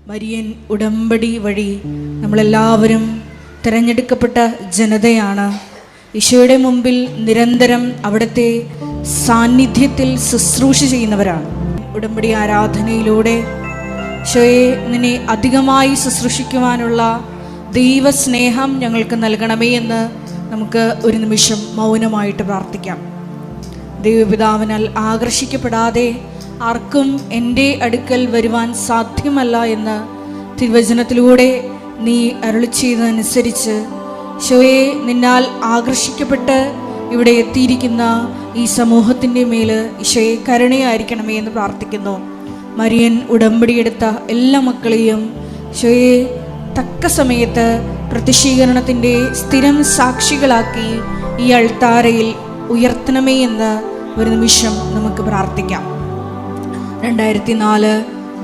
Marian ഉടമ്പടി വഴി നമ്മളെല്ലാവരും തിരഞ്ഞെടുക്കപ്പെട്ട ജനതയാണ്. ഈശോയുടെ മുമ്പിൽ നിരന്തരം അവിടുത്തെ സാന്നിധ്യത്തിൽ ശുശ്രൂഷ ചെയ്യുന്നവരാണ്. ഉടമ്പടി ആരാധനയിലൂടെ ഈശോയെ നിന്നെ അധികമായി ശുശ്രൂഷിക്കുവാനുള്ള ദൈവസ്നേഹം ഞങ്ങൾക്ക് നൽകണമേ എന്ന് നമുക്ക് ഒരു നിമിഷം മൗനമായിട്ട് പ്രാർത്ഥിക്കാം. ദൈവപിതാവിനാൽ ആകർഷിക്കപ്പെടാതെ ആർക്കും എൻ്റെ അടുക്കൽ വരുവാൻ സാധ്യമല്ല എന്ന് തിരുവചനത്തിലൂടെ നീ അരുളി ചെയ്തതനുസരിച്ച് ഈശോയെ നിന്നാൽ ആകർഷിക്കപ്പെട്ട് ഇവിടെ എത്തിയിരിക്കുന്ന ഈ സമൂഹത്തിൻ്റെ മേൽ ഈശോയെ കരുണയായിരിക്കണമേ എന്ന് പ്രാർത്ഥിക്കുന്നു. മരിയൻ ഉടമ്പടിയെടുത്ത എല്ലാ മക്കളെയും ഈശോയെ തക്ക സമയത്ത് പ്രത്യക്ഷീകരണത്തിൻ്റെ സ്ഥിരം സാക്ഷികളാക്കി ഈ അൾത്താരയിൽ ഉയർത്തണമേ എന്ന് ഒരു നിമിഷം നമുക്ക് പ്രാർത്ഥിക്കാം. 2004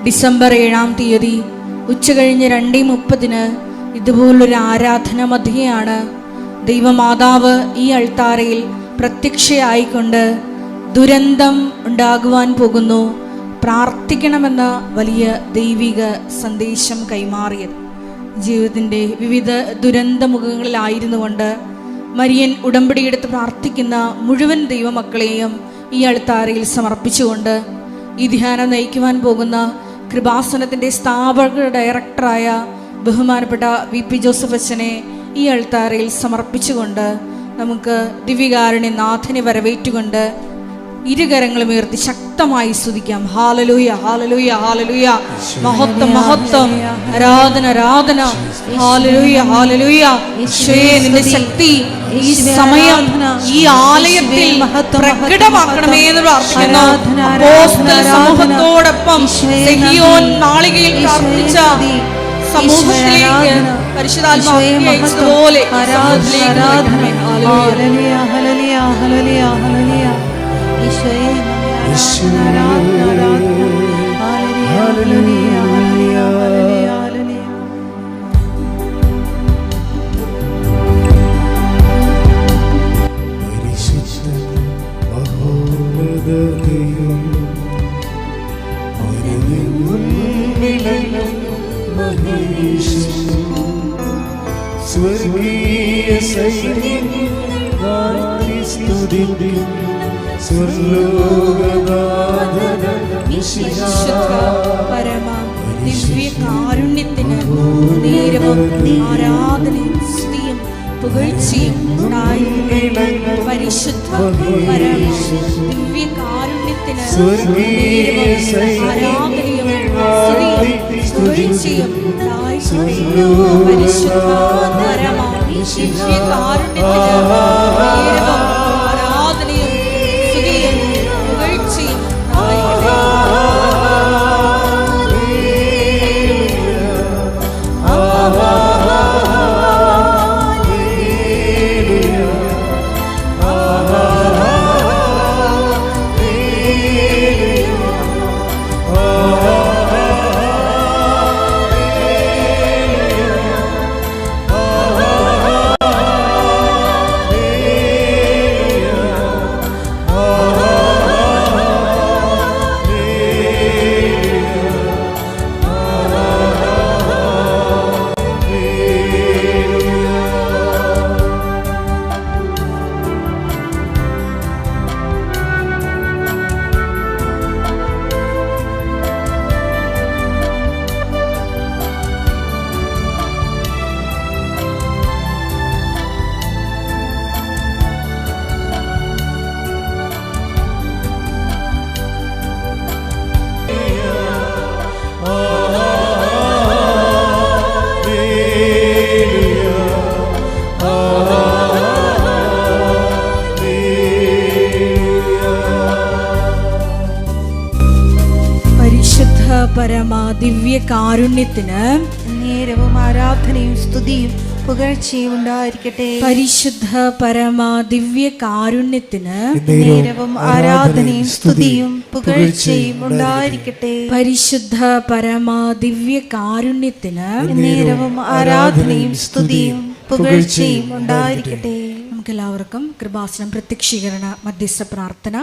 ഡിസംബർ 7-ാം തീയതി ഉച്ചകഴിഞ്ഞ് 2:30 ഇതുപോലൊരു ആരാധന മധ്യയാണ് ദൈവമാതാവ് ഈ അൾത്താരയിൽ പ്രത്യക്ഷയായിക്കൊണ്ട് ദുരന്തം ഉണ്ടാകുവാൻ പോകുന്നു, പ്രാർത്ഥിക്കണമെന്ന വലിയ ദൈവിക സന്ദേശം കൈമാറിയത്. ജീവിതത്തിൻ്റെ വിവിധ ദുരന്തമുഖങ്ങളിലായിരുന്നു കൊണ്ട് മരിയൻ ഉടമ്പടിയെടുത്ത് പ്രാർത്ഥിക്കുന്ന മുഴുവൻ ദൈവമക്കളെയും ഈ അൾത്താരയിൽ സമർപ്പിച്ചുകൊണ്ട് ഈ ധ്യാനം നയിക്കുവാൻ പോകുന്ന കൃപാസനത്തിൻ്റെ സ്ഥാപക ഡയറക്ടറായ ബഹുമാനപ്പെട്ട VP ജോസഫ് അച്ഛനെ ഈ അൾത്താരയിൽ സമർപ്പിച്ചുകൊണ്ട് നമുക്ക് ദിവ്യകാരുണ്യ നാഥനെ വരവേറ്റുകൊണ്ട് ഇരുകരങ്ങളും ഉയർത്തി ശക്തമായി സ്തുതിക്കാം. ഹാലലൂയ ഹാലലൂയ ഹാലലൂയ, മഹത്വം മഹത്വം, ആരാധന ആരാധന, ഹാലലൂയ ഹാലലൂയ. ഈശോയെ നിന്റെ ശക്തി ഈ സമയം ഈ ആലയത്തിൽ പ്രകടമാക്കണമേ എന്ന് പ്രാർത്ഥിക്കുന്നു. അപ്പോസ്തല സമൂഹത്തോടൊപ്പം സെഹിയോൻ നാളികയിൽ പ്രാർത്ഥിച്ച സമൂഹത്തിലേക്ക് പരിശുദ്ധാത്മാവിനെ അയച്ചതുപോലെ സ്വർഗീയ സൈന്യം ദിവ്യകാരുണ്യത്തിന് നേരവും ആരാധനയും സ്തുതിയും പുകഴ്ചയും പരിശുദ്ധ പരമ ദിവ്യകാരുണ്യത്തിന് നേരവും ആരാധനയും സ്തുതിയും പുകഴ്ചയും പരിശുദ്ധ പരമ ദിവ്യകാരുണ്യത്തിന് നേരവും പരമ ദിവ്യകാരുണ്യത്തിന് നേരവും ആരാധനയും സ്തുതിയും പുകഴ്ചയും ഉണ്ടായിരിക്കട്ടെ. പരിശുദ്ധ പരമ ദിവ്യകാരുണ്യത്തിന് നേരവും ആരാധനയും സ്തുതിയും പുകഴ്ചയും ഉണ്ടായിരിക്കട്ടെ. പരിശുദ്ധ പരമ ദിവ്യകാരുണ്യത്തിന് നേരവും ആരാധനയും സ്തുതിയും പുകഴ്ചയും ഉണ്ടായിരിക്കട്ടെ. നമുക്കെല്ലാവർക്കും കൃപാസനം പ്രത്യക്ഷീകരണ മധ്യസ്ഥ പ്രാർത്ഥന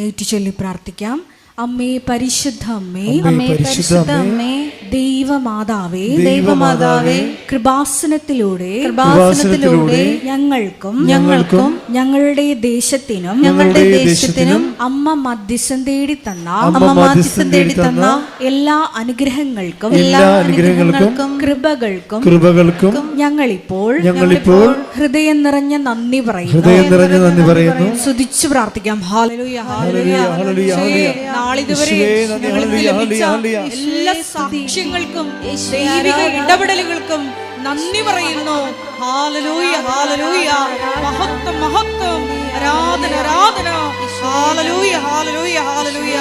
ഏറ്റുചൊല്ലി പ്രാർത്ഥിക്കാം. അമ്മേ പരിശുദ്ധ അമ്മേ, അമ്മേ പരിശുദ്ധ അമ്മേ, ദൈവമാതാവേ, ദൈവമാതാവേ, കൃപാസനത്തിലൂടെ ഞങ്ങൾക്കും ഞങ്ങളുടെ ദേശത്തിനും അമ്മ മധ്യസ്ഥം തേടി തന്ന എല്ലാ അനുഗ്രഹങ്ങൾക്കും കൃപകൾക്കും ഞങ്ങളിപ്പോൾ ഹൃദയം നിറഞ്ഞ നന്ദി പറയുന്നു. സ്തുതിച്ചു പ്രാർത്ഥിക്കാം. ഹല്ലേലൂയ, ഹല്ലേലൂയ, ഹല്ലേലൂയ. നാളിതുവരെ ഞങ്ങൾക്ക് ലഭിച്ച എല്ലാ സാക്ഷ്യങ്ങൾക്കും ദൈവിക ഇടപെടലുകൾക്കും നന്ദി പറയുന്നു. ഹല്ലേലൂയ, ഹല്ലേലൂയ. മഹത്വം, മഹത്വം, ആരാധന, ആരാധന. ഹല്ലേലൂയ, ഹല്ലേലൂയ, ഹല്ലേലൂയ,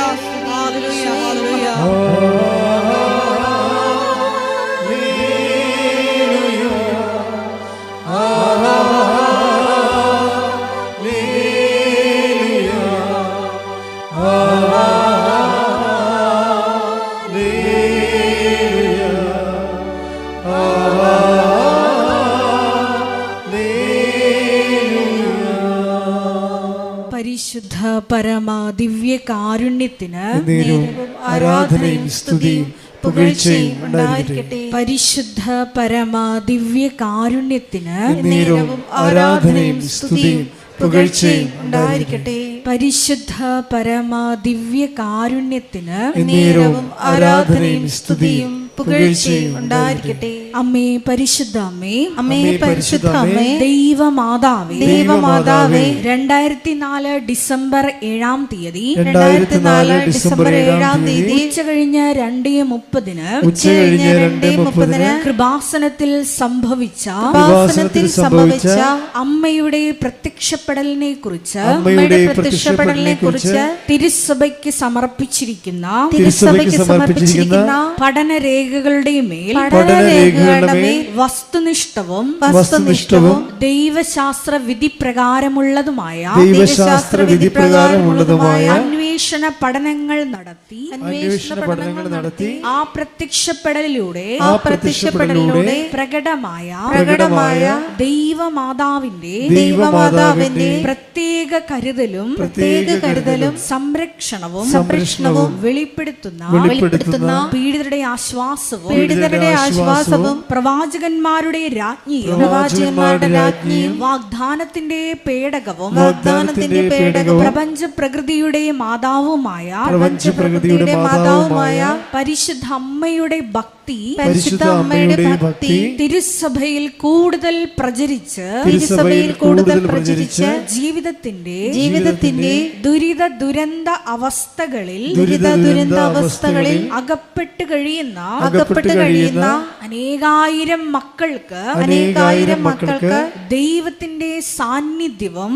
ഹല്ലേലൂയ, ഹല്ലേലൂയ. പരിശുദ്ധ പരമ ദിവ്യ കാരുണ്യത്തിന് ആരാധനയും സ്തുതിയും പുകഴ്ചയും ഉണ്ടായിരിക്കട്ടെ. പരിശുദ്ധ പരമ ദിവ്യ കാരുണ്യത്തിന് ആരാധനയും സ്തുതിയും പുകഴ്ചയും ഉണ്ടായിരിക്കട്ടെ. പരിശുദ്ധ പരമ ദിവ്യ കാരുണ്യത്തിന് ആരാധനയും സ്തുതിയും പുകഴ്ചയും ഉണ്ടായിരിക്കട്ടെ. അമ്മേ പരിശുദ്ധ അമ്മേ, അമ്മേ പരിശുദ്ധ അമ്മേ, ദൈവമാതാവേ, ദൈവമാതാവേ, 2004 ഡിസംബർ 7-ാം തീയതി 2004 ഡിസംബർ 7-ാം തീയതി ഉച്ചകഴിഞ്ഞ് 2:30 2:30 കൃപാസനത്തിൽ സംഭവിച്ച അമ്മയുടെ പ്രത്യക്ഷപ്പെടലിനെ കുറിച്ച് തിരുസഭയ്ക്ക് സമർപ്പിച്ചിരിക്കുന്ന പഠനരേഖകളുടെ മേൽ വസ്തുനിഷ്ഠവും ദൈവശാസ്ത്ര വിധി പ്രകാരമുള്ളതുമായ അന്വേഷണ പഠനങ്ങൾ നടത്തി ആ പ്രത്യക്ഷപ്പെടലിലൂടെ പ്രകടമായ ദൈവമാതാവിന്റെ പ്രത്യേക കരുതലും സംരക്ഷണവും വെളിപ്പെടുത്തുന്ന പീഡിതരുടെ ആശ്വാസവും പ്രവാചകന്മാരുടെ രാജ്ഞിയും വാഗ്ദാനത്തിന്റെ പേടകവും പ്രപഞ്ച പ്രകൃതിയുടെ മാതാവുമായ പരിശുദ്ധ അമ്മയുടെ ഭക്തി തിരുസഭയിൽ കൂടുതൽ പ്രചരിച്ച് ജീവിതത്തിന്റെ ദുരിത ദുരന്ത അവസ്ഥകളിൽ അകപ്പെട്ട് കഴിയുന്ന അനേകായിരം മക്കൾക്ക് ദൈവത്തിന്റെ സാന്നിധ്യവും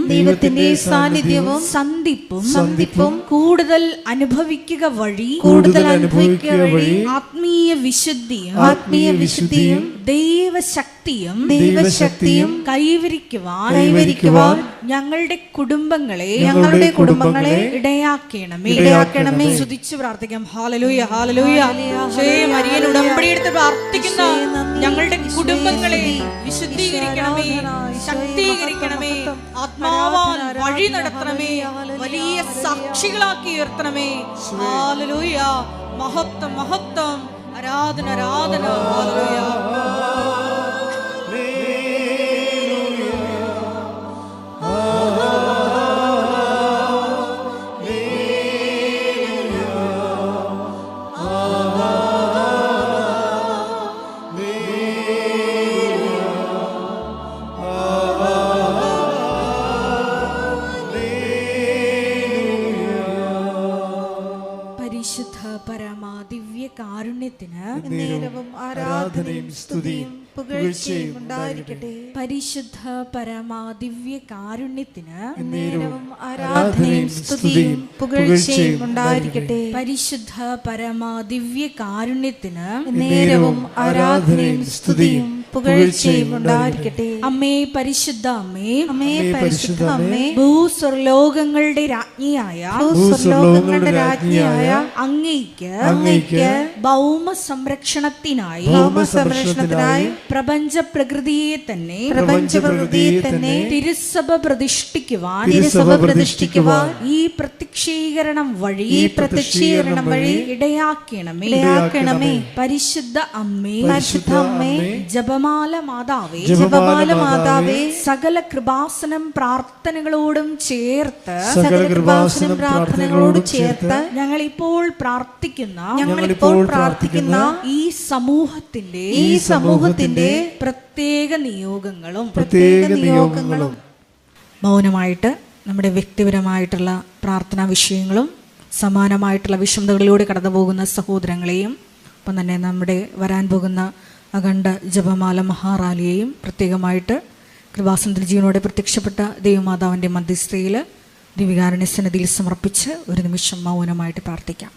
സന്ധിപ്പും കൂടുതൽ അനുഭവിക്കുക വഴി ആത്മീയ വിശുദ്ധിയും ദൈവശക്തിയും കൈവരിക്കുവാൻ ഞങ്ങളുടെ കുടുംബങ്ങളെ ഇടയാക്കണമേ. സ്തുതിച്ചു പ്രാർത്ഥിക്കാം. Hallelujah, hallelujah. മരിയൻ ഉടമ്പടിയെടുത്ത് പ്രാർത്ഥിക്കുന്ന ഞങ്ങളുടെ കുടുംബങ്ങളെ വിശുദ്ധീകരിക്കണമേ, ശക്തീകരിക്കണമേ, ആത്മാവാൻ വഴി നടത്തണമേ, വലിയ സാക്ഷികളാക്കി ഉയർത്തണമേ. ഹല്ലേലൂയ. മഹത്വം, മഹത്വം, ആരാധന, ആരാധന. ഹല്ലേലൂയ. പരിശുദ്ധ പരമ ദിവ്യ കാരുണ്യത്തിന് ആരാധനയും സ്തുതിയും പുകഴ്ചയും ഉണ്ടായിരിക്കട്ടെ. പരിശുദ്ധ പരമ ദിവ്യ കാരുണ്യത്തിന് ആരാധനയും സ്തുതിയും പുകഴ്ചയും ഉണ്ടായിരിക്കട്ടെ. പരിശുദ്ധ പരമ ദിവ്യ കാരുണ്യത്തിന് ആരാധനയും സ്തുതിയും പുകഴ്ചയും ഉണ്ടായിരിക്കട്ടെ. അമ്മേ പരിശുദ്ധ അമ്മേ, അമ്മേ പരിശുദ്ധ അമ്മേ, ഭൂസ്വർലോകങ്ങളുടെ രാജ്ഞിയായ അങ്ങയ്ക്ക് ഭൗമ സംരക്ഷണത്തിനായി പ്രപഞ്ച പ്രകൃതിയെ തന്നെ തിരുസഭ പ്രതിഷ്ഠിക്കുവാൻ ഈ പ്രത്യക്ഷീകരണം വഴി ഇടയാക്കണമേ. പരിശുദ്ധ അമ്മേ, ജപമാല മാതാവേ, സകല കൃപാസനം പ്രാർത്ഥനകളോടും ചേർത്ത് ഞങ്ങൾ ഇപ്പോൾ പ്രാർത്ഥിക്കുന്ന ഈ സമൂഹത്തിന്റെ പ്രത്യേക നിയോഗങ്ങളും മൗനമായിട്ട് നമ്മുടെ വ്യക്തിപരമായിട്ടുള്ള പ്രാർത്ഥനാ വിഷയങ്ങളും സമാനമായിട്ടുള്ള വിഷമതകളിലൂടെ കടന്നു പോകുന്ന സഹോദരങ്ങളെയും ഒപ്പം തന്നെ നമ്മുടെ വരാൻ പോകുന്ന അഖണ്ഡ ജപമാല മഹാറാലിയെയും പ്രത്യേകമായിട്ട് കൃപാസനത്തിൽ ജീവനോടെ പ്രത്യക്ഷപ്പെട്ട ദൈവമാതാവിൻ്റെ മധ്യസ്ഥയിൽ ദിവികാരുണ്യ സന്നിധിയിൽ സമർപ്പിച്ച് ഒരു നിമിഷം മൗനമായിട്ട് പ്രാർത്ഥിക്കാം.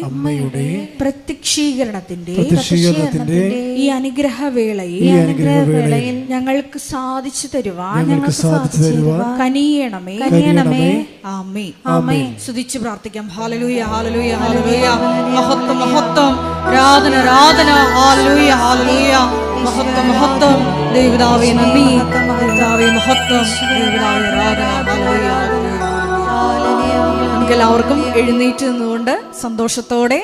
അമ്മയുടെ പ്രത്യക്ഷീകരണത്തിന്റെ ഈ അനുഗ്രഹവേളയിൽ ഞങ്ങൾക്ക് സാധിച്ചു തരുവാൻ കനിയണമേ. ആമേൻ. സ്തുതിച്ച് പ്രാർത്ഥിക്കാം. ഹല്ലേലൂയ, ഹല്ലേലൂയ, ഹല്ലേലൂയ. മഹത്വം, മഹത്വം, ആരാധന, ആരാധന. ഹല്ലേലൂയ, ഹല്ലേലൂയ. മഹത്വം, മഹത്വം. ദൈവപിതാവേ നന്ദി, ദൈവപിതാവേ മഹത്വം, ദൈവപിതാവേ ആരാധന. ഹല്ലേലൂയ. എല്ലാവർക്കും എഴുന്നേറ്റ് നിന്നുകൊണ്ട് സന്തോഷത്തോടെ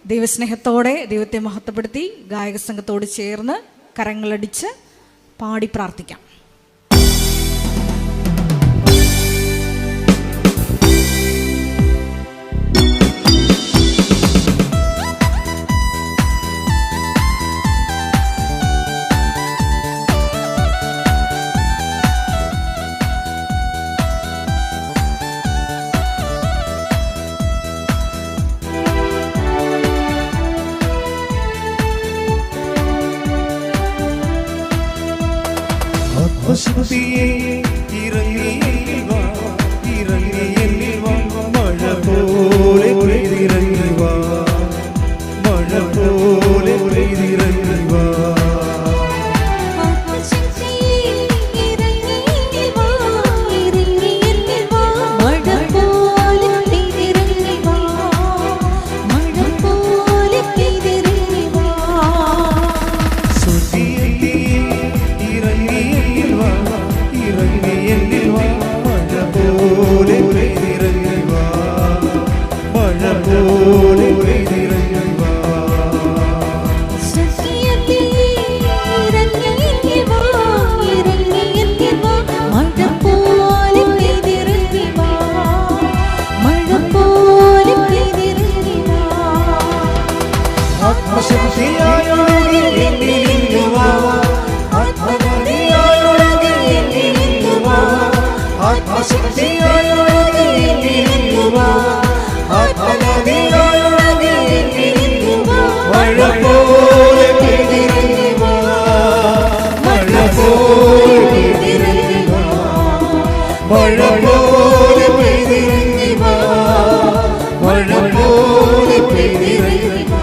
ദൈവസ്നേഹത്തോടെ ദൈവത്തെ മഹത്വപ്പെടുത്തി ഗായക സംഘത്തോട് ചേർന്ന് കരങ്ങളടിച്ച് പാടി പ്രാർത്ഥിക്കാം. ശക്തിയെ ഇറങ്ങി വാ, മഴ പോലെ പെയ്തിറങ്ങി വാ, മഴ പോലെ പെയ്തിറങ്ങി വാ.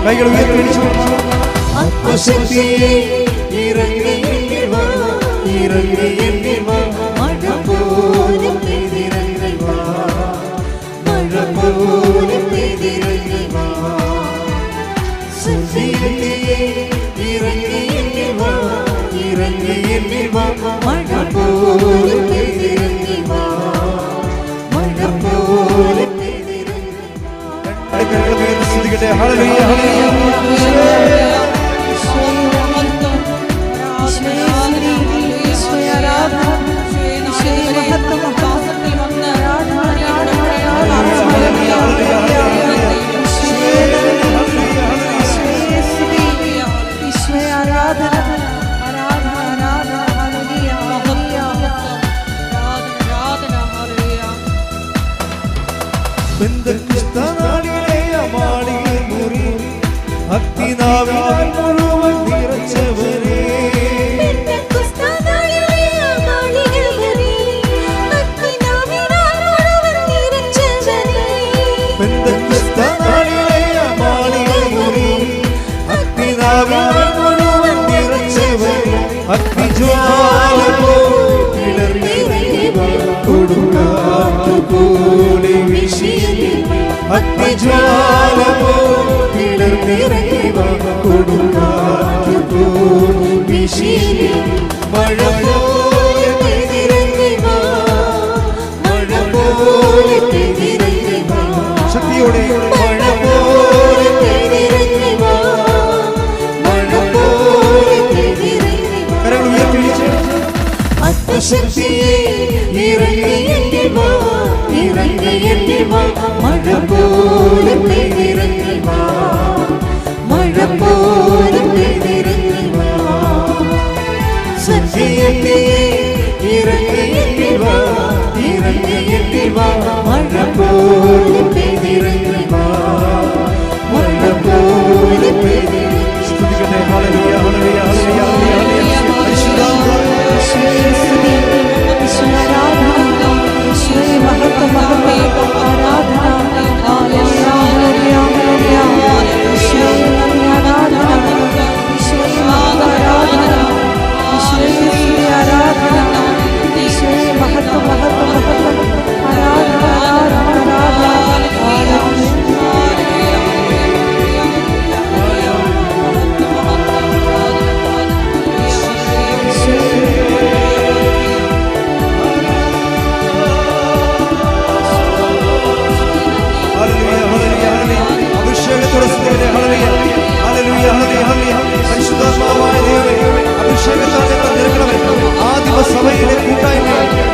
കൈകൾ ഉയർത്തിച്ചു. ആത്മശക്തിയെ ഇറങ്ങി വാ, ഇറങ്ങി വാ, മഴ പോലെ പെയ്തിറങ്ങി വാ, മഴ പോലെ പെയ്തിറങ്ങി വാ. ശക്തിയെ ഇറങ്ങി വാ, ഇറങ്ങി വാ, മഴ പോലെ പെയ്തിറങ്ങി വാ, മഴ പോലെ പെയ്തിറങ്ങി വാ. സ്തുതിക്കട്ടെ. ഹല്ലേലൂയ, ഹല്ലേലൂയ. പെന്തക്കോസ്താനാളിലെ മാളികയിൽ മുറി അഗ്നിനാവിനാൽ മുഴുവൻ നിറച്ചവനെ പെന്തക്കോസ്താനാളിലെ മാളികയിൽ മുറി അഗ്നിനാവിനാൽ മുഴുവൻ നിറച്ചവനെ അഗ്നിജ്വാല കൊടുങ്കാറ്റുപോലെ വീശിയേ അഗ്നിജ്വാല പിളർന്നിറങ്ങി വാ കൊടുങ്കാറ്റുപോലെ വീശിയേ മഴ പോലെ പെയ്തിറങ്ങി വാ മഴ പോലെ പെയ്തിറങ്ങി വാ ശക്തിയോടെ മഴ പോലെ പെയ്തിറങ്ങി വാ മഴ പോലെ പെയ്തിറങ്ങി വാ കരങ്ങൾ ഉയർത്തി ആത്മശക്തിയെ ഇറങ്ങി വാ ഇറങ്ങി വാ മഴ പോലെ പെയ്തിറങ്ങി വാ മഴ പോലെ പെയ്തിറങ്ങി വാ ശക്തിയെ ഇറങ്ങി വാ ഇറങ്ങി വാ മഴ പോലെ പെയ്തിറങ്ങി വാ മഴ പോലെ പെയ്തിറങ്ങി സ്തുതിക്കട്ടെ ഹല്ലേലൂയ ഹല്ലേലൂയ ഹല്ലേലൂയ സഭയിലെ കൂട്ടായ്മ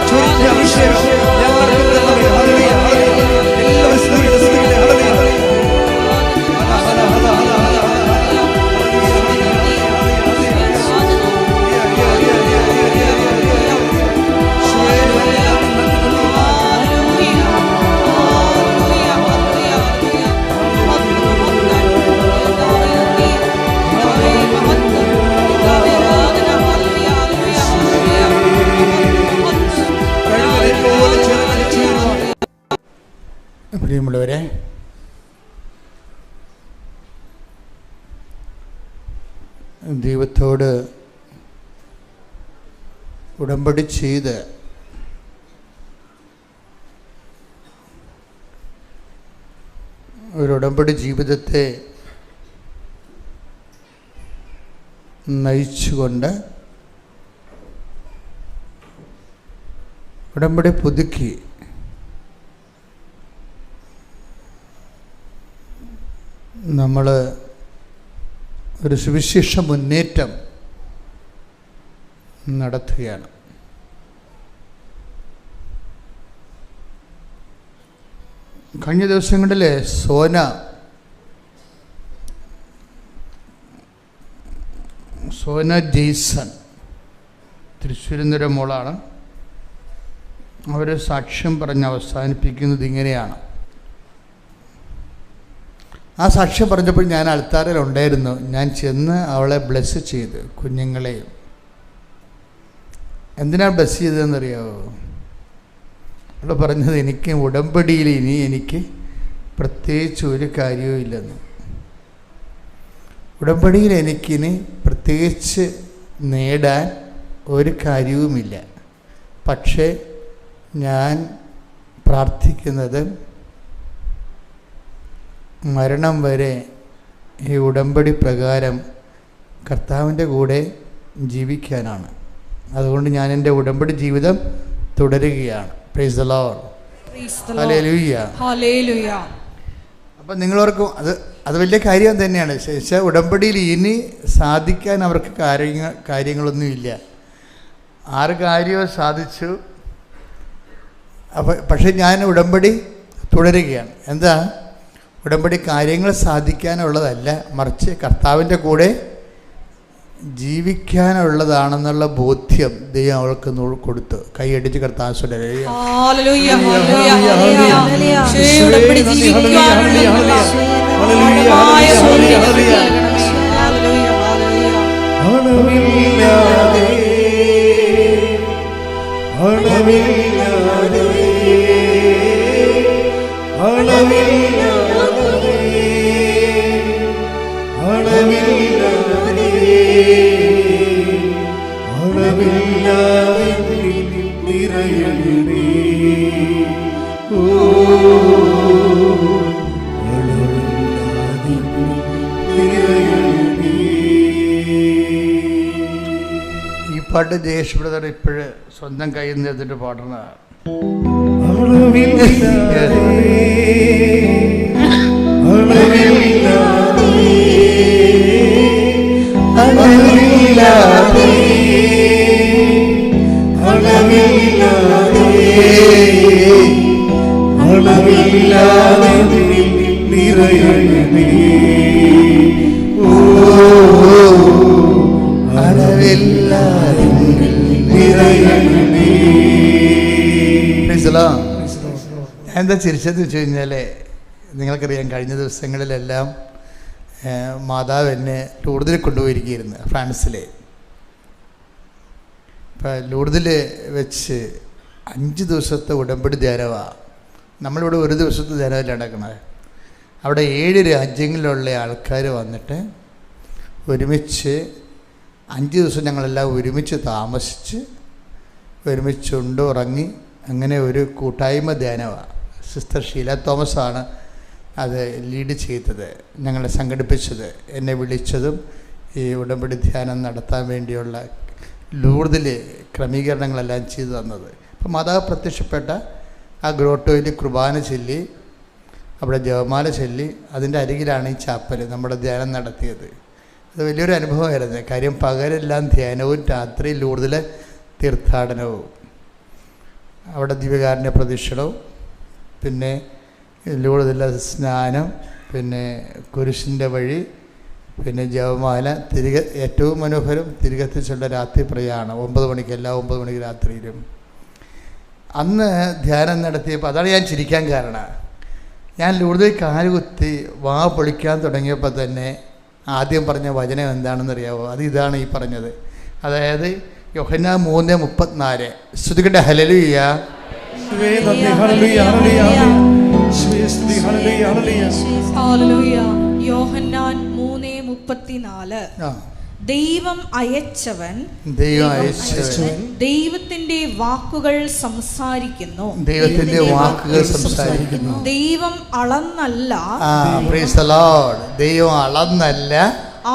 ചൊരിഞ്ഞ അഭിഷേകം ഞങ്ങൾക്ക് തരണമേ. Hallelujah hallelujah. എല്ലാവരും സ്തുതിക്കട്ടെ ഹല്ലേലൂയ പ്രിയമുള്ളവരെ, ദൈവത്തോട് ഉടമ്പടി ചെയ്ത് ഒരു ഉടമ്പടി ജീവിതത്തെ നയിച്ചുകൊണ്ട് ഉടമ്പടി പുതുക്കി നമ്മൾ ഒരു സുവിശേഷ മുന്നേറ്റം നടത്തുകയാണ്. കഴിഞ്ഞ ദിവസങ്ങളിൽ സോന ജെയ്സൺ തൃശ്ശൂരിൽ നിന്നൊരു മോളാണ്. അവർ സാക്ഷ്യം പറഞ്ഞ് അവസാനിപ്പിക്കുന്നത് ഇങ്ങനെയാണ്. ആ സാക്ഷ്യം പറഞ്ഞപ്പോൾ ഞാൻ അൾത്താരയിലുണ്ടായിരുന്നു. ഞാൻ ചെന്ന് അവളെ ബ്ലെസ് ചെയ്ത്, കുഞ്ഞുങ്ങളെയും. എന്തിനാണ് ബ്ലെസ് ചെയ്തതെന്നറിയാമോ? അവൾ പറഞ്ഞത്, എനിക്ക് ഉടമ്പടിയിൽ ഇനി എനിക്ക് പ്രത്യേകിച്ച് ഒരു കാര്യവും ഇല്ലെന്ന്. ഉടമ്പടിയിൽ എനിക്കിനി പ്രത്യേകിച്ച് നേടാൻ ഒരു കാര്യവുമില്ല. പക്ഷേ ഞാൻ പ്രാർത്ഥിക്കുന്നത് മരണം വരെ ഈ ഉടമ്പടി പ്രകാരം കർത്താവിൻ്റെ കൂടെ ജീവിക്കാനാണ്. അതുകൊണ്ട് ഞാൻ എൻ്റെ ഉടമ്പടി ജീവിതം തുടരുകയാണ്. Price the Lord. Hallelujah hallelujah. അപ്പം നിങ്ങളോർക്കും അത് വലിയ കാര്യം തന്നെയാണ്. പക്ഷേ ഉടമ്പടിയിൽ ഇനി സാധിക്കാൻ അവർക്ക് കാര്യങ്ങളൊന്നുമില്ല. 6 കാര്യവും സാധിച്ചു. പക്ഷേ ഞാൻ ഉടമ്പടി തുടരുകയാണ്. എന്താ? ഉടമ്പടി കാര്യങ്ങൾ സാധിക്കാനുള്ളതല്ല, മറിച്ച് കർത്താവിൻ്റെ കൂടെ ജീവിക്കാനുള്ളതാണെന്നുള്ള ബോധ്യം ദൈവം അവൾക്ക് കൊടുത്തു. കൈയടിച്ച് കർത്താവിനെ ഹല്ലേലൂയ, ഹല്ലേലൂയ, ഹല്ലേലൂയ. യേശുവേ ഉടമ്പടി ജീവിക്കുവാനുള്ള ആഴമായ ബോധ്യം നൽകണമേ. Hallelujah, hallelujah. അളവില്ലാതെ അളവില്ലാതെ അളവില്ലാതെ അളവില്ലാതെ അളവില്ലാതെ നിറയണമേ. ഓ അളവില്ലാതെ നിറയണമേ. ഈ പാട്ട് ജയേഷ് ബ്രദർ ഇപ്പോഴ് സ്വന്തം കയ്യിൽ നിന്ന് എടുത്തിട്ട് പാടുന്നതാണ്. അളവില്ലാതെ അളവില്ലാതെ അളവില്ലാതെ അളവില്ലാതെ അളവില്ലാതെ നിറയണമേ. ഓ അളവില്ലാതെ നിറയണമേ. ഞാൻ എന്താ ചിരിച്ചതെന്ന് വെച്ച് കഴിഞ്ഞാൽ, നിങ്ങൾക്കറിയാം കഴിഞ്ഞ ദിവസങ്ങളിലെല്ലാം മാതാവ് എന്നെ ലൂർദിൽ കൊണ്ടുപോയിരിക്കുകയായിരുന്നു, ഫ്രാൻസിലെ. ഇപ്പം ലൂർദിൽ വെച്ച് 5 ദിവസത്തെ ഉടമ്പടി ധ്യാനമാണ്. നമ്മളിവിടെ ഒരു ദിവസത്തെ ധ്യാനമല്ല നടക്കുന്നത്. അവിടെ 7 രാജ്യങ്ങളിലുള്ള ആൾക്കാർ വന്നിട്ട് ഒരുമിച്ച് 5 ദിവസം ഞങ്ങളെല്ലാം ഒരുമിച്ച് താമസിച്ച് ഒരുമിച്ചുണ്ട് ഉറങ്ങി. അങ്ങനെ ഒരു കൂട്ടായ്മ ധ്യാനമാണ്. സിസ്റ്റർ ഷീല തോമസാണ് അത് ലീഡ് ചെയ്തത്, ഞങ്ങളെ സംഘടിപ്പിച്ചത്, എന്നെ വിളിച്ചതും ഈ ഉടമ്പടി ധ്യാനം നടത്താൻ വേണ്ടിയുള്ള ലൂർദിൽ ക്രമീകരണങ്ങളെല്ലാം ചെയ്തു തന്നത്. അപ്പോൾ മാതാവ് പ്രത്യക്ഷപ്പെട്ട ആ ഗ്രോട്ടോയിൽ കുർബാന ചൊല്ലി, അവിടെ ജപമാല ചൊല്ലി, അതിൻ്റെ അരികിലാണ് ഈ ചാപ്പൽ നമ്മുടെ ധ്യാനം നടത്തിയത്. അത് വലിയൊരു അനുഭവമായിരുന്നു. കാര്യം പകലെല്ലാം ധ്യാനവും രാത്രി ലൂർദിലെ തീർത്ഥാടനവും, അവിടെ ദിവ്യകാരുണ്യ പ്രദക്ഷിണവും, പിന്നെ ലൂർദിലെ സ്നാനം, പിന്നെ കുരിശിൻ്റെ വഴി, പിന്നെ ജപമാല, തിരികെ ഏറ്റവും മനോഹരം തിരികെത്തിച്ചുള്ള രാത്രി പ്രയാണം 9 മണിക്ക്, എല്ലാ 9 മണിക്ക് രാത്രിയിലും. അന്ന് ധ്യാനം നടത്തിയപ്പോൾ അതാണ് ഞാൻ ചിരിക്കാൻ കാരണം. ഞാൻ ലൂർദിൽ കാലുകുത്തി വാ പൊളിക്കാൻ തുടങ്ങിയപ്പോൾ തന്നെ ആദ്യം പറഞ്ഞ വചനം എന്താണെന്നറിയാവോ? അത് ഇതാണ് ഈ പറഞ്ഞത്. അതായത് യോഹന്നാൻ 3:34. ശ്രുതികട്ടെ ഹല്ലേലൂയ. ഹല്ലേലൂയ. യോഹന്നാൻ 3:34. ദൈവം അയച്ചവൻ ദൈവത്തിന്റെ വാക്കുകൾ സംസാരിക്കുന്നു. ദൈവത്തിന്റെ വാക്കുകൾ സംസാരിക്കുന്നു. ദൈവം അളന്നല്ല, ദൈവം അളന്നല്ല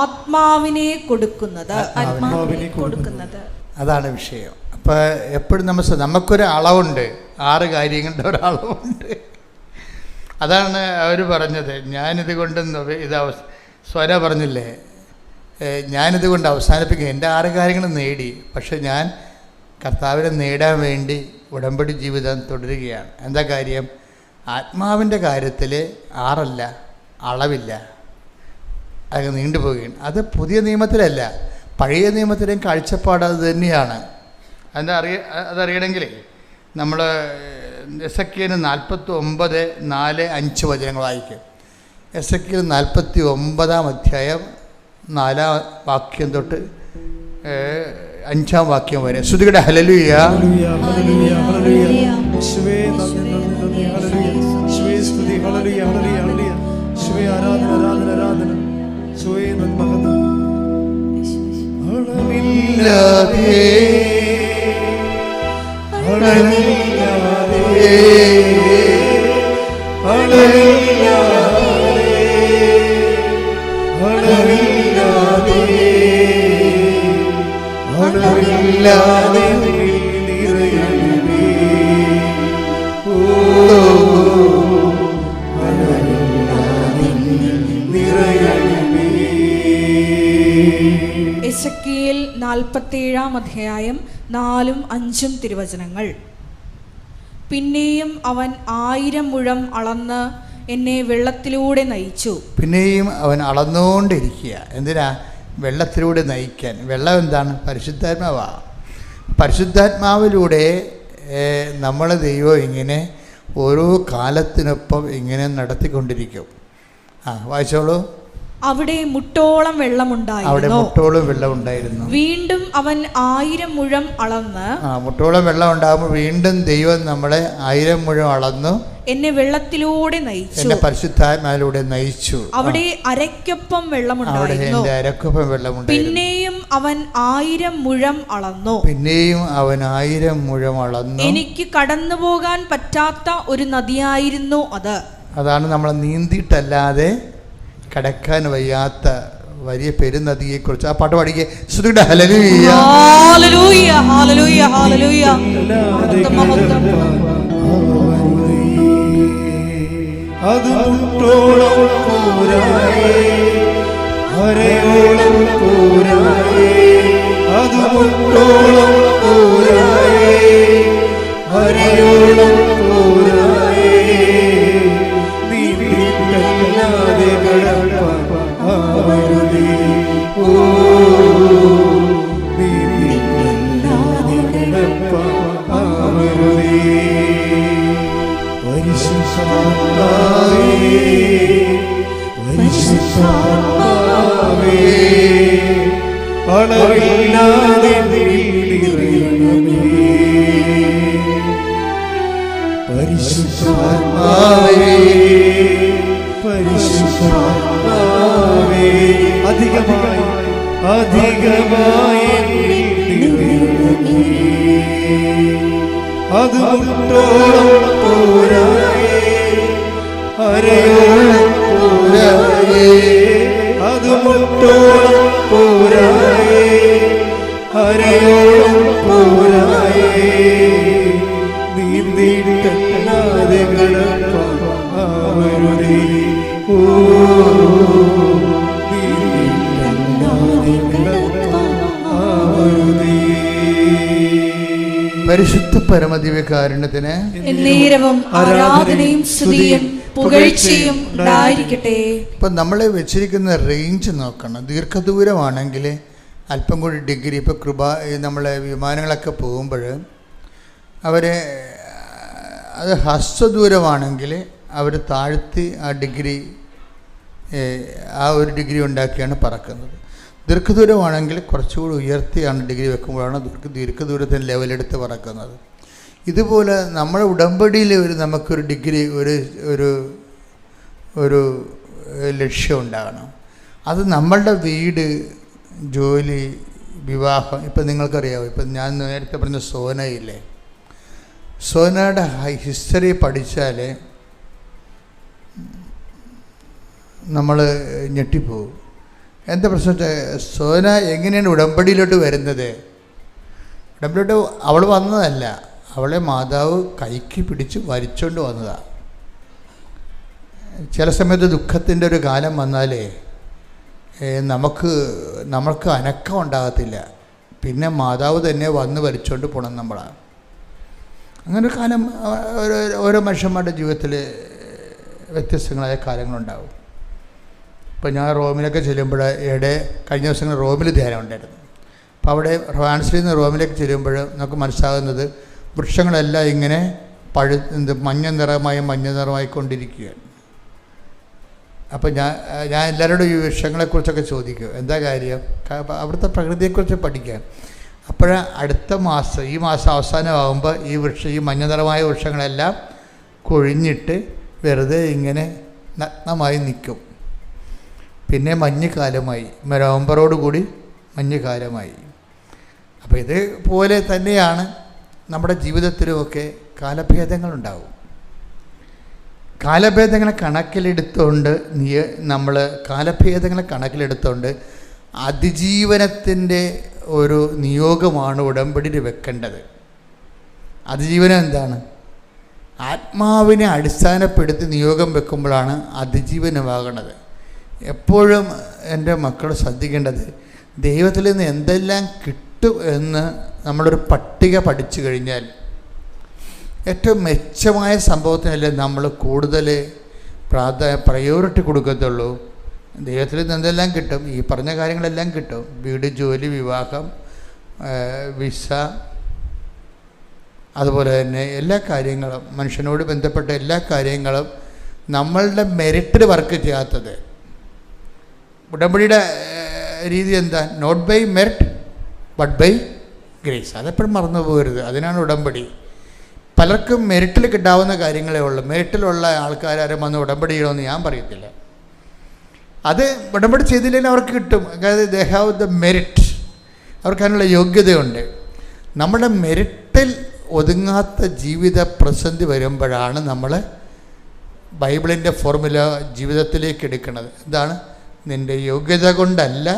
ആത്മാവിനെ കൊടുക്കുന്നത്. ആത്മാവിനെ കൊടുക്കുന്നത്, അതാണ് വിഷയം. അപ്പോൾ എപ്പോഴും നമുക്കൊരു അളവുണ്ട്, 6 കാര്യങ്ങളുടെ ഒരളവുണ്ട്. അതാണ് അവർ പറഞ്ഞത്. ഞാനിത് കൊണ്ട് സ്വര പറഞ്ഞില്ലേ, ഞാനിത് കൊണ്ട് അവസാനിപ്പിക്കുക. എൻ്റെ 6 കാര്യങ്ങൾ നേടി, പക്ഷെ ഞാൻ കർത്താവിനെ നേടാൻ വേണ്ടി ഉടമ്പടി ജീവിതം തുടരുകയാണ്. എന്താ കാര്യം? ആത്മാവിൻ്റെ കാര്യത്തിൽ 6 അല്ല, അളവില്ല, അത് നീണ്ടുപോവുകയാണ്. അത് പുതിയ നിയമത്തിലല്ല, പഴയ നിയമത്തിലെയും കാഴ്ചപ്പാട് അത് തന്നെയാണ്. അതറിയണമെങ്കിൽ നമ്മൾ എസെക്കിയേൽ 49:4-5 വചനങ്ങൾ വായിക്കും. എസെക്കിയേൽ 49-ാം അധ്യായം 4-ാം വാക്യം തൊട്ട് 5-ാം വാക്യം വരെ. ശ്രുതികടെ ഹല്ലേലൂയ. എസെക്കിയേൽ 47-ാം അധ്യായം 4-5 തിരുവചനങ്ങൾ. പിന്നെയും അവൻ 1000 മുഴം അളന്ന് എന്നെ വെള്ളത്തിലൂടെ നയിച്ചു. പിന്നെയും അവൻ അളന്നുകൊണ്ടിരിക്കുക. എന്തിനാ? വെള്ളത്തിലൂടെ നയിക്കാൻ. വെള്ളം എന്താണ്? പരിശുദ്ധാത്മാവാണ്. പരിശുദ്ധാത്മാവിലൂടെ നമ്മളെ ദൈവം ഇങ്ങനെ ഓരോ കാലത്തിനൊപ്പം ഇങ്ങനെ നടത്തിക്കൊണ്ടിരിക്കും. വായിച്ചോളൂ. അവിടെ മുട്ടോളം വെള്ളമുണ്ടായിരുന്നു. വീണ്ടും അവൻ 1000 മുഴം അളന്ന്. മുട്ടോളം വെള്ളം ഉണ്ടാകുമ്പോൾ വീണ്ടും ദൈവം നമ്മളെ 1000 മുഴം അളന്നു എന്നെ വെള്ളത്തിലൂടെ നയിച്ചു. എന്നെ പരിശുദ്ധാത്മാവിലൂടെ നയിച്ചു. അവിടെ അരയ്ക്കൊപ്പം വെള്ളമുണ്ടായിരുന്നു. പിന്നെയും അവൻ 1000 മുഴം അളന്നു. എനിക്ക് കടന്നു പോകാൻ പറ്റാത്ത ഒരു നദിയായിരുന്നു അത്. അതാണ് നമ്മളെ നീന്തിയിട്ടല്ലാതെ കടക്കാൻ വയ്യാത്ത വലിയ പെരുനദിയെക്കുറിച്ച് ആ പാട്ട് പാടിക്കേ. ശ്രുതിയുടെ ഹല്ലേലൂയ ഹല്ലേലൂയ ഹല്ലേലൂയ ഹല്ലേലൂയ. അത് മുട്ടോളം പോരായേ, അരയോളം പോരായേ. അത് മുട്ടോളം പോരായേ, അരയോളം പോരായേ. നീന്തിയിട്ടല്ലാതെ കടപ്പാൻ ആവരുതേ. ഓ, നീന്തിയിട്ടല്ലാതെ കടപ്പാൻ ആവരുതേ. പരിശുദ്ധാത്മാവേ, പരിശുദ്ധാത്മാവേ, അളവില്ലാതെ നിറയണമേ. പരിശുദ്ധാത്മാവേ, പരിശുദ്ധാത്മാവേ, അധികമായി അധികമായി നിറയണമേ. അത് മുട്ടോളം പോരായേ, അരയോളം പോരായേ. അത് മുട്ടോളം പോരായേ, അരയോളം പോരായേ. നീന്തിയിട്ടല്ലാതെ കടപ്പാൻ ആവരുതേ. ഓ, നീന്തിയിട്ടല്ലാതെ കടപ്പാൻ ആവരുതേ. പരിശുദ്ധ പരമദിവ്യകാരുണ്യത്തിന് എന്നേരവും ആരാധനയും സ്തുതിയും പുകഴ്ചയും ഉണ്ടായിരിക്കട്ടെ. ഇപ്പം നമ്മളെ വെച്ചിരിക്കുന്ന റേഞ്ച് നോക്കണം. ദീർഘദൂരമാണെങ്കിൽ അല്പം കൂടി ഡിഗ്രി. ഇപ്പോൾ നമ്മളെ വിമാനങ്ങളൊക്കെ പോകുമ്പോൾ അത് ഹസ്തദൂരമാണെങ്കിൽ അവർ താഴ്ത്തി ആ ഒരു ഡിഗ്രി ഉണ്ടാക്കിയാണ് പറക്കുന്നത്. ദീർഘദൂരമാണെങ്കിൽ കുറച്ചുകൂടി ഉയർത്തിയാണ് ഡിഗ്രി വെക്കുമ്പോഴാണ് ദീർഘദൂരത്തിന് ലെവലെടുത്ത് പറക്കുന്നത്. ഇതുപോലെ നമ്മുടെ ഉടമ്പടിയിൽ നമുക്കൊരു ഡിഗ്രി ഒരു ലക്ഷ്യം ഉണ്ടാകണം. അത് നമ്മളുടെ വീട്, ജോലി, വിവാഹം. ഇപ്പം നിങ്ങൾക്കറിയാമോ, ഇപ്പം ഞാൻ നേരത്തെ പറഞ്ഞ സോനയില്ലേ, സോനയുടെ ഹിസ്റ്ററി പഠിച്ചാൽ നമ്മൾ ഞെട്ടിപ്പോവും. എന്താ പ്രശ്നം? സോന എങ്ങനെയാണ് ഉടമ്പടിയിലോട്ട് വരുന്നത്? ഉടമ്പടിയിലോട്ട് അവൾ വന്നതല്ല, അവളെ മാതാവ് കൈക്ക് പിടിച്ച് വലിച്ചുകൊണ്ട് വന്നതാണ്. ചില സമയത്ത് ദുഃഖത്തിൻ്റെ ഒരു കാലം വന്നാലേ നമ്മൾക്ക് അനക്കം ഉണ്ടാകത്തില്ല. പിന്നെ മാതാവ് തന്നെ വന്ന് വലിച്ചുകൊണ്ട് പോകണം നമ്മളാണ്. അങ്ങനെ ഒരു കാലം ഓരോ മനുഷ്യന്മാരുടെ ജീവിതത്തിൽ വ്യത്യസ്തങ്ങളായ കാലങ്ങളുണ്ടാവും. ഇപ്പോൾ ഞാൻ റോമിലൊക്കെ ചെല്ലുമ്പോൾ കഴിഞ്ഞ ദിവസങ്ങൾ റോമിൽ ധ്യാനം ഉണ്ടായിരുന്നു. അപ്പോൾ അവിടെ ഫ്രാൻസിൽ നിന്ന് റോമിലേക്ക് ചെല്ലുമ്പോൾ നമുക്ക് മനസ്സിലാകുന്നത് വൃക്ഷങ്ങളെല്ലാം ഇങ്ങനെ മഞ്ഞ നിറമായിക്കൊണ്ടിരിക്കുകയാണ്. അപ്പോൾ ഞാൻ എല്ലാവരോടും ഈ വൃക്ഷങ്ങളെക്കുറിച്ചൊക്കെ ചോദിക്കും, എന്താ കാര്യം? അവിടുത്തെ പ്രകൃതിയെക്കുറിച്ച് പഠിക്കാൻ. അടുത്ത മാസം, ഈ മാസം അവസാനമാകുമ്പോൾ ഈ മഞ്ഞ നിറമായ വൃക്ഷങ്ങളെല്ലാം കൊഴിഞ്ഞിട്ട് വെറുതെ ഇങ്ങനെ നഗ്നമായി നിൽക്കും. പിന്നെ മഞ്ഞുകാലമായി, നവംബറോടുകൂടി മഞ്ഞുകാലമായി. അപ്പോൾ ഇതുപോലെ തന്നെയാണ് നമ്മുടെ ജീവിതത്തിലുമൊക്കെ കാലഭേദങ്ങളുണ്ടാവും. കാലഭേദങ്ങളെ കണക്കിലെടുത്തുകൊണ്ട് അതിജീവനത്തിൻ്റെ ഒരു നിയോഗമാണ് ഉടമ്പടിയിൽ വെക്കേണ്ടത്. അതിജീവനം എന്താണ്? ആത്മാവിനെ അടിസ്ഥാനപ്പെടുത്തി നിയോഗം വെക്കുമ്പോഴാണ് അതിജീവനമാകണത്. എപ്പോഴും എൻ്റെ മക്കൾ ശ്രദ്ധിക്കേണ്ടത്, ദൈവത്തിൽ നിന്ന് എന്തെല്ലാം കിട്ടും എന്ന് നമ്മളൊരു പട്ടിക പഠിച്ചു കഴിഞ്ഞാൽ ഏറ്റവും മെച്ചമായ സംഭവത്തിനല്ലേ നമ്മൾ കൂടുതൽ പ്രയോറിറ്റി കൊടുക്കത്തുള്ളൂ. ദൈവത്തിൽ നിന്ന് എന്തെല്ലാം കിട്ടും? ഈ പറഞ്ഞ കാര്യങ്ങളെല്ലാം കിട്ടും. വീട്, ജോലി, വിവാഹം, വിസ, അതുപോലെ തന്നെ എല്ലാ കാര്യങ്ങളും, മനുഷ്യനോട് ബന്ധപ്പെട്ട എല്ലാ കാര്യങ്ങളും നമ്മളുടെ മെറിറ്റിൽ വർക്ക് ചെയ്യാത്തത്. ഉടമ്പടിയുടെ രീതി എന്താ? Not by merit but by grace. അതെപ്പോഴും മറന്നു പോകരുത്. അതിനാണ് ഉടമ്പടി. പലർക്കും മെറിറ്റിൽ കിട്ടാവുന്ന കാര്യങ്ങളേ ഉള്ളൂ. മെറിറ്റിലുള്ള ആൾക്കാരും വന്ന് ഉടമ്പടി ചെയ്യണമെന്ന് ഞാൻ പറയത്തില്ല. അത് ഉടമ്പടി ചെയ്തില്ലെങ്കിൽ അവർക്ക് കിട്ടും. അതായത് ദേ ഹാവ് ദ മെറിറ്റ്, അവർക്ക് അതിനുള്ള യോഗ്യതയുണ്ട്. നമ്മുടെ മെറിറ്റിൽ ഒതുങ്ങാത്ത ജീവിത പ്രതിസന്ധി വരുമ്പോഴാണ് നമ്മൾ ബൈബിളിൻ്റെ ഫോർമുല ജീവിതത്തിലേക്ക് എടുക്കുന്നത്. എന്താണ്? നിൻ്റെ യോഗ്യത കൊണ്ടല്ല,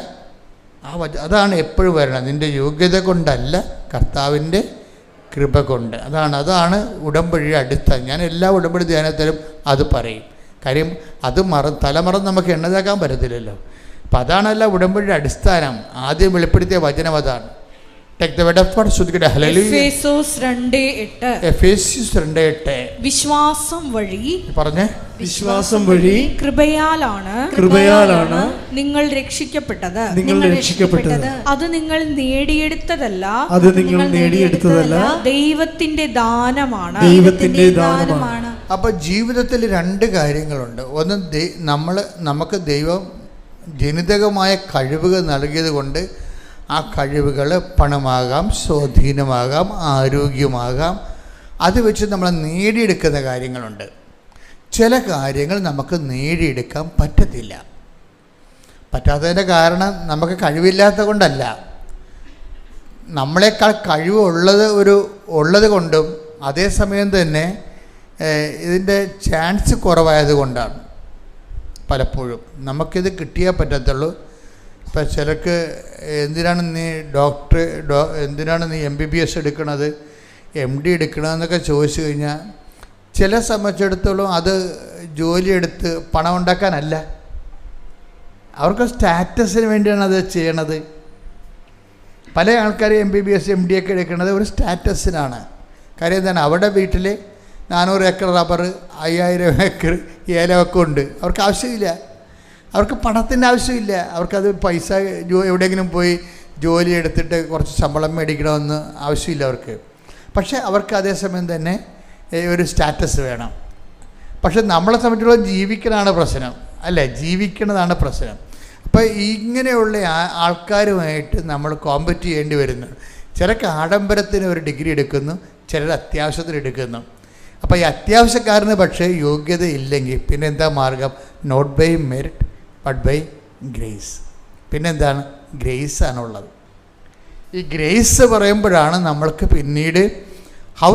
അതാണ് എപ്പോഴും വരണം. നിൻ്റെ യോഗ്യത കൊണ്ടല്ല, കർത്താവിൻ്റെ കൃപ കൊണ്ട്. അതാണ് ഉടമ്പടിയുടെ അടിസ്ഥാനം. ഞാൻ എല്ലാ ഉടമ്പടി ധ്യാനത്തിലും അത് പറയും. കാര്യം അത് തലമറന്ന് നമുക്ക് എണ്ണതാക്കാൻ പറ്റത്തില്ലല്ലോ. അപ്പം അതാണല്ല ഉടമ്പടിയുടെ അടിസ്ഥാനം. ആദ്യം വെളിപ്പെടുത്തിയ വചനം അതാണ്. വിശ്വാസം വഴി പറഞ്ഞേ, വിശ്വാസം വഴി കൃപയാലാണ് നിങ്ങൾ രക്ഷിക്കപ്പെട്ടത്. അത് നിങ്ങൾ നേടിയെടുത്തതല്ല, ദൈവത്തിന്റെ ദാനമാണ്. അപ്പൊ ജീവിതത്തിൽ രണ്ട് കാര്യങ്ങളുണ്ട്. ഒന്ന്, നമുക്ക് ദൈവം ജനിതകമായ കഴിവുകൾ നൽകിയത് കൊണ്ട് ആ കഴിവുകൾ പണമാകാം, സ്വാധീനമാകാം, ആരോഗ്യമാകാം. അത് വെച്ച് നമ്മൾ നേടിയെടുക്കുന്ന കാര്യങ്ങളുണ്ട്. ചില കാര്യങ്ങൾ നമുക്ക് നേടിയെടുക്കാൻ പറ്റത്തില്ല. പറ്റാത്തതിൻ്റെ കാരണം നമുക്ക് കഴിവില്ലാത്ത കൊണ്ടല്ല, നമ്മളെക്കാൾ കഴിവുള്ളത് കൊണ്ടും അതേസമയം തന്നെ ഇതിൻ്റെ ചാൻസ് കുറവായത് കൊണ്ടാണ്. പലപ്പോഴും നമുക്കിത് കിട്ടിയേ പറ്റത്തുള്ളൂ. ഇപ്പം ചിലർക്ക് എന്തിനാണ് നീ MBBS എടുക്കണത്, MD എടുക്കണമെന്നൊക്കെ ചോദിച്ചു കഴിഞ്ഞാൽ ചില സംബന്ധിച്ചിടത്തോളം അത് ജോലിയെടുത്ത് പണം ഉണ്ടാക്കാനല്ല, അവർക്ക് സ്റ്റാറ്റസിന് വേണ്ടിയാണ് അത് ചെയ്യണത്. പല ആൾക്കാർ MBBS MD ഒക്കെ എടുക്കുന്നത് ഒരു സ്റ്റാറ്റസിനാണ്. കാര്യം എന്താണ്? അവിടെ വീട്ടിൽ 400 ഏക്കർ റബ്ബർ, 5000 ഏക്കർ ഏലമൊക്കെ ഉണ്ട്. അവർക്ക് ആവശ്യമില്ല, അവർക്ക് പണത്തിൻ്റെ ആവശ്യമില്ല. അവർക്കത് പൈസ എവിടെയെങ്കിലും പോയി ജോലി എടുത്തിട്ട് കുറച്ച് ശമ്പളം മേടിക്കണമെന്ന് ആവശ്യമില്ല അവർക്ക്. പക്ഷേ അവർക്ക് അതേസമയം തന്നെ ഒരു സ്റ്റാറ്റസ് വേണം. പക്ഷെ നമ്മളെ സംബന്ധിച്ചിടത്തോളം ജീവിക്കണതാണ് പ്രശ്നം, അല്ലേ? ജീവിക്കണതാണ് പ്രശ്നം. അപ്പോൾ ഇങ്ങനെയുള്ള ആൾക്കാരുമായിട്ട് നമ്മൾ കോമ്പറ്റ് ചെയ്യേണ്ടി വരുന്നു. ചിലർക്ക് ആഡംബരത്തിന് ഒരു ഡിഗ്രി എടുക്കുന്നു, ചിലർ അത്യാവശ്യത്തിന് എടുക്കുന്നു. അപ്പോൾ ഈ അത്യാവശ്യക്കാരന് പക്ഷേ യോഗ്യത ഇല്ലെങ്കിൽ പിന്നെ എന്താ മാർഗം? Not by merit but by grace. പിന്നെന്താണ്? ഗ്രേസാണുള്ളത്. ഈ ഗ്രേസ് പറയുമ്പോഴാണ് നമ്മൾക്ക് പിന്നീട് ഹൗ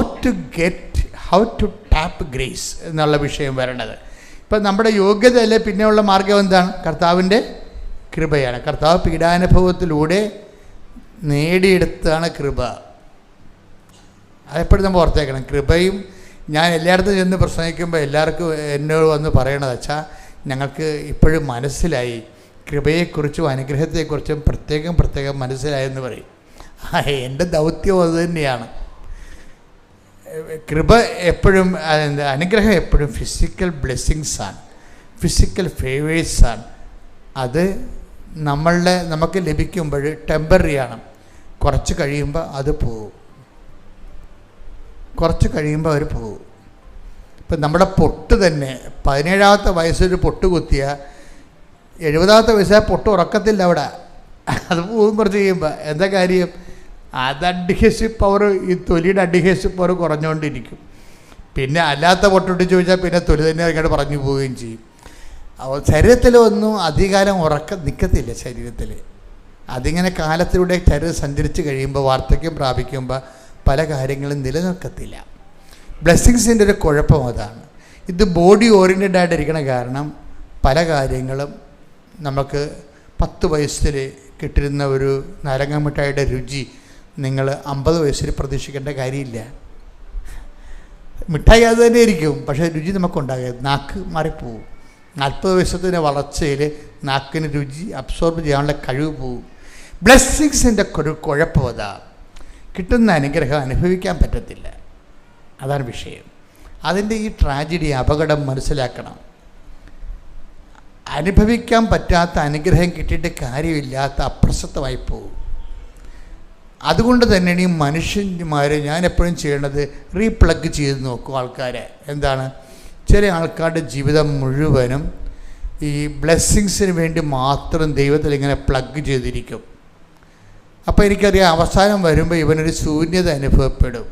ടു ടാപ്പ് ഗ്രേസ് എന്നുള്ള വിഷയം വരണത്. ഇപ്പം നമ്മുടെ യോഗ്യത അല്ലേ, പിന്നെയുള്ള മാർഗം എന്താണ്? കർത്താവിൻ്റെ കൃപയാണ്. കർത്താവ് പീഡാനുഭവത്തിലൂടെ നേടിയെടുത്താണ് കൃപ. അതെപ്പോഴും നമ്മൾ ഓർത്തേക്കണം. കൃപയും ഞാൻ എല്ലായിടത്തും ചെന്ന് പ്രസംഗിക്കുമ്പോൾ എല്ലാവർക്കും എന്നോട് വന്ന് പറയണത് വെച്ചാൽ ഞങ്ങൾക്ക് ഇപ്പോഴും മനസ്സിലായി, കൃപയെക്കുറിച്ചും അനുഗ്രഹത്തെക്കുറിച്ചും പ്രത്യേകം മനസ്സിലായെന്ന് പറയും. എൻ്റെ ദൗത്യം അത് തന്നെയാണ്. കൃപ എപ്പോഴും, അനുഗ്രഹം എപ്പോഴും ഫിസിക്കൽ ബ്ലെസ്സിങ്സാണ്, ഫിസിക്കൽ ഫേവേഴ്സാണ്. അത് നമുക്ക് ലഭിക്കുമ്പോൾ ടെമ്പററിയാണ്. കുറച്ച് കഴിയുമ്പോൾ അത് പോകും, കുറച്ച് കഴിയുമ്പോൾ അവർ പോകും. ഇപ്പം നമ്മുടെ പൊട്ട് തന്നെ 17ാമത്തെ വയസ്സിലൊരു പൊട്ട് കുത്തിയ 70ാമത്തെ വയസ്സായ പൊട്ട് ഉറക്കത്തില്ല അവിടെ, അത് പോകും കുറച്ച് കഴിയുമ്പോൾ. എന്താ കാര്യം? അത് അഡ്ഹേസീവ് പവർ, ഈ തൊലിയുടെ അഡ്ഹേസീവ് പവർ കുറഞ്ഞുകൊണ്ടിരിക്കും. പിന്നെ അല്ലാത്ത പൊട്ടിട്ട് ചോദിച്ചാൽ പിന്നെ തൊലി തന്നെ അങ്ങോട്ട് പറഞ്ഞു പോവുകയും ചെയ്യും. ശരീരത്തിലൊന്നും അധികാരം ഉറക്കം നിൽക്കത്തില്ല ശരീരത്തിൽ. അതിങ്ങനെ കാലത്തിലൂടെ ശരീരം സഞ്ചരിച്ച് കഴിയുമ്പോൾ, വാർദ്ധക്യം പ്രാപിക്കുമ്പോൾ പല കാര്യങ്ങളും നിലനിൽക്കത്തില്ല. ബ്ലെസ്സിങ്സിൻ്റെ ഒരു കുഴപ്പം അതാണ്. ഇത് ബോഡി ഓറിയൻറ്റഡ് ആയിട്ടിരിക്കണ കാരണം പല കാര്യങ്ങളും നമുക്ക് 10 വയസ്സിൽ കിട്ടിരുന്ന ഒരു നാരങ്ങാമിഠായിയുടെ രുചി നിങ്ങൾ 50 വയസ്സിൽ പ്രതീക്ഷിക്കേണ്ട കാര്യമില്ല. മിഠായി അത് തന്നെ ഇരിക്കും, പക്ഷേ രുചി നമുക്കുണ്ടാകും, നാക്ക് മാറിപ്പോവും. 40 വയസ്സത്തിൻ്റെ വളർച്ചയിൽ നാക്കിന് രുചി അബ്സോർബ് ചെയ്യാനുള്ള കഴിവ് പോവും. ബ്ലെസ്സിങ്സിൻ്റെ ഒരു കുഴപ്പം അതാ, കിട്ടുന്ന അനുഗ്രഹം അനുഭവിക്കാൻ പറ്റത്തില്ല. അതാണ് വിഷയം. അതിൻ്റെ ഈ ട്രാജഡി, അപകടം മനസ്സിലാക്കണം. അനുഭവിക്കാൻ പറ്റാത്ത അനുഗ്രഹം കിട്ടിയിട്ട് കാര്യമില്ലാത്ത അപ്രസക്തമായി പോകും. അതുകൊണ്ട് തന്നെയാണ് ഈ മനുഷ്യന്മാർ ഞാൻ എപ്പോഴും ചെയ്യേണ്ടത് റീപ്ലഗ് ചെയ്ത് നോക്കും ആൾക്കാരെ. എന്താണ്, ചില ആൾക്കാരുടെ ജീവിതം മുഴുവനും ഈ ബ്ലെസ്സിങ്സിന് വേണ്ടി മാത്രം ദൈവത്തിൽ ഇങ്ങനെ പ്ലഗ് ചെയ്തിരിക്കും. അപ്പോൾ എനിക്കറിയാം അവസാനം വരുമ്പോൾ ഇവനൊരു ശൂന്യത അനുഭവപ്പെടും.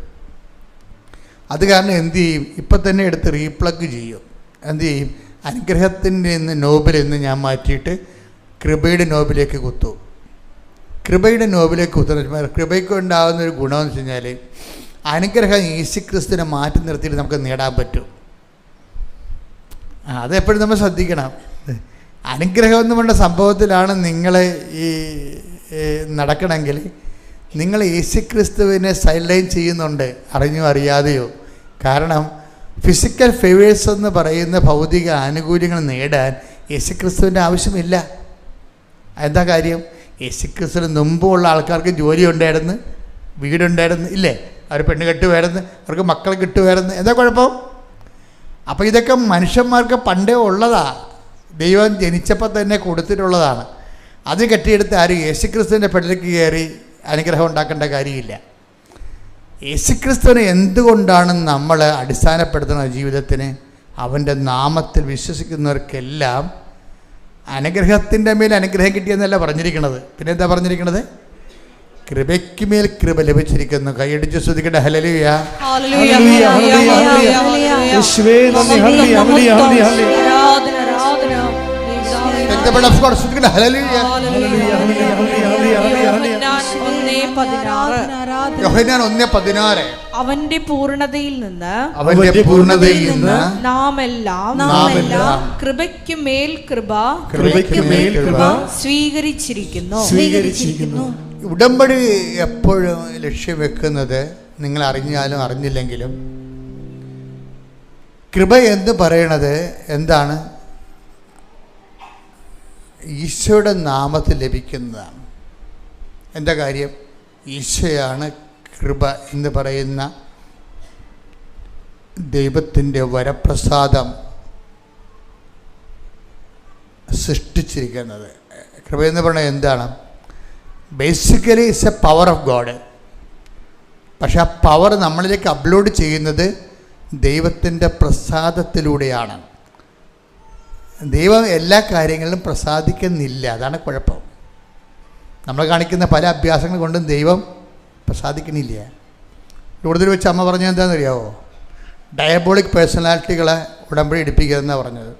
അത് കാരണം എന്തു ചെയ്യും, ഇപ്പം തന്നെ എടുത്ത് റീപ്ലഗ് ചെയ്യും. എന്തു ചെയ്യും, അനുഗ്രഹത്തിൻ്റെ നോബിൽ നിന്ന് ഞാൻ മാറ്റിയിട്ട് കൃപയുടെ നോബിലേക്ക് കുത്തും. കൃപയുടെ നോബിലേക്ക് കുത്തുന്ന കൃപയ്ക്ക് ഉണ്ടാകുന്ന ഒരു ഗുണമെന്ന് വെച്ച് കഴിഞ്ഞാൽ അനുഗ്രഹം യേശുക്രിസ്തുവിനെ മാറ്റി നിർത്തിയിട്ട് നമുക്ക് നേടാൻ പറ്റും. അതെപ്പോഴും നമ്മൾ ശ്രദ്ധിക്കണം. അനുഗ്രഹം എന്ന് പറഞ്ഞ സംഭവത്തിലാണ് നിങ്ങൾ ഈ നടക്കണമെങ്കിൽ നിങ്ങൾ യേശുക്രിസ്തുവിനെ സൈഡ്ലൈൻ ചെയ്യുന്നുണ്ട്, അറിഞ്ഞോ അറിയാതെയോ. കാരണം ഫിസിക്കൽ ഫേവേഴ്സ് എന്ന് പറയുന്ന ഭൗതിക ആനുകൂല്യങ്ങൾ നേടാൻ യേശുക്രിസ്തുവിൻ്റെ ആവശ്യമില്ല. എന്താ കാര്യം, യേശുക്രിസ്തുവിന് മുമ്പുള്ള ആൾക്കാർക്ക് ജോലി ഉണ്ടായിരുന്നു, വീടുണ്ടായിരുന്നു, ഇല്ലേ? അവർ പെണ്ണ് കെട്ടുമായിരുന്നു, അവർക്ക് മക്കളെ കിട്ടുമായിരുന്നു. എന്താ കുഴപ്പം? അപ്പോൾ ഇതൊക്കെ മനുഷ്യന്മാർക്ക് പണ്ടേ ഉള്ളതാ, ദൈവം ജനിച്ചപ്പോൾ തന്നെ കൊടുത്തിട്ടുള്ളതാണ്. അത് കെട്ടിയെടുത്ത് ആരും യേശുക്രിസ്തുവിൻ്റെ പെണ്ണിലേക്ക് കയറി അനുഗ്രഹം ഉണ്ടാക്കേണ്ട കാര്യമില്ല. യേശുക്രിസ്തുവിനെ എന്തുകൊണ്ടാണ് നമ്മൾ അടിസ്ഥാനപ്പെടുത്തുന്ന ജീവിതത്തിന്? അവൻ്റെ നാമത്തിൽ വിശ്വസിക്കുന്നവർക്കെല്ലാം അനുഗ്രഹത്തിൻ്റെ മേൽ അനുഗ്രഹം കിട്ടിയെന്നല്ല പറഞ്ഞിരിക്കുന്നത്. പിന്നെ എന്താ പറഞ്ഞിരിക്കുന്നത്? കൃപയ്ക്ക് മേൽ കൃപ ലഭിച്ചിരിക്കുന്നു. കൈയടിച്ച് ശ്രദ്ധിക്കട്ടെ. ഹല്ലേലൂയ. യോഹന്നാൻ 1:16 അവന്റെ പൂർണ്ണതയിൽ നിന്ന് നാം എല്ലാം കൃപയ്ക്ക് മേൽ കൃപ സ്വീകരിച്ചിരിക്കുന്നു. ഉടമ്പടി എപ്പോഴും ലക്ഷ്യം വെക്കുന്നത്, നിങ്ങൾ അറിഞ്ഞാലും അറിഞ്ഞില്ലെങ്കിലും, കൃപ എന്ന് പറയണത് എന്താണ്? ഈശോയുടെ നാമത്തിൽ ലഭിക്കുന്നതാണ്. എന്താ കാര്യം? ഈശോയാണ് കൃപ എന്ന് പറയുന്ന ദൈവത്തിൻ്റെ വരപ്രസാദം സൃഷ്ടിച്ചിരിക്കുന്നത്. കൃപ എന്ന് പറയുന്നത് എന്താണ്? Basically it's A power of God. പക്ഷെ ആ പവർ നമ്മളിലേക്ക് അപ്ലോഡ് ചെയ്യുന്നത് ദൈവത്തിൻ്റെ പ്രസാദത്തിലൂടെയാണ്. ദൈവം എല്ലാ കാര്യങ്ങളിലും പ്രസാദിക്കുന്നില്ല, അതാണ് കുഴപ്പം. നമ്മൾ കാണിക്കുന്ന പല അഭ്യാസങ്ങൾ കൊണ്ടും ദൈവം പ്രസാദിക്കുന്നില്ല. കൂടുതൽ വെച്ച് അമ്മ പറഞ്ഞത് എന്താണെന്നറിയാവോ? ഡയബോളിക് പേഴ്സണാലിറ്റികളെ ഉടമ്പടി എടുപ്പിക്കരുതെന്നാണ് പറഞ്ഞത്.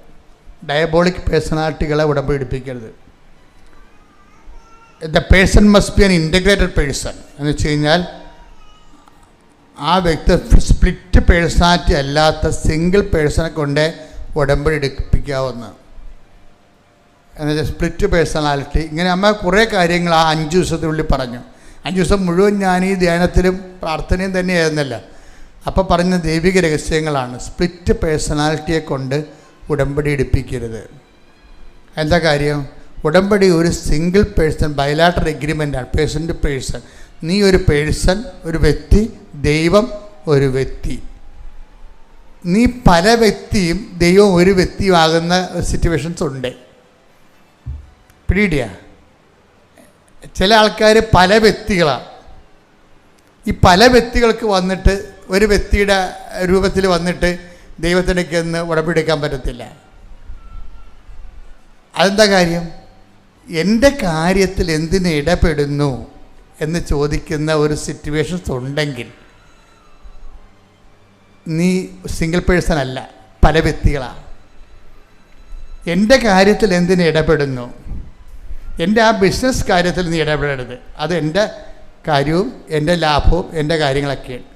ഡയബോളിക് പേഴ്സണാലിറ്റികളെ ഉടമ്പടി എടുപ്പിക്കരുത്. The person must be an integrated person എന്ന് വെച്ച് കഴിഞ്ഞാൽ ആ വ്യക്തി സ്പ്ലിറ്റ് പേഴ്സണാലിറ്റി അല്ലാത്ത സിംഗിൾ പേഴ്സണെ കൊണ്ട് ഉടമ്പടി എടുപ്പിക്കാവുന്ന, എന്നുവെച്ചാൽ സ്പ്ലിറ്റ് പേഴ്സണാലിറ്റി. ഇങ്ങനെ അമ്മ കുറേ കാര്യങ്ങൾ ആ 5 ദിവസത്തിനുള്ളിൽ പറഞ്ഞു. 5 ദിവസം മുഴുവൻ ഞാൻ ഈ ധ്യാനത്തിലും പ്രാർത്ഥനയും തന്നെയായിരുന്നല്ലോ. അപ്പോൾ പറഞ്ഞ ദൈവിക രഹസ്യങ്ങളാണ്. സ്പ്ലിറ്റ് പേഴ്സണാലിറ്റിയെ കൊണ്ട് ഉടമ്പടി എടുപ്പിക്കരുത്. എന്താ കാര്യം? ഉടമ്പടി ഒരു സിംഗിൾ പേഴ്സൺ ബൈലാറ്ററൽ എഗ്രിമെൻ്റാണ്, പേഴ്സൺ ടു പേഴ്സൺ. നീ ഒരു പേഴ്സൺ, ഒരു വ്യക്തി, ദൈവം ഒരു വ്യക്തി. നീ പല വ്യക്തിയും ദൈവം ഒരു വ്യക്തിയുമാകുന്ന സിറ്റുവേഷൻസ് ഉണ്ട്. പിടിയിടിയ ചില ആൾക്കാർ പല വ്യക്തികളാണ്. ഈ പല വ്യക്തികൾക്ക് വന്നിട്ട് ഒരു വ്യക്തിയുടെ രൂപത്തിൽ വന്നിട്ട് ദൈവത്തിനൊക്കെ ഒന്ന് ഉടമ്പെടുക്കാൻ പറ്റത്തില്ല. അതെന്താ കാര്യം? എൻ്റെ കാര്യത്തിൽ എന്തിന് ഇടപെടുന്നു എന്ന് ചോദിക്കുന്ന ഒരു സിറ്റുവേഷൻസ് ഉണ്ടെങ്കിൽ നീ സിംഗിൾ പേഴ്സൺ അല്ല, പല വ്യക്തികളാണ്. എൻ്റെ കാര്യത്തിൽ എന്തിന് ഇടപെടുന്നു? എൻ്റെ ആ ബിസിനസ് കാര്യത്തിൽ നീ ഇടപെടരുത്. അത് എൻ്റെ കാര്യവും എൻ്റെ ലാഭവും എൻ്റെ കാര്യങ്ങളൊക്കെയാണ്.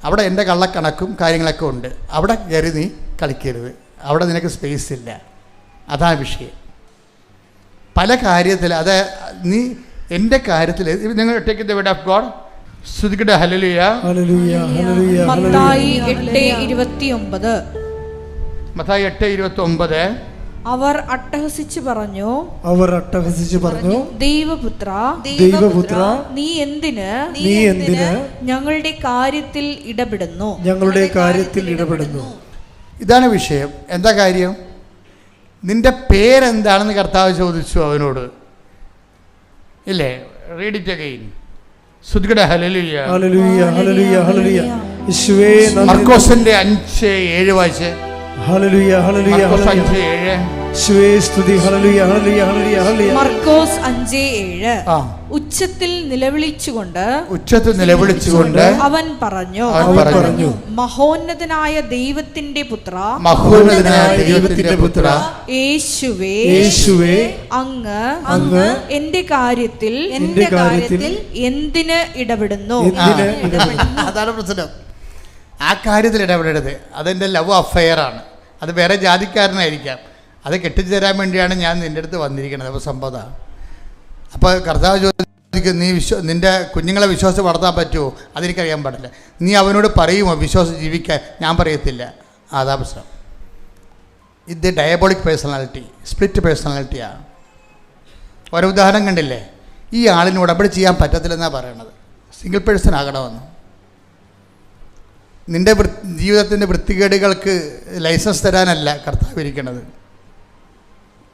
അവിടെ എൻ്റെ കള്ളക്കണക്കും കാര്യങ്ങളൊക്കെ ഉണ്ട്. അവിടെ കയറി നീ കളിക്കരുത്. അവിടെ നിനക്ക് സ്പേസ് ഇല്ല. അതാണ് വിഷയം. പല കാര്യത്തിൽ അത് നീ എൻ്റെ കാര്യത്തിൽ നിങ്ങൾ take the word of God. ശ്രദ്ധിക്കട്ടെ. ഹല്ലേലൂയ. മത്തായി 8:29. മത്തായി 8:29. അവർ അട്ടഹസിച്ചു പറഞ്ഞു, ദൈവപുത്ര നീ എന്തിന് ഞങ്ങളുടെ കാര്യത്തിൽ ഇടപെടുന്നു? ഇടപെടുന്നു. ഇതാണ് വിഷയം. എന്താ കാര്യം? നിന്റെ പേരെന്താണെന്ന് കർത്താവ് ചോദിച്ചു അവനോട്. ഇല്ലേ? Read it again. സ്തുതിക്കട്ടെ. ഹല്ലേലൂയ, ഹല്ലേലൂയ, ഹല്ലേലൂയ, ഹല്ലേലൂയ. യേശുവേ നന്ദി. മർക്കോസിന്റെ 5:7 വായിച്ചേ. ഹല്ലേലൂയ, ഹല്ലേലൂയ, മർക്കോസ് ഹല്ലേലൂയ. 5:7. യേശുവേ സ്തുതി. ഹല്ലേലൂയ, ഹല്ലേലൂയ, ഹല്ലേലൂയ, ഹല്ലേലൂയ. മർക്കോസ് 5:7. ആ, ഉച്ചത്തിൽ നിലവിളിച്ചുകൊണ്ട് അവൻ പറഞ്ഞു, മഹോന്നതനായ ദൈവത്തിന്റെ പുത്ര, യേശുവേ, അങ്ങ് എന്റെ കാര്യത്തിൽ എന്തിന് ഇടപെടുന്നു? അതാണ് പ്രശ്നം. ആ കാര്യത്തിൽ ഇടപെടരുത്. അതെൻ്റെ ലവ് അഫെയർ ആണ്. അത് വേറെ ജാതിക്കാരനായിരിക്കാം. അത് കെട്ടിച്ചു തരാൻ വേണ്ടിയാണ് ഞാൻ നിൻ്റെ അടുത്ത് വന്നിരിക്കുന്നത്. അപ്പോൾ സംഭവം. അപ്പോൾ കർത്താവ് ചോദിക്കും, നിൻ്റെ കുഞ്ഞുങ്ങളെ വിശ്വാസം വളർത്താൻ പറ്റുമോ? അതെനിക്കറിയാൻ പാടില്ല. നീ അവനോട് പറയുമോ വിശ്വാസം ജീവിക്കാൻ? ഞാൻ പറയത്തില്ല. അതാ പ്രശ്നം. ഇത് ഡയബോളിക് പേഴ്സണാലിറ്റി, സ്പ്ലിറ്റ് പേഴ്സണാലിറ്റിയാണ്. ഓരോ ഉദാഹരണം കണ്ടില്ലേ? ഈ ആളിന് ഉടമ്പടി ചെയ്യാൻ പറ്റത്തില്ലെന്നാണ് പറയണത്. സിംഗിൾ പേഴ്സൺ ആകണമെന്ന്. നിൻ്റെ ജീവിതത്തിൻ്റെ വൃത്തികേടുകൾക്ക് ലൈസൻസ് തരാനല്ല കർത്താവ് ഇരിക്കുന്നത്.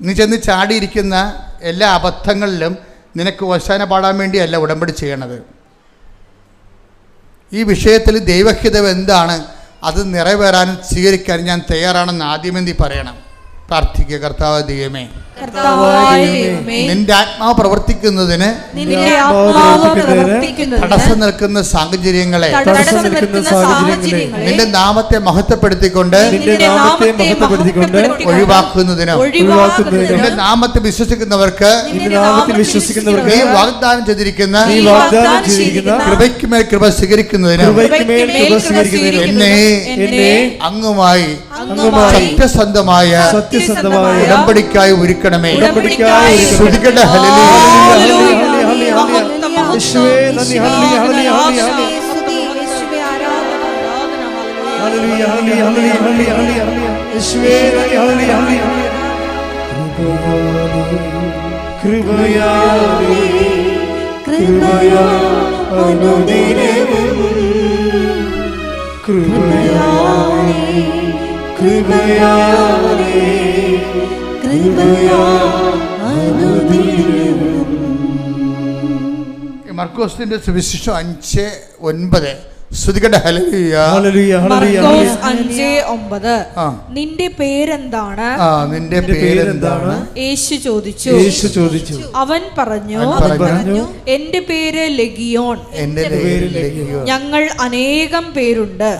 നീ ചെന്ന് ചാടിയിരിക്കുന്ന എല്ലാ അബദ്ധങ്ങളിലും നിനക്ക് ഓശാന പാടാൻ വേണ്ടിയല്ല ഉടമ്പടി ചെയ്യണത്. ഈ വിഷയത്തിൽ ദൈവഹിതം എന്താണ്, അത് നിറവേറാനും സ്വീകരിക്കാനും ഞാൻ തയ്യാറാണെന്ന് ആദ്യമേ നീ പറയണം. പ്രാർത്ഥിക്കുക. കർത്താവ് ദൈവമേ, നിന്റെ ആത്മാവ് പ്രവർത്തിക്കുന്നതിന് തടസ്സം നിൽക്കുന്ന സാഹചര്യങ്ങളെ നിന്റെ നാമത്തെ മഹത്വപ്പെടുത്തിക്കൊണ്ട് ഒഴിവാക്കുന്നതിനും നിന്റെ നാമത്തെ വിശ്വസിക്കുന്നവർക്ക് നീ വാഗ്ദാനം ചെയ്തിരിക്കുന്ന കൃപയ്ക്കുമേൽ കൃപ സ്വീകരിക്കുന്നതിനും എന്നെ അങ്ങുമായി സത്യസന്ധമായ ഉടമ്പടിക്കായി ഒരുക്കണമേ. ശ്രുതികട. മർക്കോസിന്റെ സുവിശേഷം 5:9. ശ്രുതികട. ഹല്ലേലൂയ, മർക്കോസ് 5:9. നിന്റെ പേരെന്താണ്? നിന്റെ പേരെന്താണ്? യേശു ചോദിച്ചു. അവൻ പറഞ്ഞു, എന്റെ പേര് ലെഗിയോൺ. ഞങ്ങൾ അനേകം പേരുണ്ട്.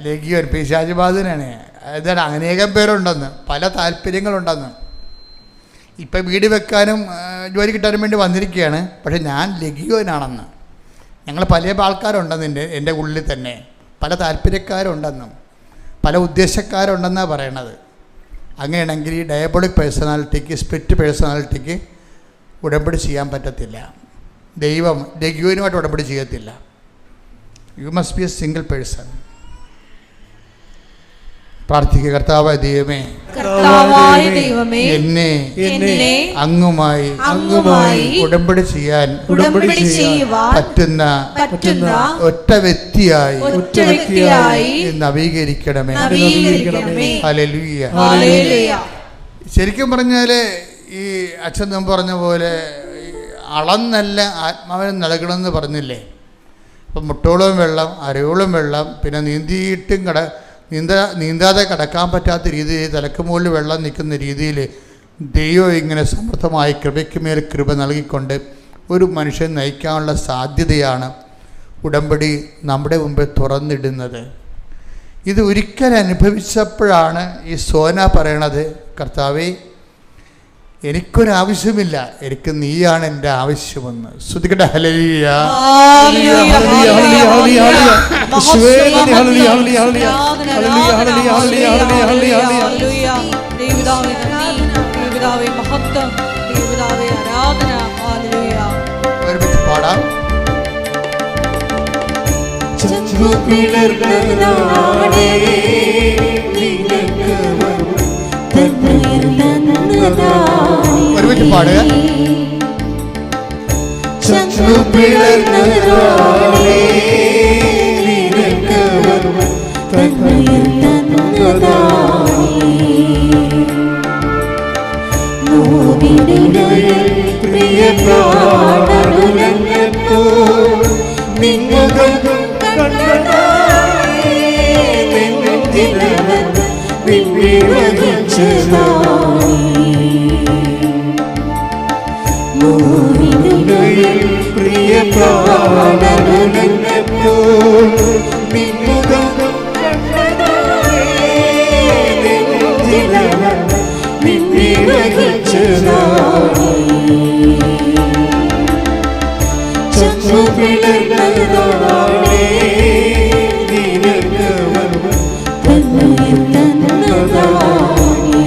ലെഗിയോൻ പിശാചുബാധനാണ്. അതാണ് അനേകം പേരുണ്ടെന്ന്, പല താല്പര്യങ്ങളുണ്ടെന്ന്. ഇപ്പം വീട് വെക്കാനും ജോലി കിട്ടാനും വേണ്ടി വന്നിരിക്കുകയാണ്. പക്ഷെ ഞാൻ ലെഗിയോനാണെന്ന്. ഞങ്ങൾ പല ആൾക്കാരുണ്ടെന്ന് എൻ്റെ ഉള്ളിൽ തന്നെ പല താല്പര്യക്കാരുണ്ടെന്നും പല ഉദ്ദേശക്കാരുണ്ടെന്നാണ് പറയണത്. അങ്ങനെയാണെങ്കിൽ ഈ ഡയബോളിക് പേഴ്സണാലിറ്റിക്ക്, സ്പ്ലിറ്റ് പേഴ്സണാലിറ്റിക്ക് ഉടമ്പടി ചെയ്യാൻ പറ്റത്തില്ല. ദൈവം ലെഗിയോനുമായിട്ട് ഉടമ്പടി ചെയ്യത്തില്ല. You must be A single person. പ്രാർത്ഥിക്കുക. കർത്താവായ ദൈവമേ, എന്നെ അങ്ങുമായി ഉടമ്പടി ചെയ്യാൻ പറ്റുന്ന ഒറ്റ വ്യക്തിയായി നവീകരിക്കണമേ. ഹല്ലേലൂയ. ശരിക്കും പറഞ്ഞാൽ ഈ അച്ഛൻ മുമ്പ് പറഞ്ഞ പോലെ അളന്നല്ല ആത്മാവിനെ നൽകണമെന്ന് പറഞ്ഞില്ലേ? അപ്പം മുട്ടോളം വെള്ളം, അരയോളം വെള്ളം, പിന്നെ നീന്താതെ കടക്കാൻ പറ്റാത്ത രീതിയിൽ തലക്ക് മുകളിൽ വെള്ളം നിൽക്കുന്ന രീതിയിൽ ദൈവം ഇങ്ങനെ സമൃദ്ധമായി കൃപയ്ക്കുമേൽ കൃപ നൽകിക്കൊണ്ട് ഒരു മനുഷ്യൻ നയിക്കാനുള്ള സാധ്യതയാണ് ഉടമ്പടി നമ്മുടെ മുമ്പിൽ തുറന്നിടുന്നത്. ഇത് ഒരിക്കൽ അനുഭവിച്ചപ്പോഴാണ് ഈ സോന പറയണത്, കർത്താവേ, എനിക്കൊരാവശ്യമില്ല, എനിക്ക് നീയാണ് എൻ്റെ ആവശ്യമെന്ന്. ശ്രുതികട. ഹല്ലേലൂയ. ഒരുമിച്ച് പാടാം. ഒരുമിച്ച് പാടുക. കണ്ടതായി നെഞ്ചിലവൻ നിന്നെ വഹിച്ചതായി പ്രിയ പ്രാണനുലഞ്ഞപ്പോൾ നിൻമുഖം കണ്ടതായി നെഞ്ചിലവൻ നിന്നെ വഹിച്ചതായി ചങ്ങു പിളർന്നതാണേ നിനക്കവൻ തന്നുയിർ തന്നതാണേ.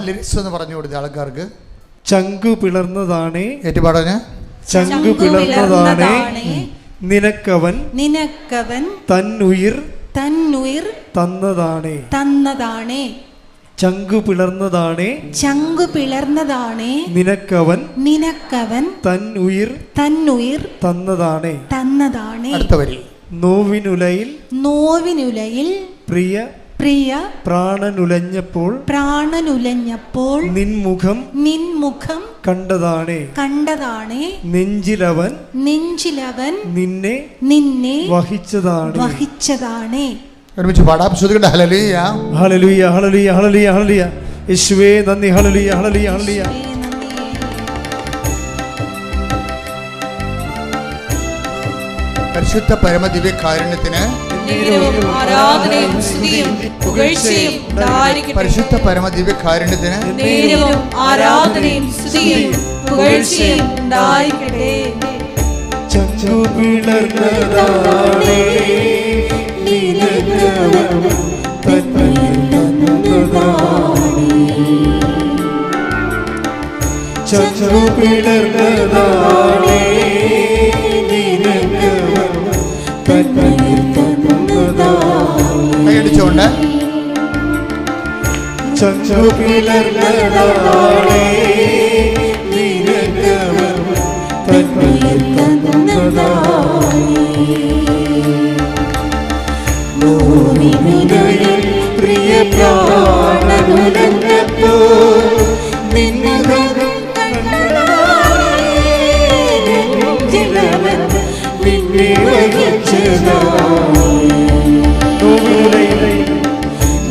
ലിറിക്സ് എന്ന് പറഞ്ഞു കൊടുത്ത ആൾക്കാർക്ക് ചങ്കു പിളർന്നതാണേ ഏറ്റുപാടാന് ചങ്കു പിളർന്നതാണേ നിനക്കവൻ തന്നുയിർ തന്നതാണേ ചങ്കു പിളർന്നതാണേ നിനക്കവൻ തന്നുയിർ തന്നതാണേ. അടുത്ത വരി നോവിനുലയിൽ പ്രിയ പ്രാണനുലഞ്ഞപ്പോൾ നിൻമുഖം കണ്ടതാണേ നെഞ്ചിലവൻ നിന്നെ വഹിച്ചതാണേ. ഒരുമിച്ച് പാടാം. ശ്രുതികട്ടെ. ഹല്ലേലൂയ ഹല്ലേലൂയ ഹല്ലേലൂയ ഹല്ലേലൂയ ഹല്ലേലൂയ. യേശുവേ നന്ദി. ഹല്ലേലൂയ ഹല്ലേലൂയ ഹല്ലേലൂയ. പരിശുദ്ധ പരമദിവ്യ കാരുണ്യത്തിന് ആരാധനയും സ്തുതിയും പുകഴ്ചയും ഉണ്ടായിരിക്കട്ടെ. പരിശുദ്ധ പരമദിവ്യ കാരുണ്യത്തിന് ആരാധനയും സ്തുതിയും പുകഴ്ചയും ഉണ്ടായിരിക്കട്ടെ. ചങ്കു പിളർന്നതാണേ നിനക്കവൻ തന്നുയിർ തന്നതാണേ ചങ്കു പിളർന്നതാണേ നിനക്കവൻ തന്നുയിർ തന്നതാണേ. കൈയടിച്ചുകൊണ്ട് ചങ്കു പിളർന്നതാണേ നിനക്കവൻ തന്നുയിർ തന്നതാണേ നോവിനുലയിൽ പ്രിയ പ്രാണനുലഞ്ഞപ്പോൾ നിൻമുഖം കണ്ടതായി നെഞ്ചിലവൻ നിന്നെ വഹിച്ചതായി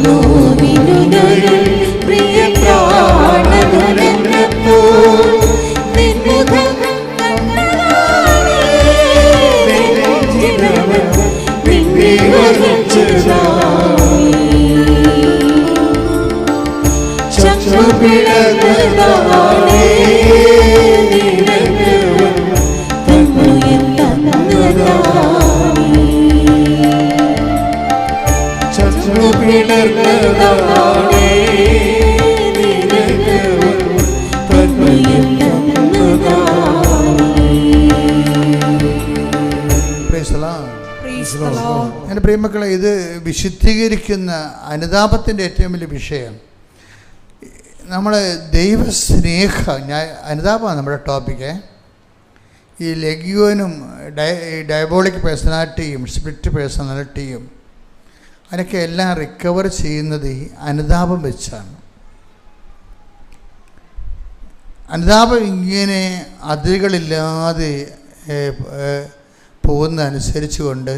നോവിനുലയിൽ പ്രിയ പ്രാണനുലഞ്ഞപ്പോൾ നിൻമുഖം കണ്ടതായി നെഞ്ചിലവൻ നിന്നെ വഹിച്ചതായി ചങ്കു പിളർന്നതാണേ നിനക്കവൻ തന്നുയിർ തന്നതാണേ ചങ്കു പിളർന്നതാണേ നിനക്കവൻ തന്നുയിർ തന്നതാണേ. Praise the Lord. എൻ്റെ പ്രിയമക്കളെ, ഇത് വിശുദ്ധീകരിക്കുന്ന അനുതാപത്തിൻ്റെ ഏറ്റവും വലിയ വിഷയം നമ്മൾ ദൈവസ്നേഹം. അനുതാപമാണ് നമ്മുടെ ടോപ്പിക്ക്. ഈ ലെഗ്യോനും ഡയബോളിക് പേഴ്സണാലിറ്റിയും സ്പിരിറ്റ് പേഴ്സണാലിറ്റിയും അതിനൊക്കെ എല്ലാം റിക്കവർ ചെയ്യുന്നത് ഈ അനുതാപം വെച്ചാണ്. അനുതാപം ഇങ്ങനെ അതിരുകളില്ലാതെ പോകുന്ന അനുസരിച്ച് കൊണ്ട്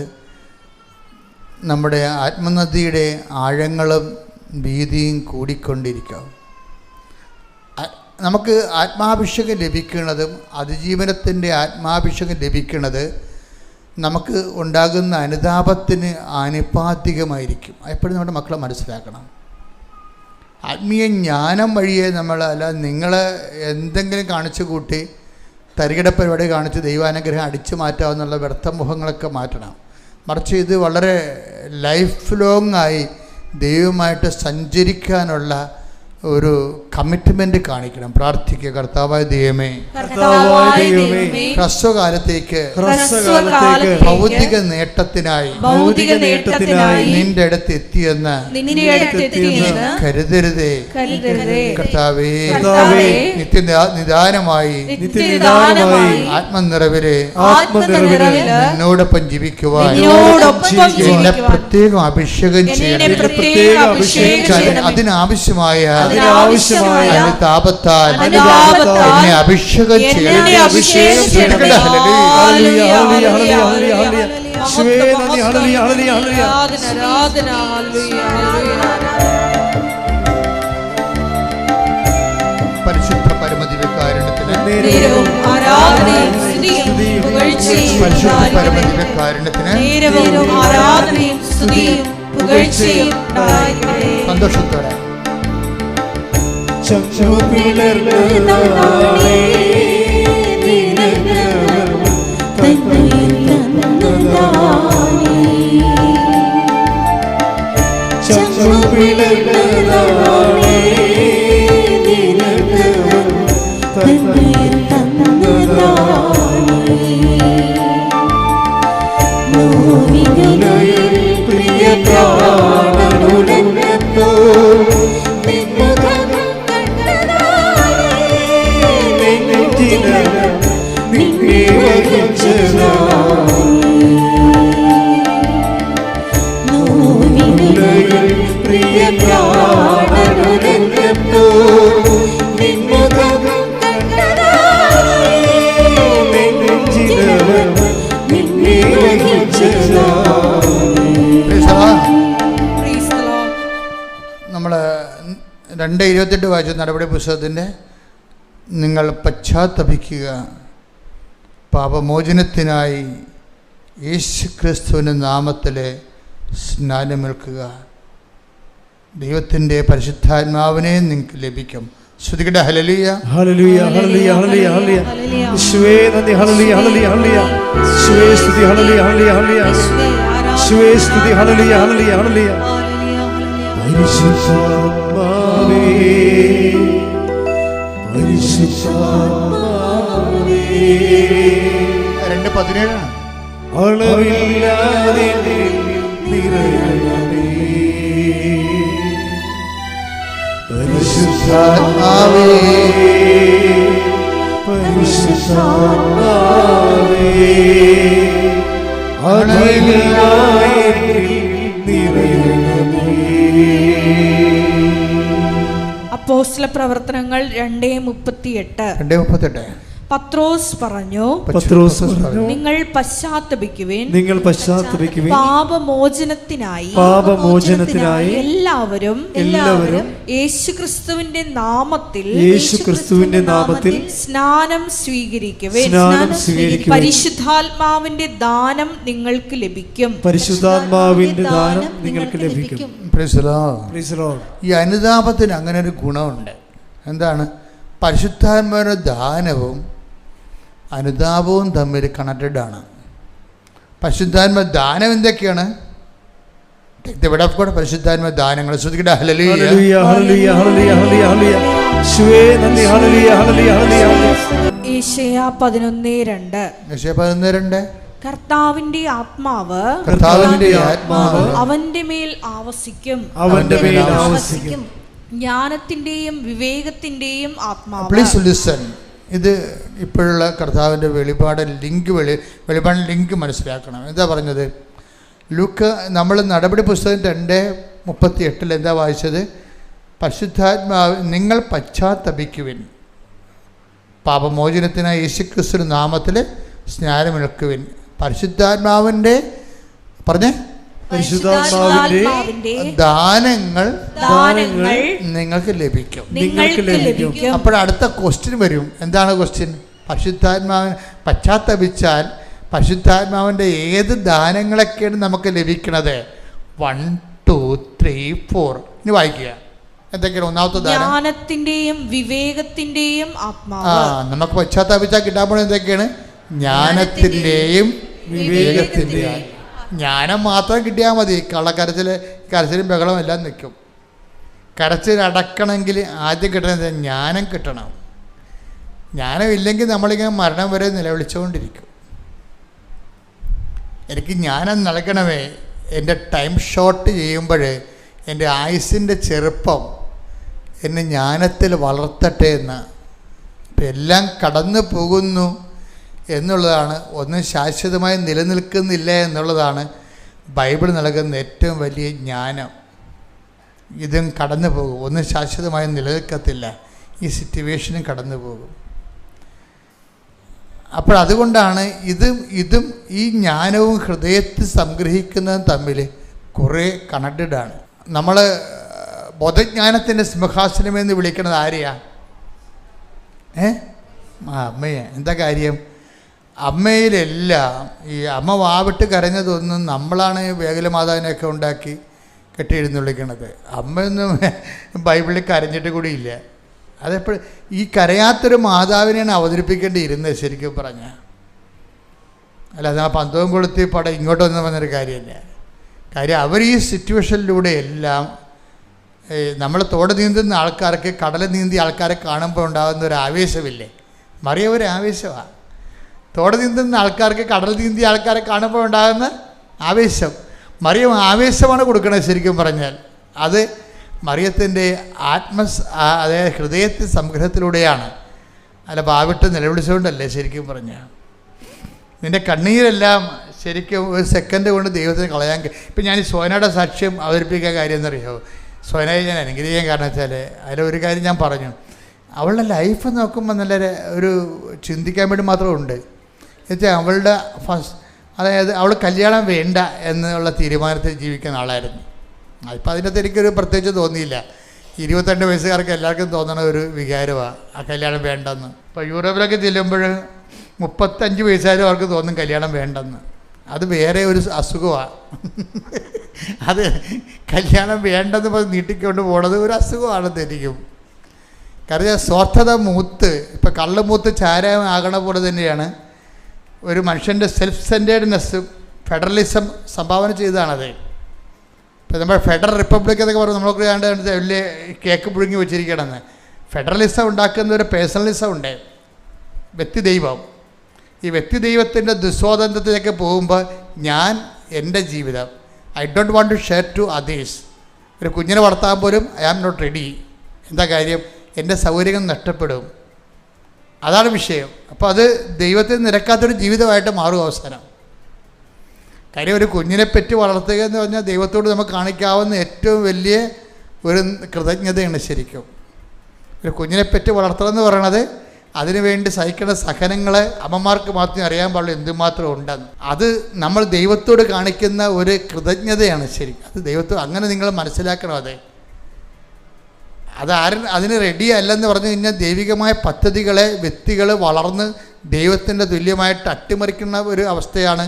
നമ്മുടെ ആത്മനദിയുടെ ആഴങ്ങളും വീതിയും കൂടിക്കൊണ്ടിരിക്കും. നമുക്ക് ആത്മാഭിഷേകം ലഭിക്കുന്നതും അതിജീവനത്തിൻ്റെ ആത്മാഭിഷേകം ലഭിക്കുന്നത് നമുക്ക് ഉണ്ടാകുന്ന അനുതാപത്തിന് ആനുപാതികമായിരിക്കും. എപ്പോഴും നമ്മുടെ മക്കളെ മനസ്സിലാക്കണം. ആത്മീയ ജ്ഞാനം വഴിയെ നമ്മൾ അല്ല നിങ്ങളെ എന്തെങ്കിലും കാണിച്ചു കൂട്ടി തരികിട പരിപാടി കാണിച്ച് ദൈവാനുഗ്രഹം അടിച്ചു മാറ്റാമെന്നുള്ള വ്യർത്ഥമുഖങ്ങളൊക്കെ മാറ്റണം. മറിച്ച് ഇത് വളരെ ലൈഫ് ലോങ് ആയി ദൈവമായിട്ട് സഞ്ചരിക്കാനുള്ള ഒരു കമ്മിറ്റ്മെന്റ് കാണിക്കണം. പ്രാർത്ഥിക്കുക. കർത്താവായ ദൈവമേ, ഹ്രസ്വകാലത്തേക്ക് ഭൗതിക നേട്ടത്തിനായി നിന്റെ അടുത്ത് എത്തിയെന്ന് കരുതരുതേ. കർത്താവേ, നിദാനമായി ആത്മനിറവില് എന്നോടൊപ്പം ജീവിക്കുവാൻ എന്നെ പ്രത്യേകം അഭിഷേകം ചെയ്യണം. അതിനാവശ്യമായ അനുതാപത്താൽ എന്നെ അഭിഷേകം ചെയ്യണം. കേൾക്കട്ടെ. ഹല്ലേലൂയ. ഹല്ലേലൂയ, ഹല്ലേലൂയ, ഹല്ലേലൂയ, ഹല്ലേലൂയ, ഹല്ലേലൂയ. യേശുവേ നന്ദി. ഹല്ലേലൂയ, ഹല്ലേലൂയ, ഹല്ലേലൂയ. ആരാധന ഹല്ലേലൂയ ഹല്ലേലൂയ. പരിശുദ്ധ പരമദിവ്യകാരുണ്യത്തിന് നേരവും ആരാധനയും സ്തുതിയും പുകഴ്ചയും പരിശുദ്ധ പരമദിവ്യകാരുണ്യത്തിന് നേരവും ആരാധനയും സ്തുതിയും പുകഴ്ചയും ഉണ്ടായിരിക്കട്ടെ. സന്തോഷത്തോടെ ചച്ചു പിളർന്നതാണേ നിനക്ക് ചച്ചു പിളർന്നതാണേ നിനക്ക് പ്രിയ പ്രാണനുടനെത്തോ നിന്നെ വഹിച്ചതാ പ്രിയ പ്രാണനുടനെത്തോ നിന്നെ വഹിച്ചതാ. Praise the Lord. നമ്മൾ 2:28 വായിച്ച നടപടി പുസ്തകത്തിൻ്റെ നിങ്ങൾ പശ്ചാത്തപിക്കുക, പാപമോചനത്തിനായി യേശു ക്രിസ്തുവിൻ്റെ നാമത്തിൽ സ്നാനമേൽക്കുക, ദൈവത്തിൻ്റെ പരിശുദ്ധാത്മാവിനെ നിങ്ങൾക്ക് ലഭിക്കും. ശ്രുതികട്ടെ. ഹല്ലേലൂയ, ഹല്ലേലൂയ, ഹല്ലേലൂയ, ഹല്ലേലൂയ, ഹല്ലേലൂയ. യേശുവേ നന്ദി. ഹല്ലേലൂയ, ഹല്ലേലൂയ, ഹല്ലേലൂയ. യേശുവേ സ്തുതി. ഹല്ലേലൂയ, ഹല്ലേലൂയ, ഹല്ലേലൂയ. യേശുവേ സ്തുതി. ഹല്ലേലൂയ, ഹല്ലേലൂയ, ഹല്ലേലൂയ. പരിശുദ്ധാത്മാവേ, പരിശുദ്ധാത്മാവേ, 2:17 അളവില്ലാതെ നിറയണമേ. പരിശുദ്ധാത്മാവേ, പരിശുദ്ധാത്മാവേ, അളവില്ലാതെ നിറയണമേ. അപ്പോസ്തല പ്രവർത്തനങ്ങൾ 2:38. പത്രോസ് പറഞ്ഞു, നിങ്ങൾ പശ്ചാത്തപിക്കുവിൻ, നിങ്ങൾ പശ്ചാത്തപിക്കുവിൻ, പാപമോചനത്തിനായി എല്ലാവരും യേശുക്രിസ്തുവിന്റെ നാമത്തിൽ സ്നാനം സ്വീകരിക്കുവിൻ. പരിശുദ്ധാത്മാവിന്റെ ദാനം നിങ്ങൾക്ക് ലഭിക്കും. പരിശുദ്ധാത്മാവിന്റെ ദാനം നിങ്ങൾക്ക് ലഭിക്കും. ഈ അനുതാപത്തിന് അങ്ങനെ ഒരു ഗുണമുണ്ട്. എന്താണ്? പരിശുദ്ധാത്മാവിന്റെ ദാനവും അനുതാപവും തമ്മിൽ കണക്റ്റഡ് ആണ്. പരിശുദ്ധാത്മ ദാനം എന്തൊക്കെയാണ്? ഇവിടെ കൂടെ പരിശുദ്ധാത്മ ദാനങ്ങൾ ശ്രദ്ധിക്കട്ടെ. ഹല്ലേലൂയ, ഹല്ലേലൂയ, ഹല്ലേലൂയ, ഹല്ലേലൂയ, ഹല്ലേലൂയ. യേശുവേ നന്ദി. ഹല്ലേലൂയ, ഹല്ലേലൂയ, ഹല്ലേലൂയ. യേശയ്യാ 11:2. കർത്താവിന്റെ ആത്മാവ് അവന്റെ മേൽ ആവസിക്കും. ജ്ഞാനത്തിന്റെയും വിവേകത്തിന്റെയും ആത്മാവ്. Please listen. ഇത് ഇപ്പോഴുള്ള കർത്താവിൻ്റെ വെളിപാട് ലിങ്ക് മനസ്സിലാക്കണം. എന്താ പറഞ്ഞത്? ലൂക്ക് നമ്മൾ നടപടി പുസ്തകം 2:38 എന്താ വായിച്ചത്? പരിശുദ്ധാത്മാവ് നിങ്ങൾ പശ്ചാത്തപിക്കുവിൻ, പാപമോചനത്തിനായി യേശുക്രിസ്തുവിന്റെ നാമത്തിൽ സ്നാനമേൽക്കുവിൻ. പരിശുദ്ധാത്മാവിൻ്റെ പരിശുദ്ധാത്മാവിന്റെ ദാനങ്ങൾ നിങ്ങൾക്ക് ലഭിക്കും. അപ്പോഴടുത്ത ക്വസ്റ്റ്യൻ വരും. എന്താണ് ക്വസ്റ്റ്യൻ? പരിശുദ്ധാത്മാവിന് പശ്ചാത്തപിച്ചാൽ പരിശുദ്ധാത്മാവിൻ്റെ ഏത് ദാനങ്ങളൊക്കെയാണ് നമുക്ക് ലഭിക്കുന്നത്? 1, 2, 3, 4. ഇനി വായിക്കുക. എന്തൊക്കെയാണ്? ഒന്നാമത്തെ ദാനം ജ്ഞാനത്തിന്റെയും വിവേകത്തിന്റെയും ആത്മാവ്. നമുക്ക് പശ്ചാത്തപിച്ചാൽ കിട്ടാൻ പോകുന്നത് എന്തൊക്കെയാണ്? ജ്ഞാനത്തിൻ്റെയും വിവേകത്തിൻ്റെയും. ജ്ഞാനം മാത്രം കിട്ടിയാൽ മതി. കരച്ചിലും ബഹളം എല്ലാം നിൽക്കും. കരച്ചിൽ അടക്കണമെങ്കിൽ ആദ്യം കിട്ടണത് ജ്ഞാനം കിട്ടണം. ജ്ഞാനമില്ലെങ്കിൽ നമ്മളിങ്ങനെ മരണം വരെ നിലവിളിച്ചുകൊണ്ടിരിക്കും. എനിക്ക് ജ്ഞാനം നൽകണമേ, എൻ്റെ ടൈം ഷോർട്ട് ചെയ്യുമ്പോൾ എൻ്റെ ആയുസ്സിൻ്റെ ചെറുപ്പം എന്നെ ജ്ഞാനത്തിൽ വളർത്തട്ടെ എന്ന്. ഇപ്പം എല്ലാം കടന്നു പോകുന്നു എന്നുള്ളതാണ്, ഒന്നും ശാശ്വതമായി നിലനിൽക്കുന്നില്ല എന്നുള്ളതാണ് ബൈബിൾ നൽകുന്ന ഏറ്റവും വലിയ ജ്ഞാനം. ഇതും കടന്നു പോകും, ഒന്നും ശാശ്വതമായി നിലനിൽക്കത്തില്ല. ഈ സിറ്റുവേഷനും കടന്നു പോകും. അതുകൊണ്ടാണ് ഇതും ഈ ജ്ഞാനവും ഹൃദയത്തിൽ സംഗ്രഹിക്കുന്നതും തമ്മിൽ കുറേ കണക്റ്റഡാണ്. നമ്മൾ ബോധജ്ഞാനത്തിൻ്റെ സിംഹാസനമെന്ന് വിളിക്കുന്നത് ആരെയാ? അമ്മയെ. എന്താ കാര്യം? അമ്മയിലെല്ലാം ഈ അമ്മ വാവിട്ട് കരഞ്ഞതൊന്നും നമ്മളാണ് വേഗല മാതാവിനെയൊക്കെ ഉണ്ടാക്കി കെട്ടിയെഴുന്നള്ളിക്കണത്. അമ്മയൊന്നും ബൈബിളിൽ കരഞ്ഞിട്ട് കൂടിയില്ല. അതെപ്പോഴും ഈ കരയാത്തൊരു മാതാവിനെയാണ് അവതരിപ്പിക്കേണ്ടിയിരുന്നത് ശരിക്കും പറഞ്ഞാൽ. അല്ലാതെ ആ പന്തവും കൊളുത്തി പടം ഇങ്ങോട്ടൊന്നും വന്നൊരു കാര്യമില്ല. കാര്യം അവർ ഈ സിറ്റുവേഷനിലൂടെ എല്ലാം നമ്മൾ തോട് നീന്തുന്ന ആൾക്കാർക്ക് കടൽ നീന്തിയ ആൾക്കാരെ കാണുമ്പോൾ ഉണ്ടാകുന്ന ഒരു ആവേശമില്ലേ? മറിയ ഒരു ആവേശമാണ്. തോട് നീന്തുന്ന ആൾക്കാർക്ക് കടൽ നീന്തിയ ആൾക്കാരെ കാണുമ്പോൾ ഉണ്ടാകുന്ന ആവേശം. മറിയം ആവേശമാണ് കൊടുക്കുന്നത് ശരിക്കും പറഞ്ഞാൽ. അത് മറിയത്തിൻ്റെ അതായത് ഹൃദയത്തിൽ സംഗ്രഹത്തിലൂടെയാണ്. അല്ല ഭാവിട്ട് നിലവിളിച്ചുകൊണ്ടല്ലേ ശരിക്കും പറഞ്ഞാൽ. നിൻ്റെ കണ്ണീരെല്ലാം ശരിക്കും ഒരു സെക്കൻഡ് കൊണ്ട് ദൈവത്തിന് കളയാൻ. ഇപ്പം ഞാൻ ഈ സോനയുടെ സാക്ഷ്യം അവതരിപ്പിക്കാൻ കാര്യം എന്നറിയാമോ? സോനയെ ഞാൻ അനുഗ്രഹിക്കാൻ കാരണം വെച്ചാൽ അതിലൊരു കാര്യം ഞാൻ പറഞ്ഞു. അവളുടെ ലൈഫ് നോക്കുമ്പോൾ നല്ല ഒരു ചിന്തിക്കാൻ വേണ്ടി മാത്രമുണ്ട്. എന്നുവെച്ചാൽ അവളുടെ അതായത് അവൾ കല്യാണം വേണ്ട എന്നുള്ള തീരുമാനത്തിൽ ജീവിക്കുന്ന ആളായിരുന്നു. ഇപ്പം അതിനകത്ത് എനിക്കൊരു പ്രത്യേകിച്ച് തോന്നിയില്ല. 22 വയസ്സുകാർക്ക് എല്ലാവർക്കും തോന്നണ ഒരു വികാരമാണ് ആ കല്യാണം വേണ്ടെന്ന്. ഇപ്പോൾ യൂറോപ്പിലൊക്കെ ചെല്ലുമ്പോൾ 35 വയസ്സായാലും അവർക്ക് തോന്നും കല്യാണം വേണ്ടെന്ന്. അത് വേറെ ഒരു അസുഖമാണ്. അത് കല്യാണം വേണ്ടെന്ന് പറഞ്ഞ് നീട്ടിക്കൊണ്ട് പോണത് ഒരു അസുഖമാണെന്ന് എനിക്കും. കാരണം സ്വാർത്ഥത മൂത്ത് ഇപ്പം കള്ള് മൂത്ത് ചാരം ആകണ പോലെ തന്നെയാണ് ഒരു മനുഷ്യൻ്റെ സെൽഫ് സെൻറ്റേഡ്നെസ് ഫെഡറലിസം സംഭാവന ചെയ്തതാണത്. ഇപ്പം നമ്മൾ ഫെഡറൽ റിപ്പബ്ലിക് എന്നൊക്കെ പറഞ്ഞ് നമ്മളൊക്കെ കണ്ട് വലിയ കേക്ക് പുഴുങ്ങി വെച്ചിരിക്കണമെന്ന്. ഫെഡറലിസം ഉണ്ടാക്കുന്ന ഒരു പേഴ്സണലിസം ഉണ്ട്, വ്യക്തിദൈവം. ഈ വ്യക്തിദൈവത്തിൻ്റെ ദുസ്വാതന്ത്ര്യത്തിലേക്ക് പോകുമ്പോൾ ഞാൻ എൻ്റെ ജീവിതം I don't want to share to others. ഒരു കുഞ്ഞിനെ വളർത്താൻ പോലും ഐ ആം നോട്ട് റെഡി. എന്താ കാര്യം? എൻ്റെ സൗകര്യം നഷ്ടപ്പെടും. അതാണ് വിഷയം. അപ്പോൾ അത് ദൈവത്തിന് നിരക്കാത്തൊരു ജീവിതമായിട്ട് മാറും അവസാനം. കാര്യം ഒരു കുഞ്ഞിനെ പറ്റി വളർത്തുക എന്ന് പറഞ്ഞാൽ ദൈവത്തോട് നമുക്ക് കാണിക്കാവുന്ന ഏറ്റവും വലിയ ഒരു കൃതജ്ഞതയാണ് ശരിക്കും. ഒരു കുഞ്ഞിനെ പറ്റി വളർത്തണം എന്ന് പറയണത് അതിനുവേണ്ടി സഹിക്കുന്ന സഹനങ്ങൾ അമ്മമാർക്ക് മാത്രമേ അറിയാൻ പാടുള്ളൂ എന്തുമാത്രം ഉണ്ടെന്ന്. അത് നമ്മൾ ദൈവത്തോട് കാണിക്കുന്ന ഒരു കൃതജ്ഞതയാണ് ശരിക്കും. അത് ദൈവത്തോട് അങ്ങനെ നിങ്ങൾ മനസ്സിലാക്കണം. അതാരും അതിന് റെഡി അല്ലെന്ന് പറഞ്ഞു കഴിഞ്ഞാൽ ദൈവികമായ പദ്ധതികളെ വ്യക്തികൾ വളർന്ന് ദൈവത്തിൻ്റെ തുല്യമായിട്ട് അട്ടിമറിക്കുന്ന ഒരു അവസ്ഥയാണ്.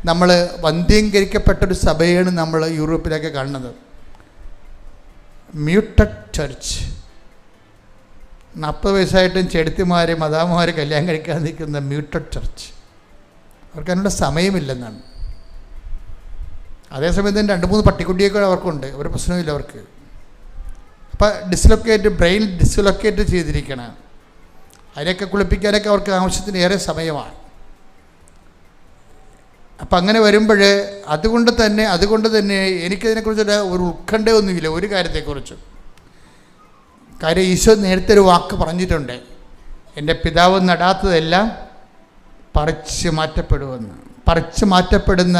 നമ്മൾ വന്ധ്യീകരിക്കപ്പെട്ടൊരു സഭയാണ് നമ്മൾ യൂറോപ്പിലൊക്കെ കാണുന്നത്. Muted church. 40 വയസ്സായിട്ടും ചെടുത്തിമാർ മദാമ്മമാർ കല്യാണം കഴിക്കാൻ നിൽക്കുന്ന മ്യൂട്ടഡ് ചർച്ച്. അവർക്ക് അതിനുള്ള സമയമില്ലെന്നാണ്. അതേസമയം തന്നെ 2-3 പട്ടിക്കുട്ടിയൊക്കെ അവർക്കുണ്ട്, ഒരു പ്രശ്നമില്ല അവർക്ക്. അപ്പം ബ്രെയിൻ ഡിസ്ലൊക്കേറ്റ് ചെയ്തിരിക്കണം. അതിനൊക്കെ കുളിപ്പിക്കാനൊക്കെ അവർക്ക് ആവശ്യത്തിന് ഏറെ സമയമാണ്. അപ്പം അങ്ങനെ വരുമ്പോൾ അതുകൊണ്ട് തന്നെ എനിക്കതിനെക്കുറിച്ചൊരു ഒരു ഉത്കണ്ഠയൊന്നുമില്ല ഒരു കാര്യത്തെക്കുറിച്ചും. കാര്യം ഈശോ നേരത്തെ ഒരു വാക്ക് പറഞ്ഞിട്ടുണ്ട്, എൻ്റെ പിതാവ് നടാത്തതെല്ലാം പറിച്ച് മാറ്റപ്പെടുമെന്ന്. പറിച്ച് മാറ്റപ്പെടുന്ന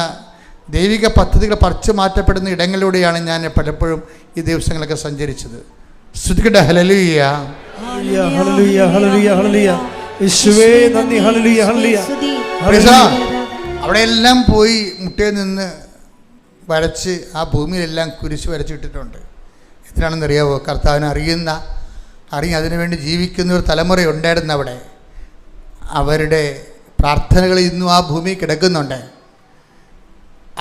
ദൈവിക പദ്ധതികൾ പറിച്ചു മാറ്റപ്പെടുന്ന ഇടങ്ങളിലൂടെയാണ് ഞാൻ പലപ്പോഴും ഈ ദിവസങ്ങളൊക്കെ സഞ്ചരിച്ചത്. സ്തുതിക്കട്ടെ. ഹല്ലേലൂയ, ഹല്ലേലൂയ, ഹല്ലേലൂയ, ഹല്ലേലൂയ. യേശുവേ നന്ദി. ഹല്ലേലൂയ, ഹല്ലേലൂയ. അവിടെ എല്ലാം പോയി മുട്ടയിൽ നിന്ന് വരച്ച് ആ ഭൂമിയിലെല്ലാം കുരിശ് വരച്ചിട്ടിട്ടുണ്ട്. എത്രയാണെന്നറിയാവോ? കർത്താവിനെ അറിഞ്ഞ് അതിനുവേണ്ടി ജീവിക്കുന്ന ഒരു തലമുറ ഉണ്ടായിരുന്നു അവിടെ. അവരുടെ പ്രാർത്ഥനകൾ ഇന്നും ആ ഭൂമി കിടക്കുന്നുണ്ട്.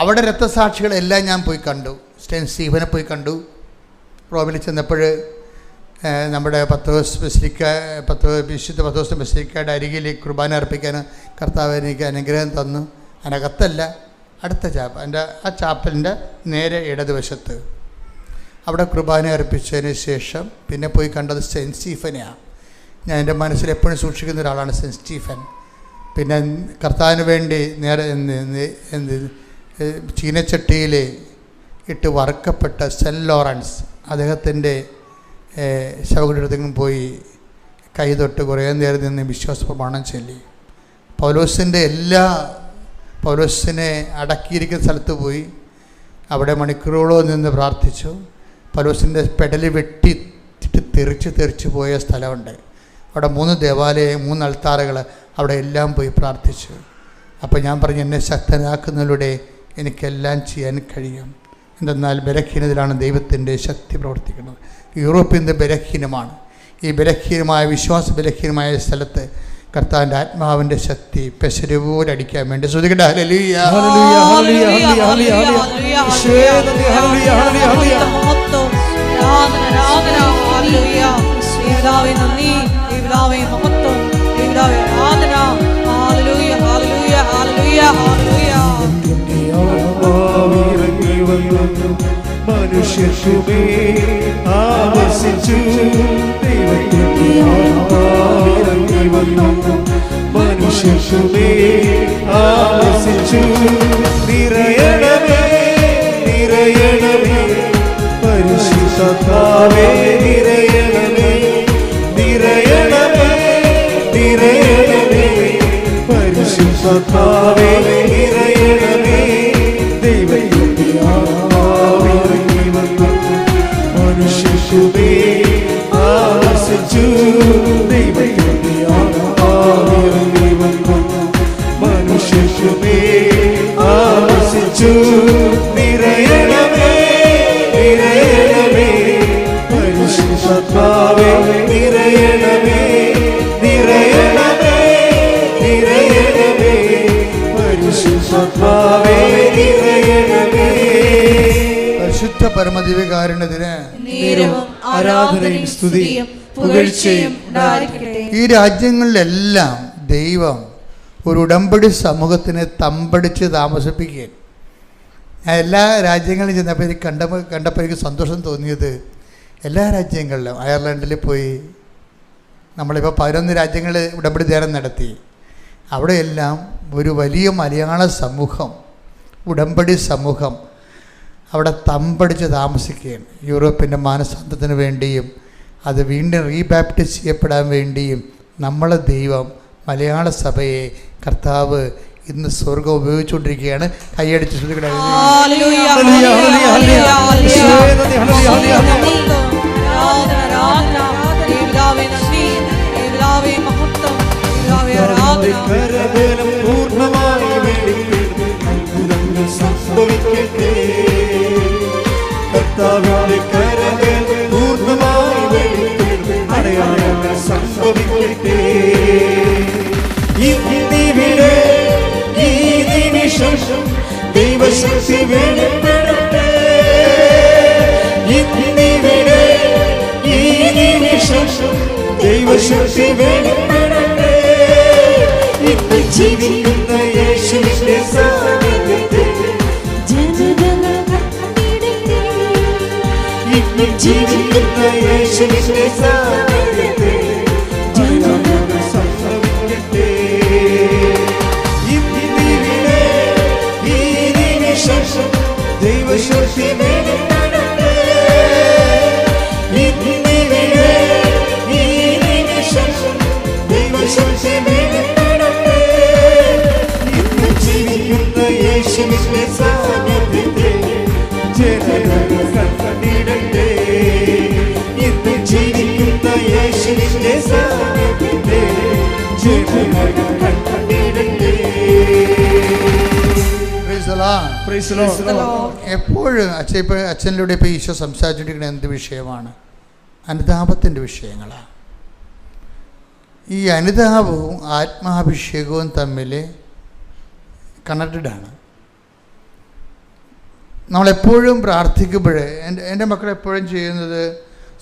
അവിടെ രക്തസാക്ഷികളെല്ലാം ഞാൻ പോയി കണ്ടു. സെയിൻറ്റ് സ്റ്റീഫനെ പോയി കണ്ടു. റോമിൽ ചെന്നപ്പോൾ നമ്മുടെ വിശുദ്ധ പത്തോസ് ബസിലിക്കയുടെ അരികിൽ കുർബാന അർപ്പിക്കാൻ കർത്താവ് എനിക്ക് അനുഗ്രഹം തന്നു. അതിനകത്തല്ല, അടുത്ത ആ ചാപ്പലിൻ്റെ നേരെ ഇടതുവശത്ത് അവിടെ കുർബാന അർപ്പിച്ചതിന് ശേഷം പിന്നെ പോയി കണ്ടത് സെയിൻറ്റ് സ്റ്റീഫനെയാണ്. ഞാൻ എൻ്റെ മനസ്സിൽ എപ്പോഴും സൂക്ഷിക്കുന്ന ഒരാളാണ് സെയിൻറ്റ് സ്റ്റീഫൻ. പിന്നെ കർത്താവിന് വേണ്ടി നേരെ ചീനച്ചട്ടിയിൽ ഇട്ട് വറുക്കപ്പെട്ട സെൻറ്റ് ലോറൻസ് അദ്ദേഹത്തിൻ്റെ ശവകുടീരത്തിൽ പോയി കൈ തൊട്ട് കുറേ നേരം നിന്ന് വിശ്വാസ പ്രമാണം ചൊല്ലി. പൗലോസിനെ അടക്കിയിരിക്കുന്ന സ്ഥലത്ത് പോയി അവിടെ മണിക്കൂറുകളോളം നിന്ന് പ്രാർത്ഥിച്ചു. പൗലോസിൻ്റെ പെടൽ വെട്ടിയിട്ട് തെറിച്ച് പോയ സ്ഥലമുണ്ട്. അവിടെ 3 ദേവാലയം, 3 അൾത്താറുകൾ, അവിടെ എല്ലാം പോയി പ്രാർത്ഥിച്ചു. അപ്പോൾ ഞാൻ പറഞ്ഞു, എന്നെ ശക്തനാക്കുന്നതിലൂടെ എനിക്കെല്ലാം ചെയ്യാൻ കഴിയും. എന്തെന്നാൽ ബലഹീനതയിലാണ് ദൈവത്തിൻ്റെ ശക്തി പ്രവർത്തിക്കുന്നത്. യൂറോപ്പ് ഇന്ന് ബലഹീനമാണ്. ഈ ബലഹീനമായ വിശ്വാസ ബലഹീനമായ സ്ഥലത്ത് കർത്താവിൻ്റെ ആത്മാവിൻ്റെ ശക്തി പെശരുപോലെ അടിക്കാൻ വേണ്ടി ശ്രദ്ധിക്കട്ടെ. ഹല്ലേലൂയ, ഹല്ലേലൂയ, ഹല്ലേലൂയ, ഹല്ലേലൂയ, ഹല്ലേലൂയ. യേശുവേ നന്ദി, ഹല്ലേലൂയ, ഹല്ലേലൂയ, ഹല്ലേലൂയ. ഇറങ്ങി വന്നു മനുഷ്യർക്കുമേ ആവസിച്ചു. ദൈവത്തിന്റെ ഇറങ്ങി വന്നു മനുഷ്യർക്കുമേ ആവസിച്ചു. നിറയണമേ, നിറയണമേ പരിശുദ്ധാത്മാവേ, നിറയണമേ, നിറയണമേ, നിറയണമേ പരിശുദ്ധാത്മാവേ, നിറയണമേ. ദൈവത്തിന്റെ ആത്മാവിറങ്ങി വന്നു മനുഷ്യർക്കുമേ ആവസിച്ചു. ദൈവത്തിന്റെ ആത്മാവിറങ്ങി വന്നു മനുഷ്യർക്കുമേ ആവസിച്ചു. നിറയണമേ, നിറയണമേ പരിശുദ്ധാത്മാവേ, നിറയണമേ, നിറയണമേ, നിറയണമേ പരിശുദ്ധാത്മാവേ, നിറയണമേ. പരിശുദ്ധ പരമദിവ്യകാരുണ്യത്തിന് ആരാധനയും സ്തുതിയും പുകഴ്ചയും ഉണ്ടായിരിക്കട്ടെ. ഈ രാജ്യങ്ങളിലെല്ലാം ദൈവം ഒരു ഉടമ്പടി സമൂഹത്തിനെ തമ്പടിച്ച് താമസിപ്പിക്കുകയും, ഞാൻ എല്ലാ രാജ്യങ്ങളിലും ചെന്നപ്പോൾ എനിക്ക് കണ്ടപ്പോൾ എനിക്ക് സന്തോഷം തോന്നിയത്, എല്ലാ രാജ്യങ്ങളിലും അയർലൻഡിൽ പോയി, നമ്മളിപ്പോൾ 11 രാജ്യങ്ങളിൽ ഉടമ്പടി ധ്യാനം നടത്തി. അവിടെയെല്ലാം ഒരു വലിയ മലയാള സമൂഹം, ഉടമ്പടി സമൂഹം അവിടെ തമ്പടിച്ച് താമസിക്കുകയാണ്. യൂറോപ്പിൻ്റെ മാനസാന്തത്തിന് വേണ്ടിയും അത് വീണ്ടും റീബാപ്റ്റിസ് ചെയ്യപ്പെടാൻ വേണ്ടിയും നമ്മളെ ദൈവം മലയാള സഭയെ കർത്താവ് ഇന്ന് സ്വർഗം ഉപയോഗിച്ചുകൊണ്ടിരിക്കുകയാണ്. കൈയടിച്ച് ശ്രദ്ധിക്കണം. സംഭവിക്കട്ടെ, കർത്താവിന്റെ കരവേൽ പൂർണ്ണമായി അടയാളങ്ങൾ സംഭവിക്കട്ടെ. ഇവിടെ ഈ നിമിഷം ദൈവശക്തി വെളിപ്പെടട്ടെ. ഇവിടെ ഈ നിമിഷം ദൈവശക്തി വെളിപ്പെടട്ടെ. ഇന്ന് ജീവിക്കുന്ന യേശുവിന്റെ സാന്നിധ്യത്തെ ഇന്ന് ജീവിക്കുന്ന യേശുവിന്റെ സാന്നിധ്യത്തെ സംഭവിക്കട്ടെ. ഇവിടെ ഈ നിമിഷം ദൈവശക്തി വെളിപ്പെടട്ടെ. ഇവിടെ ഈ നിമിഷം ദൈവശക്തി വെളിപ്പെടട്ടെ. ഇന്ന് ജീവിക്കുന്ന യേശുവിന്റെ സാന്നിധ്യത്തെ ജനങ്ങൾ കണ്ടിടട്ടെ. ഇന്ന് ജീവിക്കുന്ന യേശുവിന്റെ സാന്നിധ്യത്തെ ജനങ്ങൾ കണ്ടിടട്ടെ. എപ്പോഴും അച്ഛനിലൂടെ ഇപ്പോൾ ഈശോ സംസാരിച്ചിരിക്കുന്ന എന്ത് വിഷയമാണ്? അനുതാപത്തിൻ്റെ വിഷയങ്ങളാണ്. ഈ അനുതാപവും ആത്മാഭിഷേകവും തമ്മിൽ കണക്റ്റഡാണ്. നമ്മളെപ്പോഴും പ്രാർത്ഥിക്കുമ്പോൾ എൻ്റെ മക്കളെപ്പോഴും ചെയ്യുന്നത്,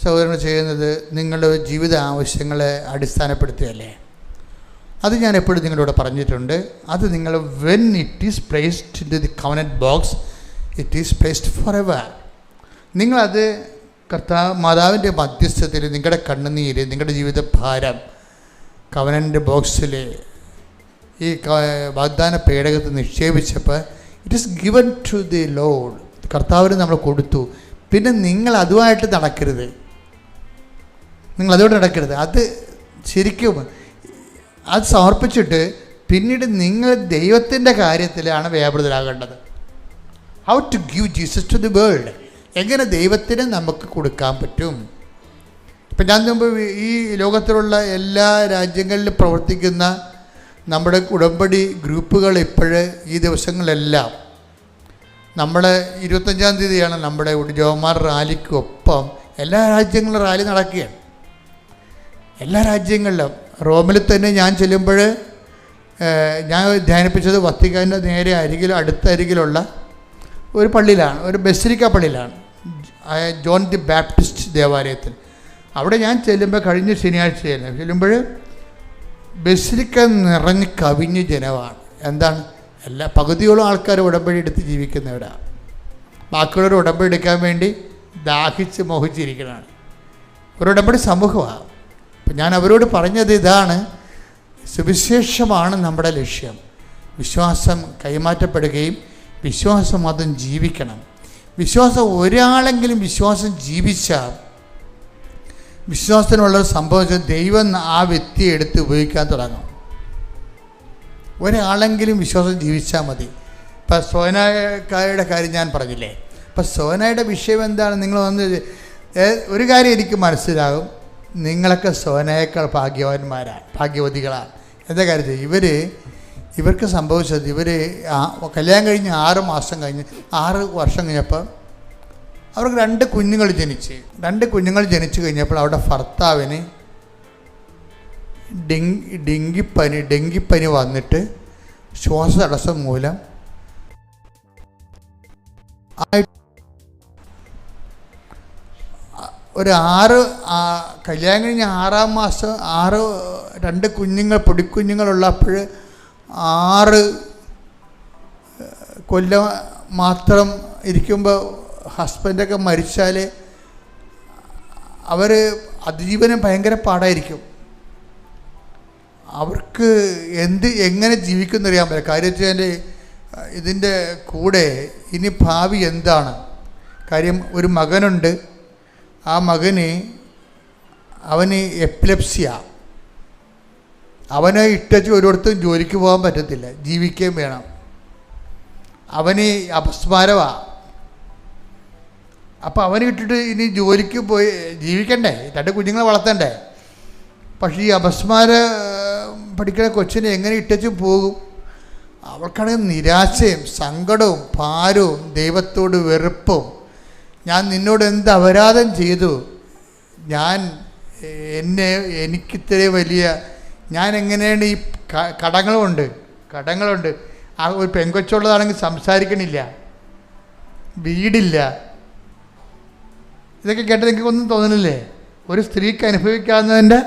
സഹോദരങ്ങൾ ചെയ്യുന്നത്, നിങ്ങളുടെ ജീവിത ആവശ്യങ്ങളെ അടിസ്ഥാനപ്പെടുത്തുകയല്ലേ. അത് ഞാൻ എപ്പോഴും നിങ്ങളോട് പറഞ്ഞിട്ടുണ്ട്. അത് നിങ്ങൾ when it is placed in the covenant box, it is placed for ever. നിങ്ങളത് മാതാവിൻ്റെ മധ്യസ്ഥത്തിൽ നിങ്ങളുടെ കണ്ണുനീര്, നിങ്ങളുടെ ജീവിതഭാരം കവനൻ്റ് ബോക്സിൽ ഈ വാഗ്ദാന പേടകത്ത് നിക്ഷേപിച്ചപ്പോൾ it is given to the Lord. കർത്താവിന് നമ്മൾ കൊടുത്തു. പിന്നെ നിങ്ങൾ അതുമായിട്ട് നടക്കരുത്, അത് ശരിക്കും അത് സമർപ്പിച്ചിട്ട് പിന്നീട് നിങ്ങൾ ദൈവത്തിൻ്റെ കാര്യത്തിലാണ് വ്യാപൃതരാകേണ്ടത്. How to give Jesus to the world. എങ്ങനെ ദൈവത്തിന് നമുക്ക് കൊടുക്കാൻ പറ്റും? ഇപ്പം ഞാൻ മുമ്പ് ഈ ലോകത്തിലുള്ള എല്ലാ രാജ്യങ്ങളിലും പ്രവർത്തിക്കുന്ന നമ്മുടെ ഉടമ്പടി ഗ്രൂപ്പുകൾ ഇപ്പോഴ് ഈ ദിവസങ്ങളെല്ലാം നമ്മൾ 25-ാം തീയതിയാണ് നമ്മുടെ ജവമാർ റാലിക്കൊപ്പം എല്ലാ രാജ്യങ്ങളിലും റാലി നടക്കുകയാണ്. എല്ലാ രാജ്യങ്ങളിലും. റോമിൽ തന്നെ ഞാൻ ചെല്ലുമ്പോൾ ഞാൻ ധ്യാനിപ്പിച്ചത് വത്തിക്കാൻ്റെ നേരെ അടുത്ത അരികിലുള്ള ഒരു പള്ളിയിലാണ്, ഒരു ബസിലിക്ക പള്ളിയിലാണ്, ജോൺ ദി ബാപ്റ്റിസ്റ്റ് ദേവാലയത്തിൽ. അവിടെ ഞാൻ ചെല്ലുമ്പോൾ കഴിഞ്ഞ ശനിയാഴ്ചയാണ് ചെല്ലുമ്പോൾ ബസിലിക്ക നിറഞ്ഞ് കവിഞ്ഞ് ജനമാണ്. എന്താണ്? എല്ലാ പകുതിയോളം ആൾക്കാർ ഉടമ്പടി എടുത്ത് ജീവിക്കുന്നവരാണ്. ബാക്കിയുള്ളവർ ഉടമ്പടി എടുക്കാൻ വേണ്ടി ദാഹിച്ച് മോഹിച്ചിരിക്കുന്നതാണ്. ഒരു ഉടമ്പടി സമൂഹമാണ്. അപ്പം ഞാൻ അവരോട് പറഞ്ഞത് ഇതാണ്, സുവിശേഷമാണ് നമ്മുടെ ലക്ഷ്യം. വിശ്വാസം കൈമാറ്റപ്പെടുകയും വിശ്വാസം അതും ജീവിക്കണം. വിശ്വാസം ഒരാളെങ്കിലും വിശ്വാസം ജീവിച്ചാൽ വിശ്വാസത്തിനുള്ളൊരു സംഭവിച്ചാൽ ദൈവം ആ വ്യക്തിയെ എടുത്ത് ഉപയോഗിക്കാൻ തുടങ്ങും. ഒരാളെങ്കിലും വിശ്വാസം ജീവിച്ചാൽ മതി. ഇപ്പം സോനായുടെ കാര്യം ഞാൻ പറഞ്ഞില്ലേ. അപ്പം സോനയുടെ വിഷയം എന്താണ്? നിങ്ങൾ വന്ന് ഒരു കാര്യം എനിക്ക് മനസ്സിലാകും, നിങ്ങളൊക്കെ സോനയേക്കാൾ ഭാഗ്യവതികളാണ്. എന്താ കാര്യത്തിൽ ഇവർക്ക് സംഭവിച്ചത്, കല്യാണം കഴിഞ്ഞ് 6 മാസം കഴിഞ്ഞ് 6 വർഷം കഴിഞ്ഞപ്പോൾ അവർക്ക് 2 കുഞ്ഞുങ്ങൾ ജനിച്ച്. 2 കുഞ്ഞുങ്ങൾ ജനിച്ചു കഴിഞ്ഞപ്പോൾ അവരുടെ ഭർത്താവിന് ഡെങ്കിപ്പനി വന്നിട്ട് ശ്വാസതടസ്സം മൂലം ഒരു കല്യാണം കഴിഞ്ഞ് 6-ാം മാസം 2 കുഞ്ഞുങ്ങൾ പൊടിക്കുഞ്ഞുങ്ങളുള്ളപ്പോൾ 6 കൊല്ലം മാത്രം ഇരിക്കുമ്പോൾ ഹസ്ബൻഡൊക്കെ മരിച്ചാൽ അവർ അതിജീവനം ഭയങ്കര പാടായിരിക്കും. അവർക്ക് എങ്ങനെ ജീവിക്കുമെന്നറിയാൻ പറ്റില്ല. കാര്യം വെച്ചാൽ ഇതിൻ്റെ കൂടെ ഇനി ഭാവി എന്താണ്? കാര്യം ഒരു മകനുണ്ട്, ആ അവന് എപ്പിലെപ്സിയ, അവനെ ഇട്ടച്ച് ഒരിടത്തും ജോലിക്ക് പോകാൻ പറ്റത്തില്ല, ജീവിക്കുകയും വേണം. അവന് അപസ്മാരമാണ്. അപ്പോൾ അവന് ഇട്ടിട്ട് ഇനി ജോലിക്ക് പോയി ജീവിക്കണ്ടേ, 2 കുഞ്ഞുങ്ങളെ വളർത്തണ്ടേ. പക്ഷേ ഈ അപസ്മാര പഠിക്കുന്ന കൊച്ചിനെ എങ്ങനെ ഇട്ടച്ച് പോകും? അവൾക്കാണെങ്കിൽ നിരാശയും സങ്കടവും ഭാരവും ദൈവത്തോട് വെറുപ്പും. ഞാൻ നിന്നോട് എന്ത് അപരാധം ചെയ്തു? എനിക്കിത്രയും വലിയ ഞാൻ എങ്ങനെയാണ് ഈ കടങ്ങളുണ്ട്. ആ ഒരു പെങ്കൊച്ചുള്ളതാണെങ്കിൽ സംസാരിക്കണില്ല, വീടില്ല. ഇതൊക്കെ കേട്ട് നിങ്ങൾക്കൊന്നും തോന്നണില്ലേ? ഒരു സ്ത്രീക്ക് അനുഭവിക്കാവുന്നതിൻ്റെ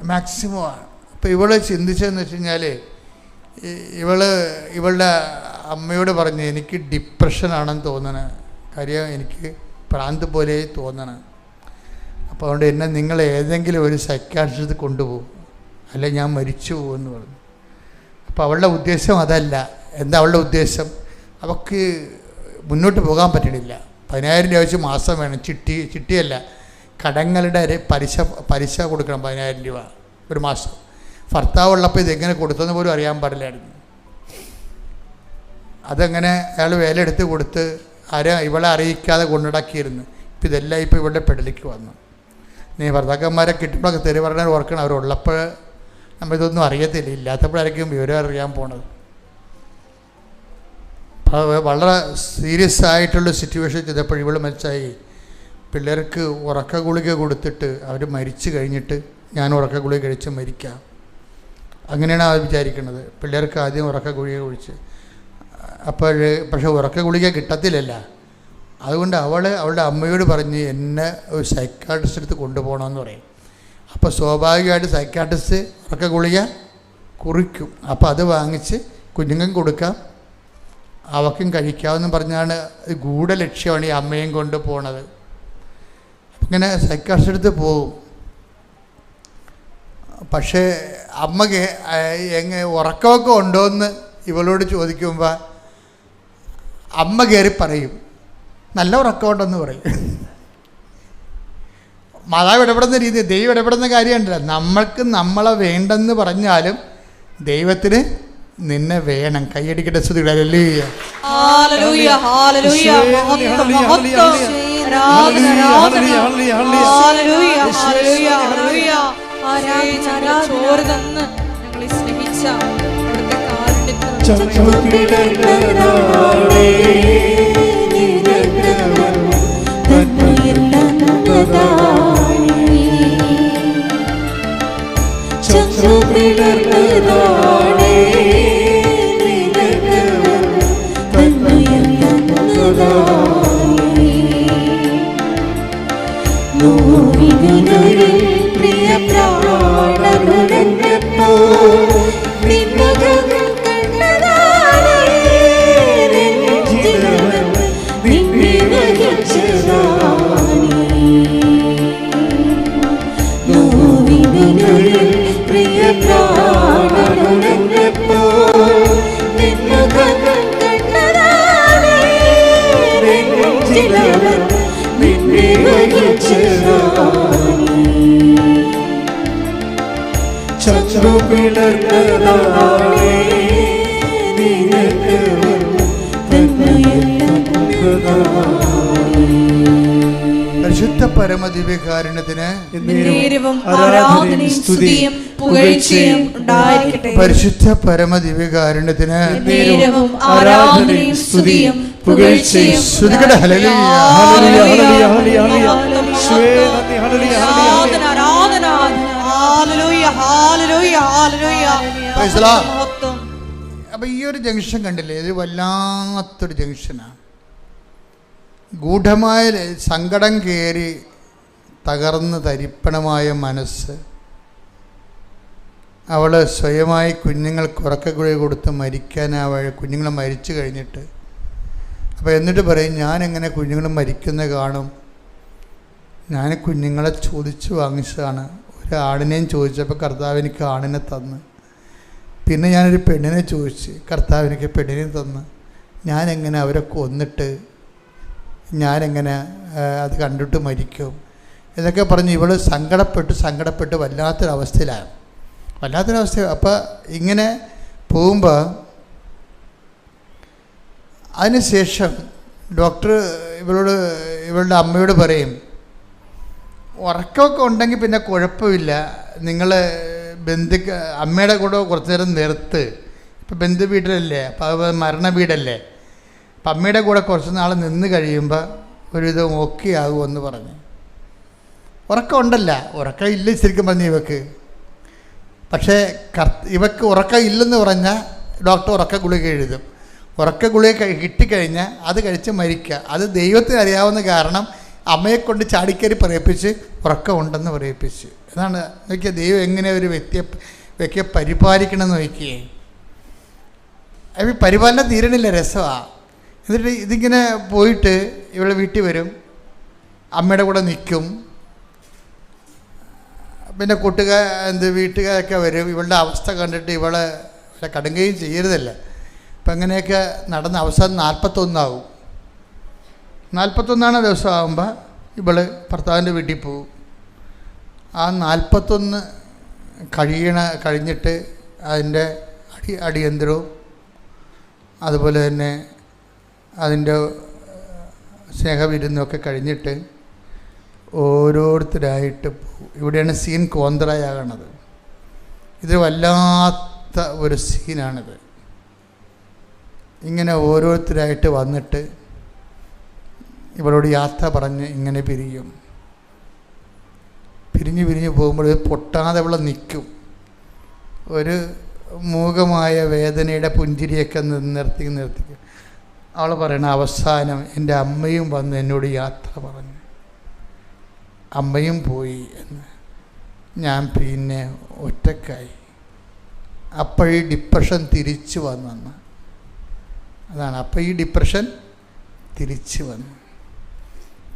മാക്സിമമാണ്. അപ്പോൾ ഇവള് ചിന്തിച്ചതെന്ന് വെച്ച് കഴിഞ്ഞാൽ ഇവളുടെ അമ്മയോട് പറഞ്ഞ് എനിക്ക് ഡിപ്രഷനാണെന്ന് തോന്നണത്, കാര്യം എനിക്ക് ഭ്രാന്ത് പോലെ തോന്നണം. അപ്പോൾ അതുകൊണ്ട് എന്നെ നിങ്ങൾ ഏതെങ്കിലും ഒരു സൈക്കാട്രിസ്റ്റിൽ കൊണ്ടുപോകും, അല്ലെ ഞാൻ മരിച്ചു പോകുമെന്ന് പറഞ്ഞു. അപ്പോൾ അവളുടെ ഉദ്ദേശം അതല്ല. എന്താ അവളുടെ ഉദ്ദേശം? അവൾക്ക് മുന്നോട്ട് പോകാൻ പറ്റണില്ല. 10,000 രൂപ വെച്ച് മാസം വേണം. ചിട്ടിയല്ല, കടങ്ങളുടെ പലിശ കൊടുക്കണം. 10,000 രൂപ ഒരു മാസം. ഭർത്താവ് ഉള്ളപ്പോൾ ഇതെങ്ങനെ കൊടുത്തെന്ന് പോലും അറിയാൻ പാടില്ലായിരുന്നു. അതങ്ങനെ അയാൾ വേലയെടുത്ത് കൊടുത്ത് ഇവളെ അറിയിക്കാതെ കൊണ്ടുനടക്കിയിരുന്നു. ഇപ്പം ഇതെല്ലാം ഇപ്പോൾ ഇവളുടെ പെടലിക്ക് വന്നു. നീ ഭർത്താക്കന്മാരെ കിട്ടുമ്പോഴൊക്കെ തെറി പറഞ്ഞാൽ ഓർക്കണം, അവരുള്ളപ്പോൾ നമ്മളിതൊന്നും അറിയത്തില്ല, ഇല്ലാത്തപ്പോഴായിരിക്കും വിവരം അറിയാൻ പോണത്. വളരെ സീരിയസ് ആയിട്ടുള്ള സിറ്റുവേഷൻ ചെയ്തപ്പോൾ ഇവൾ മരിച്ചായി. പിള്ളേർക്ക് ഉറക്ക ഗുളിക കൊടുത്തിട്ട് അവർ മരിച്ചു കഴിഞ്ഞിട്ട് ഞാൻ ഉറക്ക ഗുളിക കഴിച്ച് മരിക്കാം, അങ്ങനെയാണ് അവർ വിചാരിക്കുന്നത്. പിള്ളേർക്ക് ആദ്യം ഉറക്ക ഗുളിക കുഴിച്ച് പക്ഷേ ഉറക്ക ഗുളിക കിട്ടത്തില്ലല്ല. അതുകൊണ്ട് അവളുടെ അമ്മയോട് പറഞ്ഞ് എന്നെ ഒരു സൈക്കാട്രിസ്റ്റ് അടുത്ത് കൊണ്ടുപോകണമെന്ന് പറയും. അപ്പോൾ സ്വാഭാവികമായിട്ട് സൈക്കാട്രിസ്റ്റ് ഉറക്ക ഗുളിക കുറിക്കും. അപ്പോൾ അത് വാങ്ങിച്ച് കുഞ്ഞുങ്ങൾക്ക് കൊടുക്കാം, അവക്കും കഴിക്കാമെന്ന് പറഞ്ഞാണ് ഗൂഢലക്ഷ്യമാണ് ഈ അമ്മയും കൊണ്ട് പോണത്. ഇങ്ങനെ സൈക്കാട്രിസ്റ്റ് അടുത്ത് പോകും. പക്ഷേ അമ്മക്ക് ഉറക്കമൊക്കെ ഉണ്ടോയെന്ന് ഇവളോട് ചോദിക്കുമ്പോൾ അമ്മ കയറി പറയും നല്ല ഉറക്കമുണ്ടെന്ന് പറയും. മാതാവ് ഇടപെടുന്ന രീതി, ദൈവം ഇടപെടുന്ന കാര്യമുണ്ടല്ലോ. നമ്മൾക്ക് നമ്മളെ വേണ്ടെന്ന് പറഞ്ഞാലും ദൈവത്തിന് നിന്നെ വേണം. കൈയടിക്കട്ടെ. സ്തുതികളെ. ഹല്ലേലൂയ ഹല്ലേലൂയ ഹല്ലേലൂയ. ആരാധന, ആരാധന. ഹല്ലേലൂയ, ഹല്ലേലൂയ. ഹല്ലേലൂയ, ഹല്ലേലൂയ, ഹല്ലേലൂയ. ഞങ്ങളെ ചോറ് തന്ന് ഞങ്ങളെ സ്നേഹിച്ച അവിടുത്തെ കാരുണ്യത്തിന് ചഞ്ചുകിടന്നതാണേ നിരന്തരം തന്മയല്ലതാണേ. ചഞ്ചുകിടന്നതാണേ നിരന്തരം തന്മയല്ലതാണേ. നോവിനുള്ളിൽ പ്രിയ പ്രാണനുടഞ്ഞപ്പോ നിന്നുകം കണ്ടതാണേ രഞ്ജിതവൻ നിന്നെ വഹിച്ചതാണേ. നോവിനുള്ളിൽ പ്രിയ പ്രാണനുടഞ്ഞപ്പോ നിന്നുകം കണ്ടതാണേ രഞ്ജിതവൻ നിന്നെ വഹിച്ചതാണേ. ചന്ദ്രപിളർന്നതാണേ നിനക്കവൻ തന്മയല്ലതാണേ. പരിശുദ്ധ പരമദിവ്യകാരുണ്യത്തിന് നേരവും ആരാധനയും സ്തുതിയും പുകഴ്ചയും ഉണ്ടായിരിക്കട്ടെ. പരിശുദ്ധ പരമദിവ്യകാരുണ്യത്തിന് നേരവും ആരാധനയും സ്തുതിയും പുകഴ്ചയും ശ്രുതികട ഹല്ലേലൂയ, ഹല്ലേലൂയ, ഹല്ലേലൂയ, ഹല്ലേലൂയ. യേശുവേ നന്ദി, ഹല്ലേലൂയ, ഹല്ലേലൂയ. ആരാധന, ആരാധന. ഹല്ലേലൂയ, ഹല്ലേലൂയ, ഹല്ലേലൂയ. Praise the Lord. മഹത്വം. അപ്പം ഈ ഒരു ജംഗ്ഷൻ കണ്ടില്ലേ, ഇത് വല്ലാത്തൊരു ജംഗ്ഷനാണ്. ഗൂഢമായ സങ്കടം കയറി തകർന്ന് തരിപ്പണമായ മനസ്സ്, അവൾ സ്വയമായി കുഞ്ഞുങ്ങൾക്ക് ഉറക്കക്കുഴി കൊടുത്ത് മരിക്കാൻ ആ വഴി കുഞ്ഞുങ്ങൾ മരിച്ചു കഴിഞ്ഞിട്ട് അപ്പോൾ എന്നിട്ട് പറയും, ഞാനെങ്ങനെ കുഞ്ഞുങ്ങൾ മരിക്കുന്ന കാണും, ഞാൻ കുഞ്ഞുങ്ങളെ ചോദിച്ചു വാങ്ങിച്ചതാണ്. ഒരാടിനെയും ചോദിച്ചപ്പോൾ കർത്താവ് എനിക്ക് ആണിനെ തന്ന്. പിന്നെ ഞാനൊരു പെണ്ണിനെ ചോദിച്ച്, കർത്താവ് എനിക്ക് പെണ്ണിനെ തന്ന്. ഞാനെങ്ങനെ അവരെ കൊന്നിട്ട് ഞാനെങ്ങനെ അത് കണ്ടിട്ട് മരിക്കും എന്നൊക്കെ പറഞ്ഞ് ഇവൾ സങ്കടപ്പെട്ട് വല്ലാത്തൊരവസ്ഥയിലാണ്. അപ്പോൾ ഇങ്ങനെ പോകുമ്പോൾ അതിനുശേഷം ഡോക്ടർ ഇവളുടെ അമ്മയോട് പറയും, ഉറക്കമൊക്കെ ഉണ്ടെങ്കിൽ പിന്നെ കുഴപ്പമില്ല, നിങ്ങൾ അമ്മയുടെ കൂടെ കുറച്ച് നേരം നിർത്ത്. ഇപ്പം ബന്ധു വീട്ടിലല്ലേ, അപ്പം മരണ വീടല്ലേ, അപ്പം അമ്മയുടെ കൂടെ കുറച്ച് നാൾ നിന്ന് കഴിയുമ്പോൾ ഒരുവിധം ഓക്കെ ആകുമെന്ന് പറഞ്ഞ്. ഉറക്കം ഉണ്ടല്ല, ഉറക്കം ഇല്ല ശരിക്കും പറഞ്ഞ് ഇവക്ക്. പക്ഷേ ഇവക്ക് ഉറക്കം ഇല്ലെന്ന് പറഞ്ഞാൽ ഡോക്ടർ ഉറക്ക ഗുളിക എഴുതും. ഉറക്ക ഗുളിക കിട്ടിക്കഴിഞ്ഞാൽ അത് കഴിച്ച് മരിക്കുക. അത് ദൈവത്തിന് അറിയാവുന്ന കാരണം അമ്മയെക്കൊണ്ട് ചാടിക്കരി പറയിപ്പിച്ച് ഉറക്കമുണ്ടെന്ന് പറയിപ്പിച്ച്. അതാണ് നോക്കിയ ദൈവം എങ്ങനെ ഒരു വ്യക്തിയെ പരിപാലിക്കണമെന്ന് നോക്കിയേ. അത് പരിപാലനം തീരണില്ല, രസമാണ്. എന്നിട്ട് ഇതിങ്ങനെ പോയിട്ട് ഇവളെ വീട്ടിൽ വരും, അമ്മയുടെ കൂടെ നിൽക്കും. പിന്നെ വീട്ടുകാരൊക്കെ വരും. ഇവളുടെ അവസ്ഥ കണ്ടിട്ട് ഇവളെ കടുങ്ങുകയും ചെയ്യരുതല്ല. അപ്പം അങ്ങനെയൊക്കെ നടന്ന അവസാനം 41 ആവും. 41 ദിവസം ആകുമ്പോൾ ഇവൾ ഭർത്താവിൻ്റെ വീട്ടിൽ പോവും. ആ 41 കഴിഞ്ഞിട്ട് അതിൻ്റെ അടിയന്തരവും അതുപോലെ തന്നെ അതിൻ്റെ സ്നേഹവിരുന്നൊക്കെ കഴിഞ്ഞിട്ട് ഓരോരുത്തരായിട്ട് പോകും. ഇവിടെയാണ് സീൻ കോന്തറയാകണത്. ഇത് വല്ലാത്ത ഒരു സീനാണിത്. ഇങ്ങനെ ഓരോരുത്തരായിട്ട് വന്നിട്ട് ഇവളോട് യാത്ര പറഞ്ഞ് ഇങ്ങനെ പിരിഞ്ഞ് പോകുമ്പോൾ പൊട്ടാതെ അവൾ നിൽക്കും. ഒരു മൂകമായ വേദനയുടെ പുഞ്ചിരിയൊക്കെ നിർത്തി അവൾ പറയണ അവസാനം എൻ്റെ അമ്മയും വന്ന് എന്നോട് യാത്ര പറഞ്ഞു, അമ്മയും പോയി എന്ന്. ഞാൻ പിന്നെ ഒറ്റക്കായി. അപ്പോഴീ ഡിപ്രഷൻ തിരിച്ചു വന്നെന്ന്. അതാണ്, അപ്പോൾ ഈ ഡിപ്രഷൻ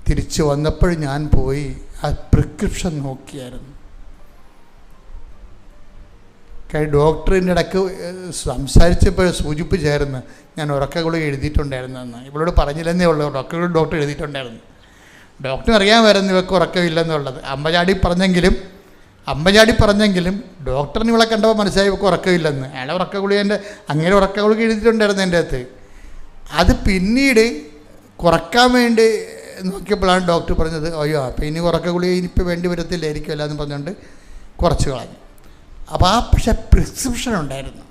തിരിച്ചു വന്നപ്പോൾ ഞാൻ പോയി ആ പ്രിസ്ക്രിപ്ഷൻ നോക്കിയായിരുന്നു. ഡോക്ടറിൻ്റെ ഇടയ്ക്ക് സംസാരിച്ചപ്പോൾ സൂചിപ്പിച്ചായിരുന്നു ഞാൻ ഉറക്ക ഗുളിക എഴുതിയിട്ടുണ്ടായിരുന്നെന്ന്. ഇവളോട് പറഞ്ഞില്ലെന്നേ ഉള്ളൂ, ഡോക്ടർ എഴുതിയിട്ടുണ്ടായിരുന്നു. ഡോക്ടറിന് അറിയാമായിരുന്നു ഇവർക്ക് ഉറക്കമില്ലെന്നുള്ളത്. അമ്മചാടി പറഞ്ഞെങ്കിലും ഡോക്ടറിന് ഇവളെ കണ്ടപ്പോൾ മനസ്സിലായി ഇവർക്ക് ഉറക്കമില്ലെന്ന്. അയാളെ ഉറക്ക ഗുളികൻ്റെ അങ്ങനെ ഉറക്ക ഗുളിക എഴുതിയിട്ടുണ്ടായിരുന്നു എൻ്റെ അകത്ത്. അത് പിന്നീട് കുറക്കാൻ വേണ്ടി നോക്കിയപ്പോഴാണ് ഡോക്ടർ പറഞ്ഞത്, അയ്യോ അപ്പോൾ ഇനി ഉറക്ക ഗുളിക ഇനിയിപ്പോൾ വേണ്ടി വരത്തില്ലായിരിക്കും അല്ല എന്ന് പറഞ്ഞുകൊണ്ട് കുറച്ച് കളഞ്ഞു. അപ്പോൾ ആ പക്ഷേ പ്രിസ്ക്രിപ്ഷൻ ഉണ്ടായിരുന്നു.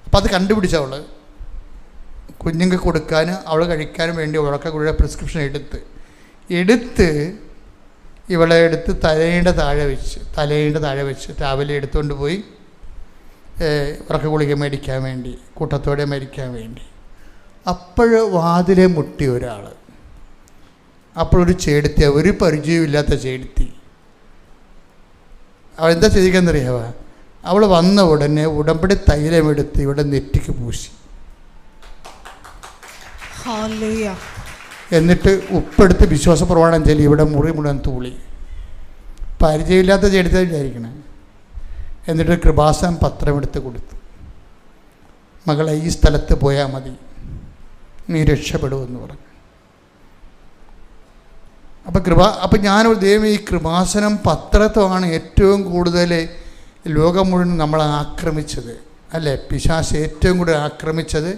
അപ്പോൾ അത് കണ്ടുപിടിച്ച അവൾ കുഞ്ഞുങ്ങൾക്ക് കൊടുക്കാനും അവൾ കഴിക്കാനും വേണ്ടി ഉറക്ക ഗുളിക പ്രിസ്ക്രിപ്ഷൻ എടുത്ത് ഇവളെ എടുത്ത് തലയുടെ താഴെ വെച്ച് രാവിലെ എടുത്തുകൊണ്ട് പോയി ഉറക്ക ഗുളിക മേടിക്കാൻ വേണ്ടി, കൂട്ടത്തോടെ മേടിക്കാൻ വേണ്ടി. അപ്പോൾ വാതിലെ മുട്ടി ഒരാൾ. അപ്പോഴൊരു ചേടുത്തി, ഒരു പരിചയമില്ലാത്ത ചേടുത്തി. അവൾ എന്താ ചെയ്യിക്കാന്നറിയാവ? അവൾ വന്ന ഉടനെ ഉടമ്പടി തൈലമെടുത്ത് ഇവിടെ നെറ്റിക്ക് പൂശി, എന്നിട്ട് ഉപ്പെടുത്ത് വിശ്വാസ പ്രമാണം ചൊല്ലി ഇവിടെ മുറി മുഴുവൻ തൂളി. പരിചയമില്ലാത്ത ചേടുത്ത വിചാരിക്കണേ. എന്നിട്ട് കൃപാസനം പത്രമെടുത്ത് കൊടുത്തു, മകളെ ഈ സ്ഥലത്ത് പോയാൽ മതി, നീ രക്ഷപ്പെടുമെന്ന് പറഞ്ഞു. അപ്പം ഞാനൊരു ദൈവം, ഈ കൃപാസനം പത്രത്വമാണ് ഏറ്റവും കൂടുതൽ ലോകം മുഴുവൻ നമ്മളെ ആക്രമിച്ചത് അല്ലേ? പിശാച് ഏറ്റവും കൂടുതൽ ആക്രമിച്ചത്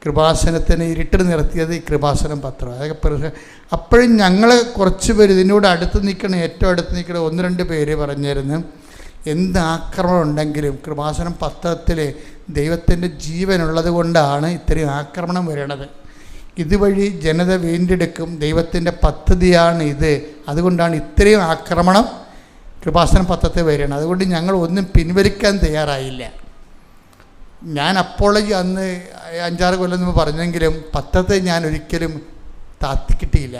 കൃപാസനത്തിന് ഇരുട്ട് നിർത്തിയത് ഈ കൃപാസനം പത്രം. അതൊക്കെ അപ്പോഴും ഞങ്ങൾ കുറച്ച് പേര് ഇതിനോട് അടുത്ത് നിൽക്കണം, ഏറ്റവും അടുത്ത് നിൽക്കണം 1-2 പേര് പറഞ്ഞിരുന്നു, എന്ത് ആക്രമണം ഉണ്ടെങ്കിലും കൃപാസനം പത്രത്തിൽ ദൈവത്തിൻ്റെ ജീവനുള്ളത് കൊണ്ടാണ് ഇത്രയും ആക്രമണം വരണത്. ഇതുവഴി ജനത വീണ്ടെടുക്കും, ദൈവത്തിൻ്റെ പദ്ധതിയാണ് ഇത്, അതുകൊണ്ടാണ് ഇത്രയും ആക്രമണം കൃപാസനം പത്രത്തിൽ വരണം. അതുകൊണ്ട് ഞങ്ങൾ ഒന്നും പിൻവലിക്കാൻ തയ്യാറായില്ല. ഞാൻ അപ്പോളജി അന്ന് 5-6 കൊല്ലം മുമ്പ് പറഞ്ഞെങ്കിലും പത്രത്തെ ഞാൻ ഒരിക്കലും താത്തിക്കിട്ടിയില്ല.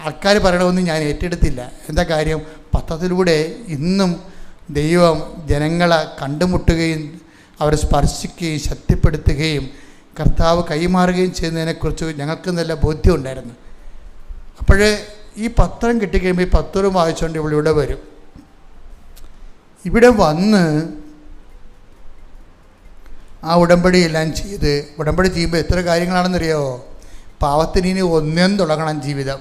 ആൾക്കാർ പറയണമെന്ന് ഞാൻ ഏറ്റെടുത്തില്ല. എന്താ കാര്യം? പത്രത്തിലൂടെ ഇന്നും ദൈവം ജനങ്ങളെ കണ്ടുമുട്ടുകയും അവരെ സ്പർശിക്കുകയും ശക്തിപ്പെടുത്തുകയും കർത്താവ് കൈമാറുകയും ചെയ്യുന്നതിനെക്കുറിച്ച് ഞങ്ങൾക്ക് നല്ല ബോധ്യമുണ്ടായിരുന്നു. അപ്പോഴേ ഈ പത്രം കിട്ടിക്കഴിയുമ്പോൾ ഈ പത്രം വായിച്ചുകൊണ്ട് ഇവിടെ വരും. ഇവിടെ വന്ന് ആ ഉടമ്പടിയെല്ലാം ചെയ്ത്, ഉടമ്പടി ചെയ്യുമ്പോൾ എത്ര കാര്യങ്ങളാണെന്നറിയാമോ? പാവത്തിന് ഇനി ഒന്നേം തുടങ്ങണം ജീവിതം,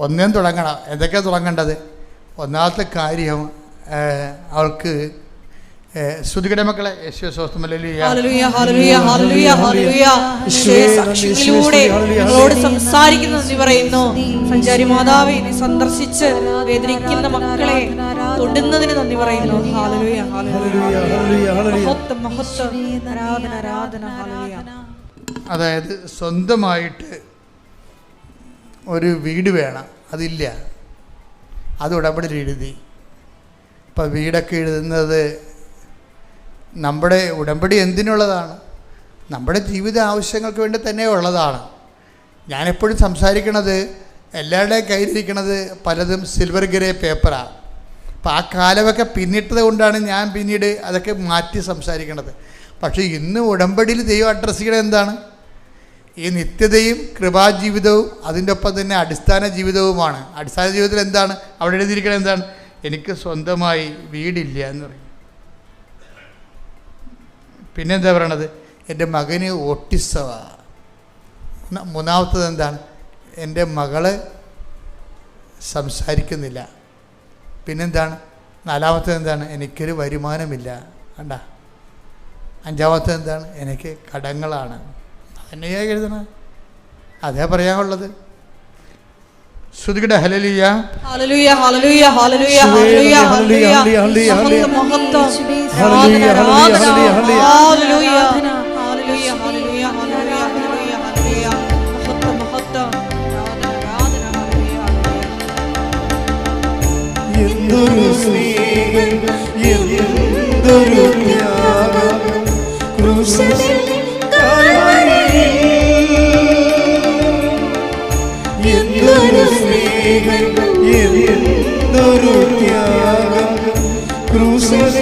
ഒന്നേം തുടങ്ങണം. എന്തൊക്കെയാണ് തുടങ്ങേണ്ടത്? ഒന്നാമത്തെ കാര്യം അവൾക്ക് ശ്രുതികടെ മക്കളെ സംസാരിക്കുന്നു പറയുന്നു. സഞ്ചാരി മാതാവേ, നീ സന്ദർശിച്ച് വേദനിക്കുന്ന മക്കളെ തൊടുന്നതിന് നന്ദി പറയുന്നു. അതായത് സ്വന്തമായിട്ട് ഒരു വീട് വേണം, അതില്ല. അത് ഉടമ്പടിയിൽ എഴുതി. ഇപ്പം വീടൊക്കെ എഴുതുന്നത് നമ്മുടെ ഉടമ്പടി എന്തിനുള്ളതാണ്? നമ്മുടെ ജീവിത ആവശ്യങ്ങൾക്ക് വേണ്ടി തന്നെ ഉള്ളതാണ്. ഞാനെപ്പോഴും സംസാരിക്കണത് എല്ലാവരുടെയും കയ്യിലിരിക്കണത് പലതും സിൽവർ ഗ്രേ പേപ്പറാണ്. അപ്പോൾ ആ കാലമൊക്കെ പിന്നിട്ടത് കൊണ്ടാണ് ഞാൻ പിന്നീട് അതൊക്കെ മാറ്റി സംസാരിക്കണത്. പക്ഷേ ഇന്ന് ഉടമ്പടിയിൽ ദൈവം അഡ്രസ്സ് ചെയ്യണത് എന്താണ്? ഈ നിത്യതയും കൃപാജീവിതവും അതിൻ്റെ ഒപ്പം തന്നെ അടിസ്ഥാന ജീവിതവുമാണ്. അടിസ്ഥാന ജീവിതത്തിൽ എന്താണ് അവിടെ എഴുതിയിരിക്കണത്? എന്താണ്? എനിക്ക് സ്വന്തമായി വീടില്ല എന്ന് പറയും. പിന്നെന്താ പറയണത്? എൻ്റെ മകന് ഓട്ടിസമാണ്. മൂന്നാമത്തത് എന്താണ്? എൻ്റെ മകള് സംസാരിക്കുന്നില്ല. പിന്നെന്താണ്? നാലാമത്തത് എന്താണ്? എനിക്കൊരു വരുമാനമില്ല. കണ്ട. അഞ്ചാമത്തത് എന്താണ്? എനിക്ക് കടങ്ങളാണ്. അതന്നെയാ എഴുതണത്, അതേ പറയാനുള്ളത്. ശ്രുതികടെ ഹല്ലേലൂയ ഹല്ലേലൂയ ഹല്ലേലൂയ ഹല്ലേലൂയ ഹല്ലേലൂയ ഹല്ലേലൂയ ഹല്ലേലൂയ ഹല്ലേലൂയ ഹല്ലേലൂയ ഹല്ലേലൂയ ഹല്ലേലൂയ മഹത്വം എന്തൊരു സ്നേഹം, എന്തൊരു ത്യാഗം ക്രൂശിൽ എന്തൊരു സ്നേഹം, എന്തൊരു ത്യാഗം ക്രൂശിൽ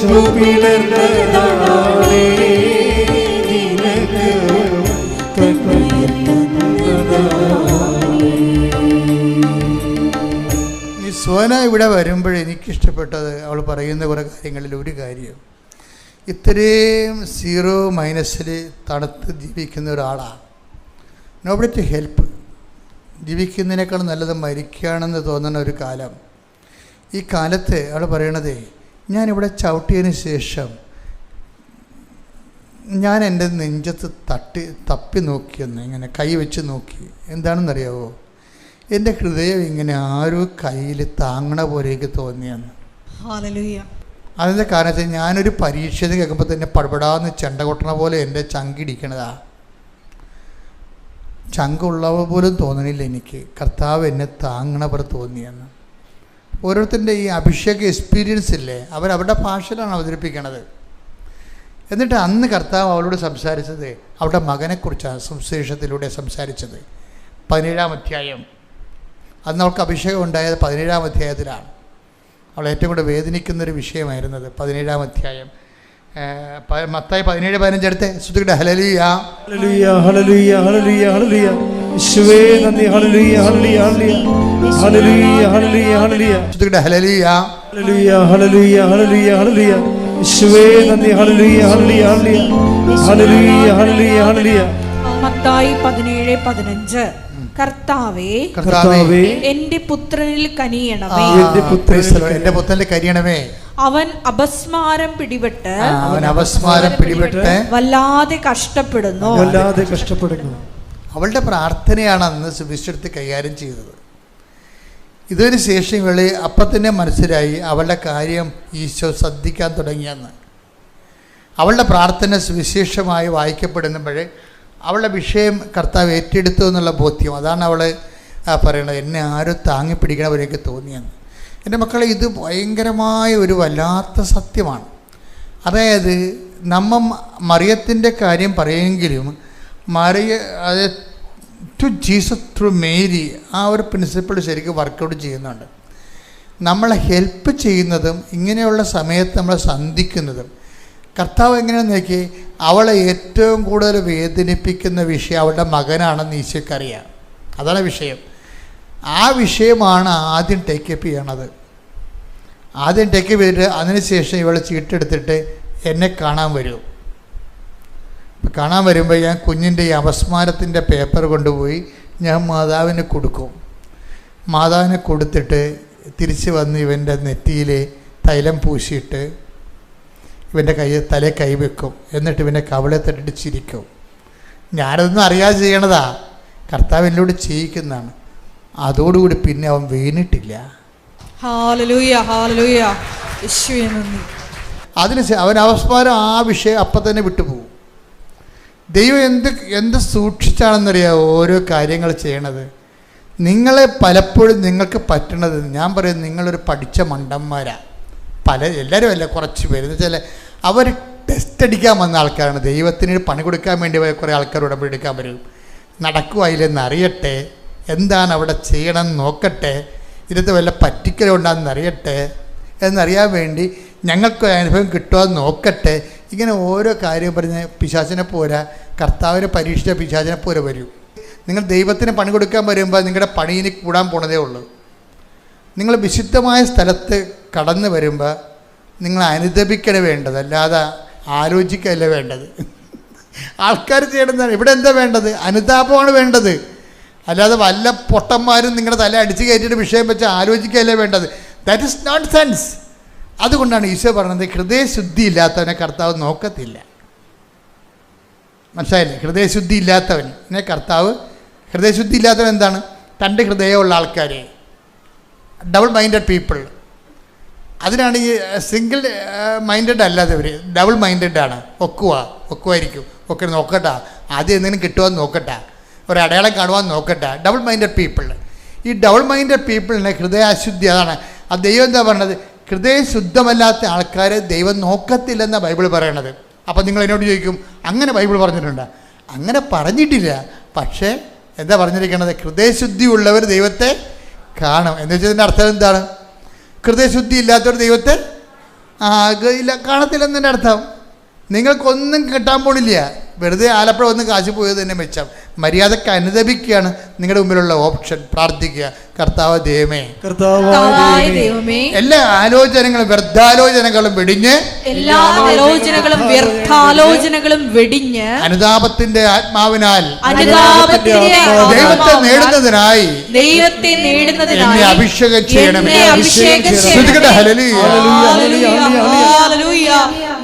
ചുപ്പിളർന്നതാണേ നിനക്ക് ഈ സോന ഇവിടെ വരുമ്പോൾ എനിക്കിഷ്ടപ്പെട്ടത് അവൾ പറയുന്ന കുറേ കാര്യങ്ങളിൽ ഒരു കാര്യം, ഇത്രയും സീറോ മൈനസിൽ തണുത്ത് ജീവിക്കുന്ന ഒരാളാണ്. Nobody to help. ജീവിക്കുന്നതിനേക്കാൾ നല്ലത് മരിക്കുകയാണെന്ന് തോന്നുന്ന ഒരു കാലം. ഈ കാലത്ത് അവൾ പറയണതേ, ഞാനിവിടെ ചവിട്ടിയതിന് ശേഷം ഞാൻ എൻ്റെ നെഞ്ചത്ത് തപ്പി നോക്കിയെന്ന്, ഇങ്ങനെ കൈ വെച്ച് നോക്കി. എന്താണെന്നറിയാവോ, എൻ്റെ ഹൃദയം ഇങ്ങനെ ആരോ കയ്യിൽ താങ്ങണ പോലെ എനിക്ക് തോന്നിയെന്ന്. ഹല്ലേലൂയ. അതിൻ്റെ കാരണത്തിൽ ഞാനൊരു പരീക്ഷ കേൾക്കുമ്പോൾ തന്നെ പടപടാന്ന് ചെണ്ട കൊട്ടണ പോലെ എൻ്റെ ചങ്കിടിക്കണതാ. ചങ്കുള്ളവ പോലും തോന്നണില്ല എനിക്ക്, കർത്താവ് എന്നെ താങ്ങണ പോലെ തോന്നിയെന്ന്. ഓരോരുത്തരുടെ ഈ അഭിഷേക എക്സ്പീരിയൻസ് ഇല്ലേ, അവരുടെ ഭാഷയിലാണ് അവതരിപ്പിക്കണത്. എന്നിട്ട് അന്ന് കർത്താവ് അവളോട് സംസാരിച്ചത് അവളുടെ മകനെക്കുറിച്ചാണ് സുവിശേഷത്തിലൂടെ സംസാരിച്ചത്. 17-ാം അധ്യായം. അന്ന് അവൾക്ക് അഭിഷേകം ഉണ്ടായത് 17-ാം അധ്യായത്തിലാണ്. അവൾ ഏറ്റവും കൂടുതൽ വേദനിക്കുന്നൊരു വിഷയമായിരുന്നത് 17-ാം അധ്യായം. മത്തായി 17:15 എടുത്ത് സ്തുതിക്കട്ടെ. ഹല്ലേലൂയ ഹല്ലേലൂയ ഹല്ലേലൂയ ഹല്ലേലൂയ ഹല്ലേലൂയ. യേശുവേ നന്ദി. ഹല്ലേലൂയ ഹല്ലേലൂയ ഹല്ലേലൂയ ഹല്ലേലൂയ ഹല്ലേലൂയ. സ്തുതിക്കട്ടെ. ഹല്ലേലൂയ ഹല്ലേലൂയ ഹല്ലേലൂയ ഹല്ലേലൂയ ഹല്ലേലൂയ. യേശുവേ നന്ദി. ഹല്ലേലൂയ ഹല്ലേലൂയ ഹല്ലേലൂയ ഹല്ലേലൂയ ഹല്ലേലൂയ. മത്തായി 17:15. കർത്താവേ, എന്റെ പുത്രനിൽ കനിയണമേ. എന്റെ പുത്രനിൽ കനിയണമേ. അവൻ അപസ്മാരം പിടിപെട്ട് വല്ലാതെ കഷ്ടപ്പെടുന്നു. അവളുടെ പ്രാർത്ഥനയാണ് അന്ന് സുവിശേഷത്തിൽ കൈകാര്യം ചെയ്തത്. ഇതിനു ശേഷം ഇവള് അപ്പം തന്നെ മനസ്സിലായി അവളുടെ കാര്യം ഈശോ ശ്രദ്ധിക്കാൻ തുടങ്ങിയെന്ന്. അവളുടെ പ്രാർത്ഥന സുവിശേഷമായി വായിക്കപ്പെടുമ്പോഴേ അവളുടെ വിഷയം കർത്താവ് ഏറ്റെടുത്തു എന്നുള്ള ബോധ്യം. അതാണ് അവൾ പറയണത്, എന്നെ ആരും താങ്ങി പിടിക്കണവരെയൊക്കെ തോന്നിയെന്ന്. എൻ്റെ മക്കളെ, ഇത് ഭയങ്കരമായ ഒരു വല്ലാത്ത സത്യമാണ്. അതായത് മറിയത്തിൻ്റെ കാര്യം പറയുമെങ്കിലും ടു ജീസസ് ത്രൂ മേരി ആ ഒരു പ്രിൻസിപ്പിൾ ശരിക്കും വർക്കൗട്ട് ചെയ്യുന്നുണ്ട്. നമ്മളെ ഹെൽപ്പ് ചെയ്യുന്നതും ഇങ്ങനെയുള്ള സമയത്ത് നമ്മളെ സന്ധിക്കുന്നതും കർത്താവ് എങ്ങനെയാണെന്ന് നോക്കി, അവളെ ഏറ്റവും കൂടുതൽ വേദനിപ്പിക്കുന്ന വിഷയം അവളുടെ മകനാണെന്ന് ഈശോയ്ക്കറിയാം. അതാണ് വിഷയം. ആ വിഷയമാണ് ആദ്യം ടേക്കപ്പ് ചെയ്യണത്. ആദ്യം ടേക്കപ്പ് ചെയ്തിട്ട് അതിനുശേഷം ഇവൾ ചീട്ടെടുത്തിട്ട് എന്നെ കാണാൻ വരും. കാണാൻ വരുമ്പോൾ ഞാൻ കുഞ്ഞിൻ്റെ ഈ അപസ്മാരത്തിൻ്റെ പേപ്പർ കൊണ്ടുപോയി ഞാൻ മാതാവിന് കൊടുക്കും. മാതാവിന് കൊടുത്തിട്ട് തിരിച്ച് വന്ന് ഇവൻ്റെ നെറ്റിയിൽ തൈലം പൂശിയിട്ട് ഇവൻ്റെ തലേ കൈവെക്കും. എന്നിട്ട് ഇവൻ്റെ കവളെ തട്ടിട്ട് ചിരിക്കും. ഞാനതൊന്നും അറിയാതെ ചെയ്യണതാ, കർത്താവ് എന്നോട് ചെയ്യിക്കുന്നതാണ്. അതോടുകൂടി പിന്നെ അവൻ വീണിട്ടില്ല. ഹല്ലേലൂയ ഹല്ലേലൂയ. യേശുവേ നന്ദി. അവൻ അപസ്മാരം ആ വിഷയം അപ്പം തന്നെ വിട്ടുപോകും. ദൈവം എന്ത് സൂക്ഷിച്ചാണെന്നറിയാമോ ഓരോ കാര്യങ്ങൾ ചെയ്യണത്. നിങ്ങളെ പലപ്പോഴും നിങ്ങൾക്ക് പറ്റണത്, ഞാൻ പറയും നിങ്ങളൊരു പഠിച്ച മണ്ടന്മാരാ. എല്ലാവരും അല്ല, കുറച്ച് പേര് എന്ന് വെച്ചാൽ അവർ ടെസ്റ്റ് അടിക്കാൻ വന്ന ആൾക്കാരാണ്. ദൈവത്തിന് പണി കൊടുക്കാൻ വേണ്ടി കുറേ ആൾക്കാർ ഉടമ്പടി എടുക്കാൻ വരും. നടക്കുവായില്ലെന്ന് അറിയട്ടെ, എന്താണ് അവിടെ ചെയ്യണമെന്ന് നോക്കട്ടെ, ഇതിനകത്ത് വല്ല പറ്റിക്കലുണ്ടാകുന്ന അറിയട്ടെ എന്നറിയാൻ വേണ്ടി ഞങ്ങൾക്ക് അനുഭവം കിട്ടുമെന്ന് നോക്കട്ടെ. ഇങ്ങനെ ഓരോ കാര്യം പറഞ്ഞ് പിശാചിനെ പോരാ, കർത്താവിനെ പരീക്ഷിച്ച പിശാചിനെ പോരെ വരും. നിങ്ങൾ ദൈവത്തിന് പണി കൊടുക്കാൻ വരുമ്പോൾ നിങ്ങളുടെ പണിയിന് കൂടാൻ പോണതേ ഉള്ളൂ. നിങ്ങൾ വിശുദ്ധമായ സ്ഥലത്ത് കടന്നു വരുമ്പോൾ നിങ്ങൾ അനുദപിക്കണ വേണ്ടത്, അല്ലാതെ ആലോചിക്കല്ല വേണ്ടത്. ആൾക്കാർ ചെയ്യണമെന്നാണ്. ഇവിടെ എന്താ വേണ്ടത്? അനുതാപമാണ് വേണ്ടത്. അല്ലാതെ വല്ല പൊട്ടന്മാരും നിങ്ങളുടെ തല അടിച്ച് കയറ്റിയിട്ട് വിഷയം വെച്ച് ആലോചിക്കുകയല്ലേ വേണ്ടത്. That is not sense. അതുകൊണ്ടാണ് ഈശോ പറഞ്ഞത്, ഹൃദയശുദ്ധി ഇല്ലാത്തവനെ കർത്താവ് നോക്കത്തില്ല. മനസ്സിലായില്ലേ? ഹൃദയശുദ്ധി ഇല്ലാത്തവനെ കർത്താവ്, ഹൃദയശുദ്ധി ഇല്ലാത്തവൻ എന്താണ്? തൻ്റെ ഹൃദയമുള്ള ആൾക്കാരെ, ഡബിൾ മൈൻഡഡ് പീപ്പിൾ. അതിനാണ് ഈ സിംഗിൾ മൈൻഡഡ് അല്ലാത്തവർ ഡബിൾ മൈൻഡഡാണ്. ഒക്കുമായിരിക്കും. ഒക്കെ നോക്കട്ടെ, ആദ്യം എന്തെങ്കിലും കിട്ടുമെന്ന് നോക്കട്ടെ, ഒരു അടയാളം കാണുവാൻ നോക്കട്ടെ. Double minded people. ഈ ഡബിൾ മൈൻഡഡ് പീപ്പിളിനെ ഹൃദയശുദ്ധി, അതാണ് ആ ദൈവം എന്താ പറയണത്, ഹൃദയശുദ്ധമല്ലാത്ത ആൾക്കാരെ ദൈവം നോക്കത്തില്ലെന്നാണ് ബൈബിൾ പറയണത്. അപ്പം നിങ്ങൾ എന്നോട് ചോദിക്കും, അങ്ങനെ ബൈബിൾ പറഞ്ഞിട്ടുണ്ട്? അങ്ങനെ പറഞ്ഞിട്ടില്ല. പക്ഷേ എന്താ പറഞ്ഞിരിക്കണത്? ഹൃദയശുദ്ധി ഉള്ളവർ ദൈവത്തെ കാണും എന്ന് വെച്ചതിൻ്റെ അർത്ഥം എന്താണ്? ഹൃദയശുദ്ധി ഇല്ലാത്തവർ ദൈവത്തെ ഇല്ല, കാണത്തില്ലെന്നതിൻ്റെ അർത്ഥം നിങ്ങൾക്കൊന്നും കിട്ടാൻ പോണില്ല. വെറുതെ ആലപ്പുഴ ഒന്ന് കാശ് പോയത് തന്നെ മെച്ചം. മര്യാദക്ക് അനുദപിക്കുകയാണ് നിങ്ങളുടെ മുമ്പിലുള്ള ഓപ്ഷൻ. പ്രാർത്ഥിക്കുക, കർത്താവ് ദൈവമേ, എല്ലാ ആലോചനകളും വ്യർത്ഥാലോചനകളും വെടിഞ്ഞ്, എല്ലാ ആലോചനകളും വ്യർത്ഥാലോചനകളും വെടിഞ്ഞ് അനുതാപത്തിന്റെ ആത്മാവിനാൽ ദൈവത്തെ നേടുന്നതിനായി എന്നെ അഭിഷേകം ചെയ്യണമേ.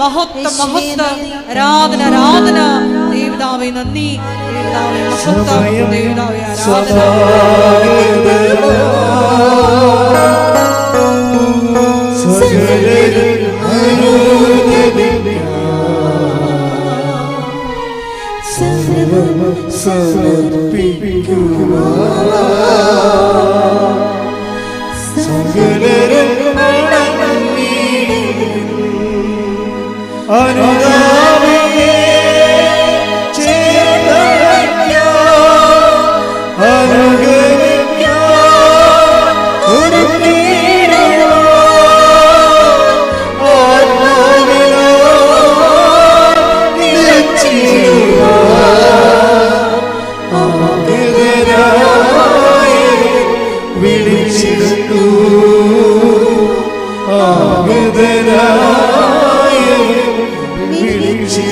മഹത്വം മഹത്വം, ആരാധന ആരാധന. ദേവതാവേ നന്ദി, ദേവതാവേ മഹത്വം, ദേവതാവേ ആരാധന.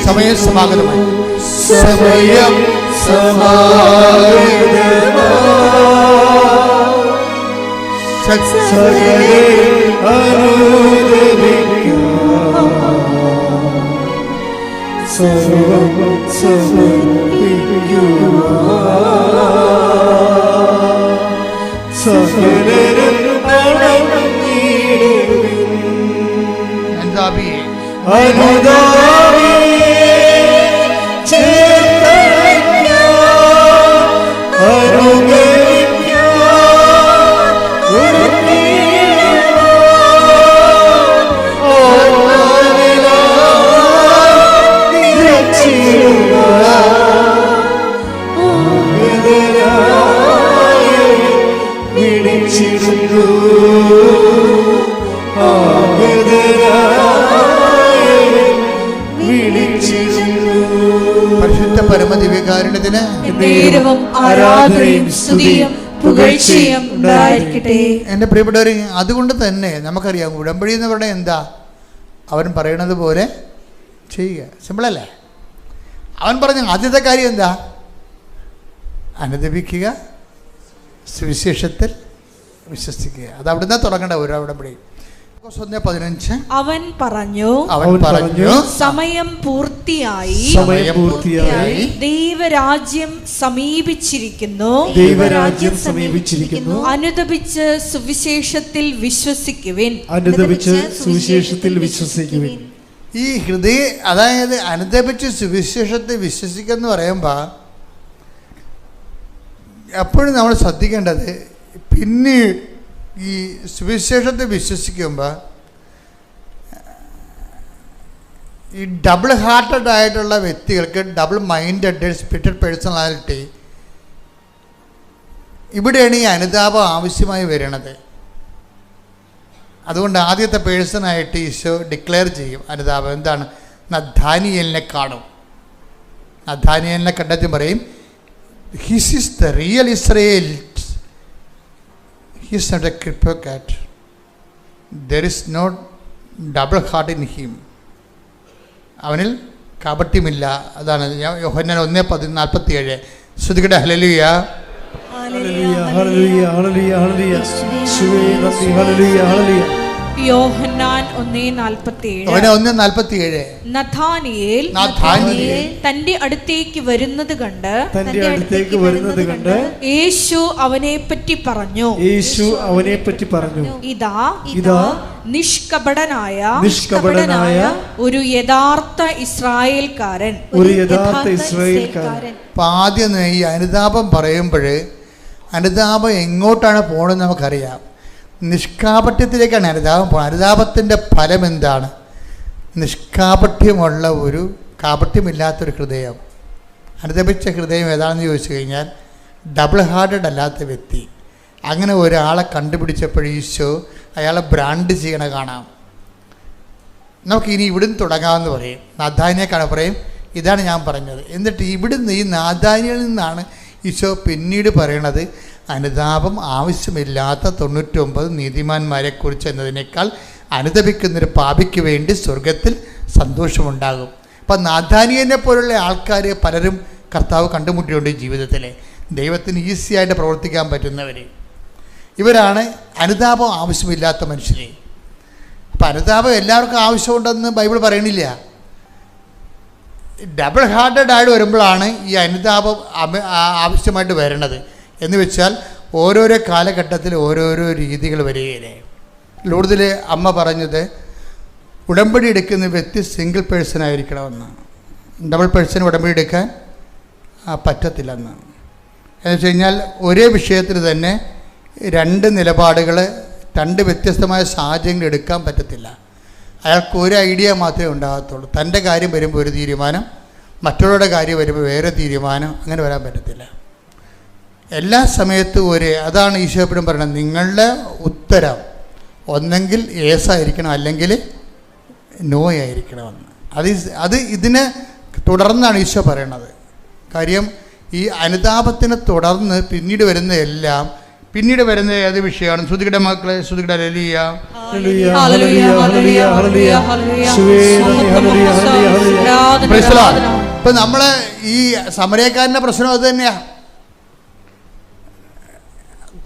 സമയം സമാഗതമായി, സമയം പരിശുദ്ധ പരമദിവ്യകാരുണ്യത്തിന് ആരാധനയും സ്തുതിയും പുകഴ്ചയും ഉണ്ടായിരിക്കട്ടെ. എൻ്റെ പ്രിയപ്പെട്ടവരെ, അതുകൊണ്ട് തന്നെ നമുക്കറിയാം ഉടമ്പടി എന്ന് പറഞ്ഞാൽ എന്താ? അവൻ പറയണത് പോലെ ചെയ്യുക. സിമ്പിളല്ലേ? അവൻ പറഞ്ഞ ആദ്യത്തെ കാര്യം എന്താ? അനുദപിക്കുക, സുവിശേഷത്തിൽ വിശ്വസിക്കുക. അത് അവിടുന്ന് തുടങ്ങേണ്ട ഒരു ഉടമ്പടി. 1:15 അവൻ പറഞ്ഞു സമയം പൂർത്തിയായി, ദൈവരാജ്യം സമീപിച്ചിരിക്കുന്നു, അനുദപിച്ച് സുവിശേഷത്തിൽ വിശ്വസിക്കുവിൻ. ഈ ഹൃദയ, അതായത് അനുദപിച്ച് സുവിശേഷത്തിൽ വിശ്വസിക്കുമെന്ന് പറയുമ്പോൾ എപ്പോഴും നമ്മൾ ശ്രദ്ധിക്കേണ്ടത്, പിന്നെ ഈ സുവിശേഷത്തെ വിശ്വസിക്കുമ്പോൾ ഈ ഡബിൾ ഹാർട്ടഡ് ആയിട്ടുള്ള വ്യക്തികൾക്ക്, ഡബിൾ മൈൻഡഡ് സ്പിരിറ്റഡ് പേഴ്സണാലിറ്റി, ഇവിടെയാണ് ഈ അനുതാപം ആവശ്യമായി വരുന്നത്. അതുകൊണ്ട് ആദ്യത്തെ പേഴ്സണായിട്ട് ഈശോ ഡിക്ലെയർ ചെയ്യും അനുതാപം എന്താണ്. നഥാനിയേലിനെ കാണും. നഥാനിയേലിനെ കണ്ടെത്തി പറയും, his is the real Israel. He is not a hypocrite. There is no double heart in him. അവനിൽ കാപട്യമില്ല. അതാണ് യോഹന്നാൻ 1:47. ശ്രുതികട ഹല്ലേലൂയ, ഹല്ലേലൂയ, ഹല്ലേലൂയ, ഹല്ലേലൂയ, ഹല്ലേലൂയ, ഹല്ലേലൂയ. യോഹന്നാൻ 1:47. നഥാനിയേൽ തന്റെ അടുത്തേക്ക് വരുന്നത് കണ്ട് യേശു അവനെപ്പറ്റി പറഞ്ഞു, ഇതാ നിഷ്കപടനായ ഒരു യഥാർത്ഥ ഇസ്രായേൽക്കാരൻ. ആദ്യം ഈ അനുതാപം പറയുമ്പോൾ അനുതാപം എങ്ങോട്ടാണ് പോകണമെന്ന് നമുക്കറിയാം. നിഷ്കാപട്യത്തിലേക്കാണ് അനുതാപം പോകുന്നത്. അനുതാപത്തിൻ്റെ ഫലം എന്താണ്? നിഷ്കാപട്യമുള്ള ഒരു, കാപട്യമില്ലാത്തൊരു ഹൃദയം. അനുദപിച്ച ഹൃദയം ഏതാണെന്ന് ചോദിച്ചു കഴിഞ്ഞാൽ ഡബിൾ ഹാർട്ടഡ് അല്ലാത്ത വ്യക്തി. അങ്ങനെ ഒരാളെ കണ്ടുപിടിച്ചപ്പോൾ ഈശോ അയാളെ ബ്രാൻഡ് ചെയ്യണ കാണാം. നമുക്ക് ഇനി ഇവിടുന്ന് തുടങ്ങാമെന്ന് പറയും. നാഥാനിയെ പറയും, ഇതാണ് ഞാൻ പറഞ്ഞത്. എന്നിട്ട് ഇവിടുന്ന് ഈ നാഥാനിയിൽ നിന്നാണ് ഈശോ പിന്നീട് പറയണത്, അനുതാപം ആവശ്യമില്ലാത്ത 99 നീതിമാന്മാരെക്കുറിച്ച് എന്നതിനേക്കാൾ അനുതപിക്കുന്നൊരു പാപിക്ക് വേണ്ടി സ്വർഗത്തിൽ സന്തോഷമുണ്ടാകും. അപ്പം നാഥാനിയനെ പോലുള്ള ആൾക്കാർ പലരും കർത്താവ് കണ്ടുമുട്ടിയുണ്ട് ജീവിതത്തിൽ. ദൈവത്തിന് ഈസിയായിട്ട് പ്രവർത്തിക്കാൻ പറ്റുന്നവർ ഇവരാണ് അനുതാപം ആവശ്യമില്ലാത്ത മനുഷ്യർ. അപ്പം അനുതാപം എല്ലാവർക്കും ആവശ്യമുണ്ടെന്ന് ബൈബിൾ പറയണില്ല. ഡബിൾ ഹാർട്ടഡ് ആയിട്ട് വരുമ്പോഴാണ് ഈ അനുതാപം ആവശ്യമായിട്ട് വരണത്. എന്ന് വെച്ചാൽ ഓരോരോ കാലഘട്ടത്തിൽ ഓരോരോ രീതികൾ വരികയില്ലേ. ലൂർദിൽ അമ്മ പറഞ്ഞത് ഉടമ്പടി എടുക്കുന്ന വ്യക്തി സിംഗിൾ പേഴ്സൺ ആയിരിക്കണമെന്നാണ്. ഡബിൾ പേഴ്സൺ ഉടമ്പടി എടുക്കാൻ പറ്റത്തില്ലെന്നാണ്. എന്ന് വെച്ച് കഴിഞ്ഞാൽ ഒരേ വിഷയത്തിൽ തന്നെ 2 നിലപാടുകൾ 2 വ്യത്യസ്തമായ സാഹചര്യങ്ങൾ എടുക്കാൻ പറ്റത്തില്ല. അയാൾക്ക് ഒരു ഐഡിയ മാത്രമേ ഉണ്ടാകത്തുള്ളൂ. തൻ്റെ കാര്യം വരുമ്പോൾ ഒരു തീരുമാനം, മറ്റുള്ളവരുടെ കാര്യം വരുമ്പോൾ വേറെ തീരുമാനം, അങ്ങനെ വരാൻ പറ്റത്തില്ല. എല്ലാ സമയത്തും അതാണ് ഈശോ എപ്പോഴും പറയുന്നത്, നിങ്ങളുടെ ഉത്തരം ഒന്നെങ്കിൽ യേസ് ആയിരിക്കണം അല്ലെങ്കിൽ നോ ആയിരിക്കണമെന്ന്. അത് ഇതിനെ തുടർന്നാണ് ഈശോ പറയണത്. കാര്യം ഈ അനുതാപത്തിനെ തുടർന്ന് പിന്നീട് വരുന്ന ഏത് വിഷയമാണ്? ശ്രുതിയുടെ മക്കളെ, ശ്രുതിയുടെ ഹല്ലേലൂയ. ഇപ്പൊ നമ്മള് ഈ സമരക്കാരൻ്റെ പ്രശ്നം അത് തന്നെയാ.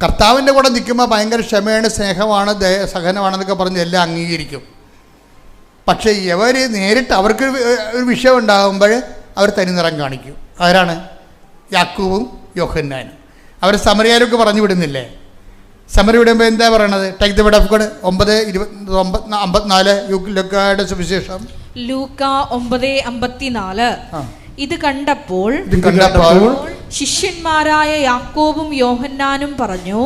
കർത്താവിൻ്റെ കൂടെ നിൽക്കുമ്പോൾ ഭയങ്കര ക്ഷമയാണ്, സ്നേഹമാണ്, സഹനമാണെന്നൊക്കെ പറഞ്ഞ് എല്ലാം അംഗീകരിക്കും. പക്ഷേ ഇവർ നേരിട്ട് അവർക്കൊരു വിഷയം ഉണ്ടാകുമ്പോൾ അവർ തനിനിറം കാണിക്കും. ആരാണ്? യാക്കൂബും യോഹന്നാനും. അവർ സമരക്കാരൊക്കെ പറഞ്ഞു വിടുന്നില്ലേ? സമര വിടുമ്പോൾ എന്താ പറയണത്? Take the word of God 9:54 ലൂക്കായുടെ സുവിശേഷം. ലൂക്ക 9:54. ഇത് കണ്ടപ്പോൾ ശിഷ്യന്മാരായ യാക്കോബും യോഹന്നാനും പറഞ്ഞു,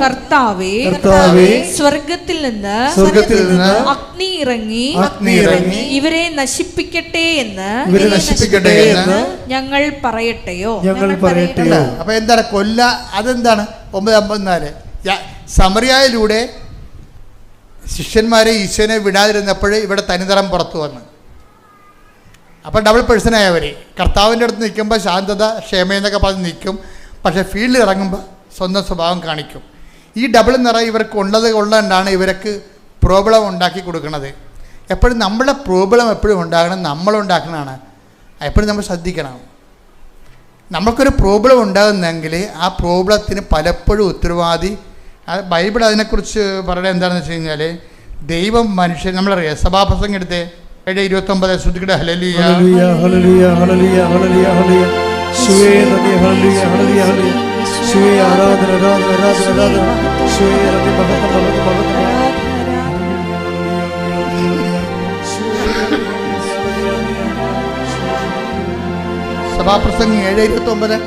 കർത്താവേ, സ്വർഗത്തിൽ നിന്ന് അഗ്നി ഇറങ്ങി ഇവരെ നശിപ്പിക്കട്ടെ എന്ന് ഞങ്ങൾ പറയട്ടെയോ? അപ്പൊ എന്താണ് അതെന്താണ് 9:54? സമറിയായിലൂടെ ശിഷ്യന്മാരെ ഈശോനെ വിടാതിരുന്നപ്പോൾ ഇവിടെ തനിനിറം പുറത്തു വന്നു. അപ്പം ഡബിൾ പേഴ്സണായവർ കർത്താവിൻ്റെ അടുത്ത് നിൽക്കുമ്പോൾ ശാന്തത, ക്ഷമയെന്നൊക്കെ പറഞ്ഞ് നിൽക്കും. പക്ഷേ ഫീൽഡിൽ ഇറങ്ങുമ്പോൾ സ്വന്തം സ്വഭാവം കാണിക്കും. ഈ ഡബിൾ നിറം ഇവർക്ക് ഉള്ളതുകൊണ്ടാണ് ഇവർക്ക് പ്രോബ്ലം ഉണ്ടാക്കി കൊടുക്കുന്നത്. എപ്പോഴും നമ്മുടെ പ്രോബ്ലം എപ്പോഴും ഉണ്ടാകണം, നമ്മളുണ്ടാക്കണതാണ്. എപ്പോഴും നമ്മൾ ശ്രദ്ധിക്കണം. നമുക്കൊരു പ്രോബ്ലം ഉണ്ടാകുന്നെങ്കിൽ ആ പ്രോബ്ലത്തിന് പലപ്പോഴും ഉത്തരവാദി ബൈബിൾ അതിനെക്കുറിച്ച് പറയുന്നത് എന്താണെന്ന് വെച്ച് കഴിഞ്ഞാൽ, ദൈവം മനുഷ്യൻ, നമ്മളറിയാം സഭാപ്രസംഗം എടുത്തേ 7:29 ശ്രുതിയുടെ ഹല്ലേലൂയ. സഭാപ്രസംഗം 7:29.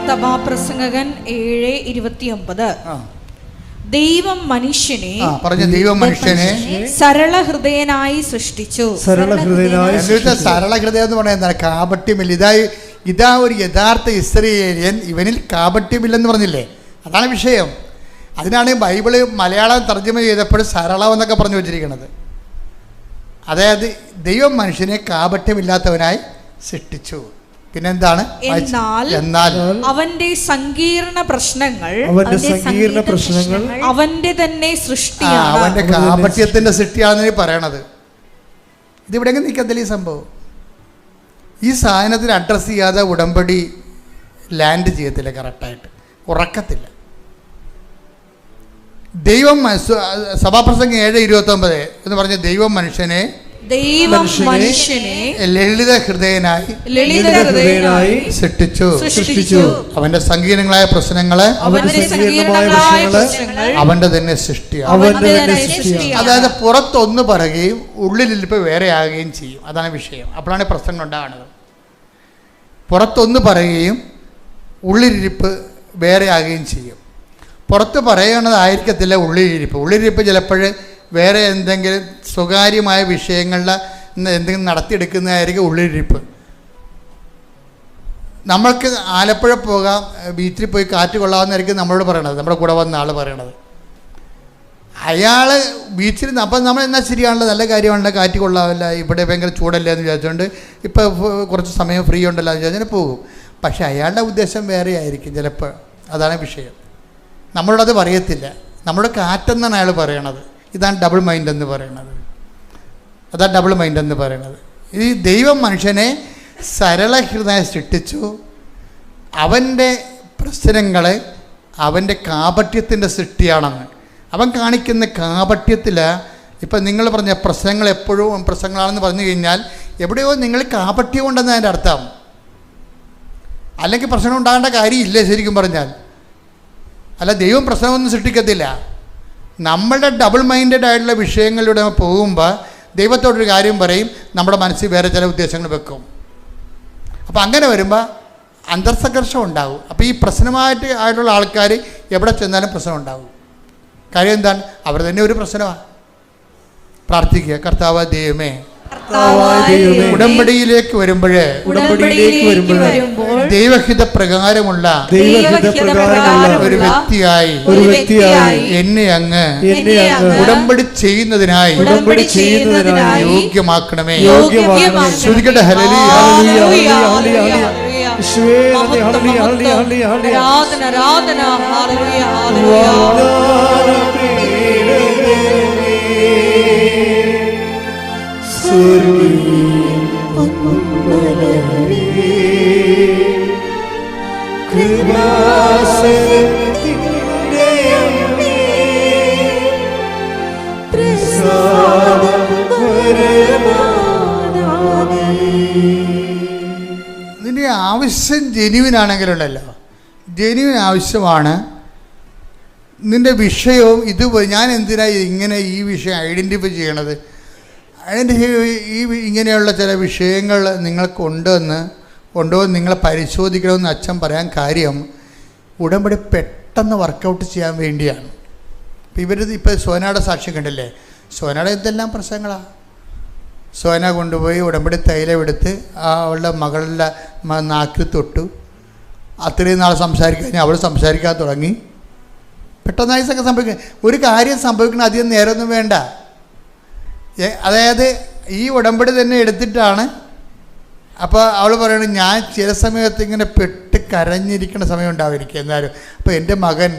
സഭാപ്രസംഗകൻ 7:29. ദൈവം മനുഷ്യനെ സരള ഹൃദയനായി സൃഷ്ടിച്ചു. സരള ഹൃദയം എന്ന് പറയുന്നത് കാപട്യമില്ല. ഇതാ ഒരു യഥാർത്ഥ ഇസ്രായേലിയൻ, ഇവനിൽ കാപട്യമില്ലെന്ന് പറഞ്ഞില്ലേ? അതാണ് വിഷയം. അതിനാണ് ബൈബിള് മലയാളം തർജ്ജമ ചെയ്തപ്പോൾ സരളം എന്നൊക്കെ പറഞ്ഞു വെച്ചിരിക്കുന്നത്. അതായത് ദൈവം മനുഷ്യനെ കാപട്യമില്ലാത്തവനായി സൃഷ്ടിച്ചു. പിന്നെന്താണ്? എന്നാൽ അവന്റെ സങ്കീർണ പ്രശ്നങ്ങൾ അവന്റെ തന്നെ സൃഷ്ടിയാണ്. അവന്റെ കാപട്യത്തിന്റെ സൃഷ്ടിയാണെന്ന് പറയണത്. ഇതിവിടെ നിൽക്കത്തില്ല ഈ സംഭവം. ഈ സാധനത്തിന് അഡ്രസ്സ് ചെയ്യാതെ ഉടമ്പടി ലാൻഡ് ചെയ്യത്തില്ല, കറക്റ്റായിട്ട് ഉറക്കത്തില്ല. ദൈവം സഭാപ്രസംഗം 7:29 എന്ന് പറഞ്ഞ ദൈവം മനുഷ്യനെ ലളിത ഹൃദയനായി സൃഷ്ടിച്ചു. അവന്റെ സങ്കീർണങ്ങളായ പ്രശ്നങ്ങളെ അവന്റെ തന്നെ സൃഷ്ടിയാണ്. അതായത് പുറത്തൊന്ന് പറയുകയും ഉള്ളിലിരിപ്പ് വേറെ ആകുകയും ചെയ്യും. അതാണ് വിഷയം. അപ്പോഴാണ് പ്രശ്നങ്ങൾ ഉണ്ടാകുന്നത്. പുറത്തൊന്ന് പറയുകയും ഉള്ളിലിരിപ്പ് വേറെ ആകുകയും ചെയ്യും. പുറത്ത് പറയണതായിരിക്കത്തില്ല ഉള്ളിലിരിപ്പ്. ഉള്ളിലിരിപ്പ് ചിലപ്പോൾ വേറെ എന്തെങ്കിലും സ്വകാര്യമായ വിഷയങ്ങളുടെ എന്തെങ്കിലും നടത്തിയെടുക്കുന്നതായിരിക്കും ഉള്ളിലിരിപ്പ്. നമ്മൾക്ക് ആലപ്പുഴ പോകാം, ബീച്ചിൽ പോയി കാറ്റ് കൊള്ളാമെന്നായിരിക്കും നമ്മളോട് പറയണത്, നമ്മുടെ കൂടെ വന്ന ആൾ പറയണത്. അയാൾ ബീച്ചിൽ നിന്ന് അപ്പം നമ്മൾ എന്നാൽ ശരിയാണല്ലോ, നല്ല കാര്യമാണല്ലോ, കാറ്റ് കൊള്ളാമല്ല, ഇവിടെ ഭയങ്കര ചൂടല്ലേ എന്ന് വിചാരിച്ചുകൊണ്ട് ഇപ്പോൾ കുറച്ച് സമയം ഫ്രീ ഉണ്ടല്ലോ എന്ന് വിചാരിച്ചാൽ പോകും. പക്ഷേ അയാളുടെ ഉദ്ദേശം വേറെ ആയിരിക്കും ചിലപ്പോൾ. അതാണ് വിഷയം. നമ്മളോടത് പറയത്തില്ല. നമ്മുടെ കാറ്റെന്നാണ് അയാൾ പറയണത്. ഇതാണ് ഡബിൾ മൈൻഡ് എന്ന് പറയണത്. അതാണ് ഡബിൾ മൈൻഡ് എന്ന് പറയണത്. ഈ ദൈവം മനുഷ്യനെ സരള ഹൃദയം സൃഷ്ടിച്ചു. അവൻ്റെ പ്രശ്നങ്ങൾ അവൻ്റെ കാപട്യത്തിൻ്റെ സൃഷ്ടിയാണെന്ന്. അവൻ കാണിക്കുന്ന കാപട്യത്തിൽ ഇപ്പം നിങ്ങൾ പറഞ്ഞ പ്രശ്നങ്ങൾ എപ്പോഴും പ്രശ്നങ്ങളാണെന്ന് പറഞ്ഞു കഴിഞ്ഞാൽ എവിടെയോ നിങ്ങൾ കാപട്യം ഉണ്ടെന്ന് അതിൻ്റെ അർത്ഥം. അല്ലെങ്കിൽ പ്രശ്നം ഉണ്ടാകേണ്ട കാര്യമില്ല ശരിക്കും പറഞ്ഞാൽ. അല്ല, ദൈവം പ്രശ്നമൊന്നും സൃഷ്ടിക്കത്തില്ല. നമ്മളുടെ ഡബിൾ മൈൻഡഡ് ആയിട്ടുള്ള വിഷയങ്ങളിലൂടെ പോകുമ്പോൾ ദൈവത്തോടൊരു കാര്യം പറയും, നമ്മുടെ മനസ്സിൽ വേറെ ചില ഉദ്ദേശങ്ങൾ വെക്കും. അപ്പോൾ അങ്ങനെ വരുമ്പോൾ അന്തർസംഘർഷം ഉണ്ടാകും. അപ്പോൾ ഈ ആയിട്ടുള്ള ആൾക്കാർ എവിടെ ചെന്നാലും പ്രശ്നം ഉണ്ടാകും. കാര്യം എന്താണ്? അവർ തന്നെ ഒരു പ്രശ്നമാണ്. പ്രാർത്ഥിക്കുക, കർത്താവ് ദൈവമേ, ഉടമ്പടിയിലേക്ക് വരുമ്പോൾ ദൈവഹിത പ്രകാരമുള്ള ഒരു വ്യക്തിയായി എന്നെ അങ്ങ് ഉടമ്പടി ചെയ്യുന്നതിനായി യോഗ്യമാക്കണമേ. ശ്രുതിക്കട്ടെ, ഹല്ലേലൂയ. നിന്റെ ആവശ്യം ജെന്യുവിനാണെങ്കിലുണ്ടല്ലോ, ജെന്യുവിൻ ആവശ്യമാണ്. നിന്റെ വിഷയവും ഇത് ഞാൻ എന്തിനാണ് ഇങ്ങനെ ഈ വിഷയം ഐഡൻറ്റിഫൈ ചെയ്യണത്, ഈ ഇങ്ങനെയുള്ള ചില വിഷയങ്ങൾ നിങ്ങൾക്കുണ്ടെന്ന് നിങ്ങളെ പരിശോധിക്കണമെന്ന് അച്ഛൻ പറയാൻ കാര്യം ഉടമ്പടി പെട്ടെന്ന് വർക്കൗട്ട് ചെയ്യാൻ വേണ്ടിയാണ്. ഇപ്പോൾ സോനയുടെ സാക്ഷ്യം കണ്ടില്ലേ? സോനയുടെ എന്തെല്ലാം പ്രശ്നങ്ങളാണ്. സോന കൊണ്ടുപോയി ഉടമ്പടി തൈലം എടുത്ത് അവളുടെ മകളുടെ നാക്കിൽ തൊട്ടു. അത്രയും നാൾ സംസാരിക്കാൻ അവൾ സംസാരിക്കാൻ തുടങ്ങി. പെട്ടെന്നായി സംഭവിക്കുക. ഒരു കാര്യം സംഭവിക്കണം അധികം നേരമൊന്നും വേണ്ട. അതായത് ഈ ഉടമ്പടി തന്നെ എടുത്തിട്ടാണ്. അപ്പോൾ അവൾ പറയുന്നത്, ഞാൻ ചില സമയത്ത് ഇങ്ങനെ പെട്ട് കരഞ്ഞിരിക്കുന്ന സമയം ഉണ്ടാവുമായിരിക്കും എന്നാലും. അപ്പോൾ എൻ്റെ മകൻ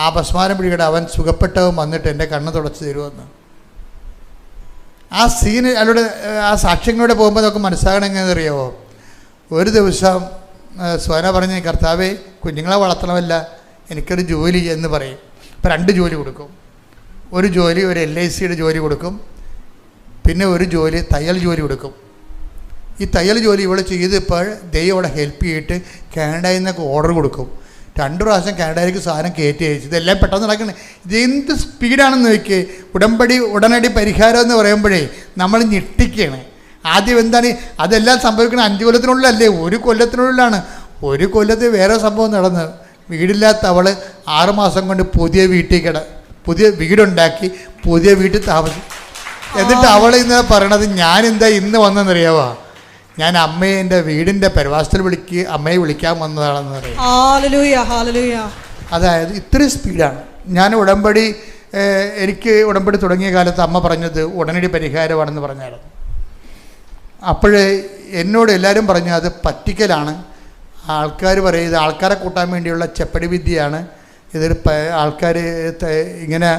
ആ ഭസ്മാരം പിടിക്കട്ടെ, അവൻ സുഖപ്പെട്ടവൻ വന്നിട്ട് എൻ്റെ കണ്ണ് തുടച്ച് തരുമെന്ന്. ആ സീന് അവളുടെ ആ സാക്ഷ്യങ്ങളോടെ പോകുമ്പോൾ നമുക്ക് മനസ്സിലാകണം എങ്ങനെയെന്നറിയാമോ? ഒരു ദിവസം സോന പറഞ്ഞ്, കർത്താവേ, കുഞ്ഞുങ്ങളെ വളർത്തണമല്ല, എനിക്കൊരു ജോലി എന്ന് പറയും. അപ്പോൾ 2 ജോലി കൊടുക്കും. ഒരു ജോലി ഒരു LICയുടെ ജോലി കൊടുക്കും, പിന്നെ ഒരു ജോലി തയ്യൽ ജോലി കൊടുക്കും. ഈ തയ്യൽ ജോലി ഇവിടെ ചെയ്തപ്പോൾ ദൈവം അവിടെ ഹെൽപ്പ് ചെയ്തിട്ട് കാനഡയിൽ നിന്നൊക്കെ ഓർഡർ കൊടുക്കും. 2 പ്രാവശ്യം കാനഡയിലേക്ക് സാധനം കയറ്റി അയച്ചു. ഇതെല്ലാം പെട്ടെന്ന് നടക്കുന്നത്. ഇതെന്ത് സ്പീഡാണെന്ന് നോക്കിയേ. ഉടനടി പരിഹാരം എന്ന് പറയുമ്പോഴേ നമ്മൾ ഞെട്ടിക്കുകയാണ്. ആദ്യം എന്താണ് അതെല്ലാം സംഭവിക്കുന്നത്? 5 കൊല്ലത്തിനുള്ളിലല്ലേ, 1 കൊല്ലത്തിനുള്ളിലാണ്. 1 കൊല്ലത്തിൽ വേറെ സംഭവം നടന്ന് വീടില്ലാത്ത അവൾ 6 മാസം കൊണ്ട് പുതിയ വീടുണ്ടാക്കി പുതിയ വീട്ടിൽ താമസിക്കും. എന്നിട്ട് അവൾ ഇന്ന് പറയണത്, ഞാൻ എന്താ ഇന്ന് വന്നെന്നറിയാവോ, ഞാൻ അമ്മയെ എൻ്റെ വീടിൻ്റെ പരിവാസത്തിൽ അമ്മയെ വിളിക്കാൻ വന്നതാണെന്ന് പറയും. അതായത് ഇത്രയും സ്പീഡാണ്. ഞാൻ എനിക്ക് ഉടമ്പടി തുടങ്ങിയ കാലത്ത് അമ്മ പറഞ്ഞത് ഉടനടി പരിഹാരമാണെന്ന് പറഞ്ഞായിരുന്നു. അപ്പോഴേ എന്നോട് എല്ലാവരും പറഞ്ഞു അത് പറ്റിക്കലാണ്, ആൾക്കാർ പറയുന്നത് ആൾക്കാരെ കൂട്ടാൻ വേണ്ടിയുള്ള ചെപ്പടി വിദ്യയാണ്, ഇതൊരു ആൾക്കാർ ഇങ്ങനെ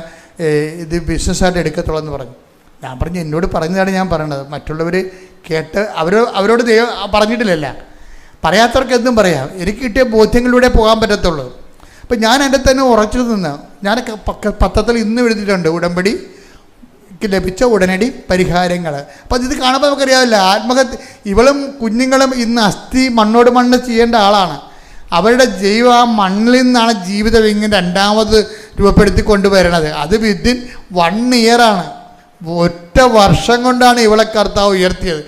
ഇത് ബിസിനസ്സായിട്ട് എടുക്കത്തുള്ളൂ എന്ന് പറഞ്ഞു. ഞാൻ പറഞ്ഞു, എന്നോട് പറഞ്ഞതാണ് ഞാൻ പറയണത്, മറ്റുള്ളവർ കേട്ട് അവരോട് ദൈവം പറഞ്ഞിട്ടില്ലല്ല. പറയാത്തവർക്ക് എന്തും പറയാം. എനിക്ക് കിട്ടിയ ബോധ്യങ്ങളിലൂടെ പോകാൻ പറ്റത്തുള്ളൂ. അപ്പം ഞാൻ എൻ്റെ തന്നെ ഉറച്ചു നിന്ന്, ഞാൻ പത്രത്തിൽ ഇന്ന് എഴുതിയിട്ടുണ്ട് ഉടമ്പടിക്ക് ലഭിച്ച ഉടനടി പരിഹാരങ്ങൾ. അപ്പം ഇത് കാണുമ്പോൾ നമുക്കറിയാമല്ല, ഇവളും കുഞ്ഞുങ്ങളും ഇന്ന് അസ്ഥി മണ്ണോട് മണ്ണ് ചെയ്യേണ്ട ആളാണ്. അവരുടെ ആ മണ്ണിൽ നിന്നാണ് ജീവിതം ഇങ്ങനെ രണ്ടാമത് രൂപപ്പെടുത്തി കൊണ്ടുവരണത്. അത് വിത്തിൻ 1 ഇയറാണ്. 1 വർഷം കൊണ്ടാണ് ഇവളെ കർത്താവ് ഉയർത്തിയത്.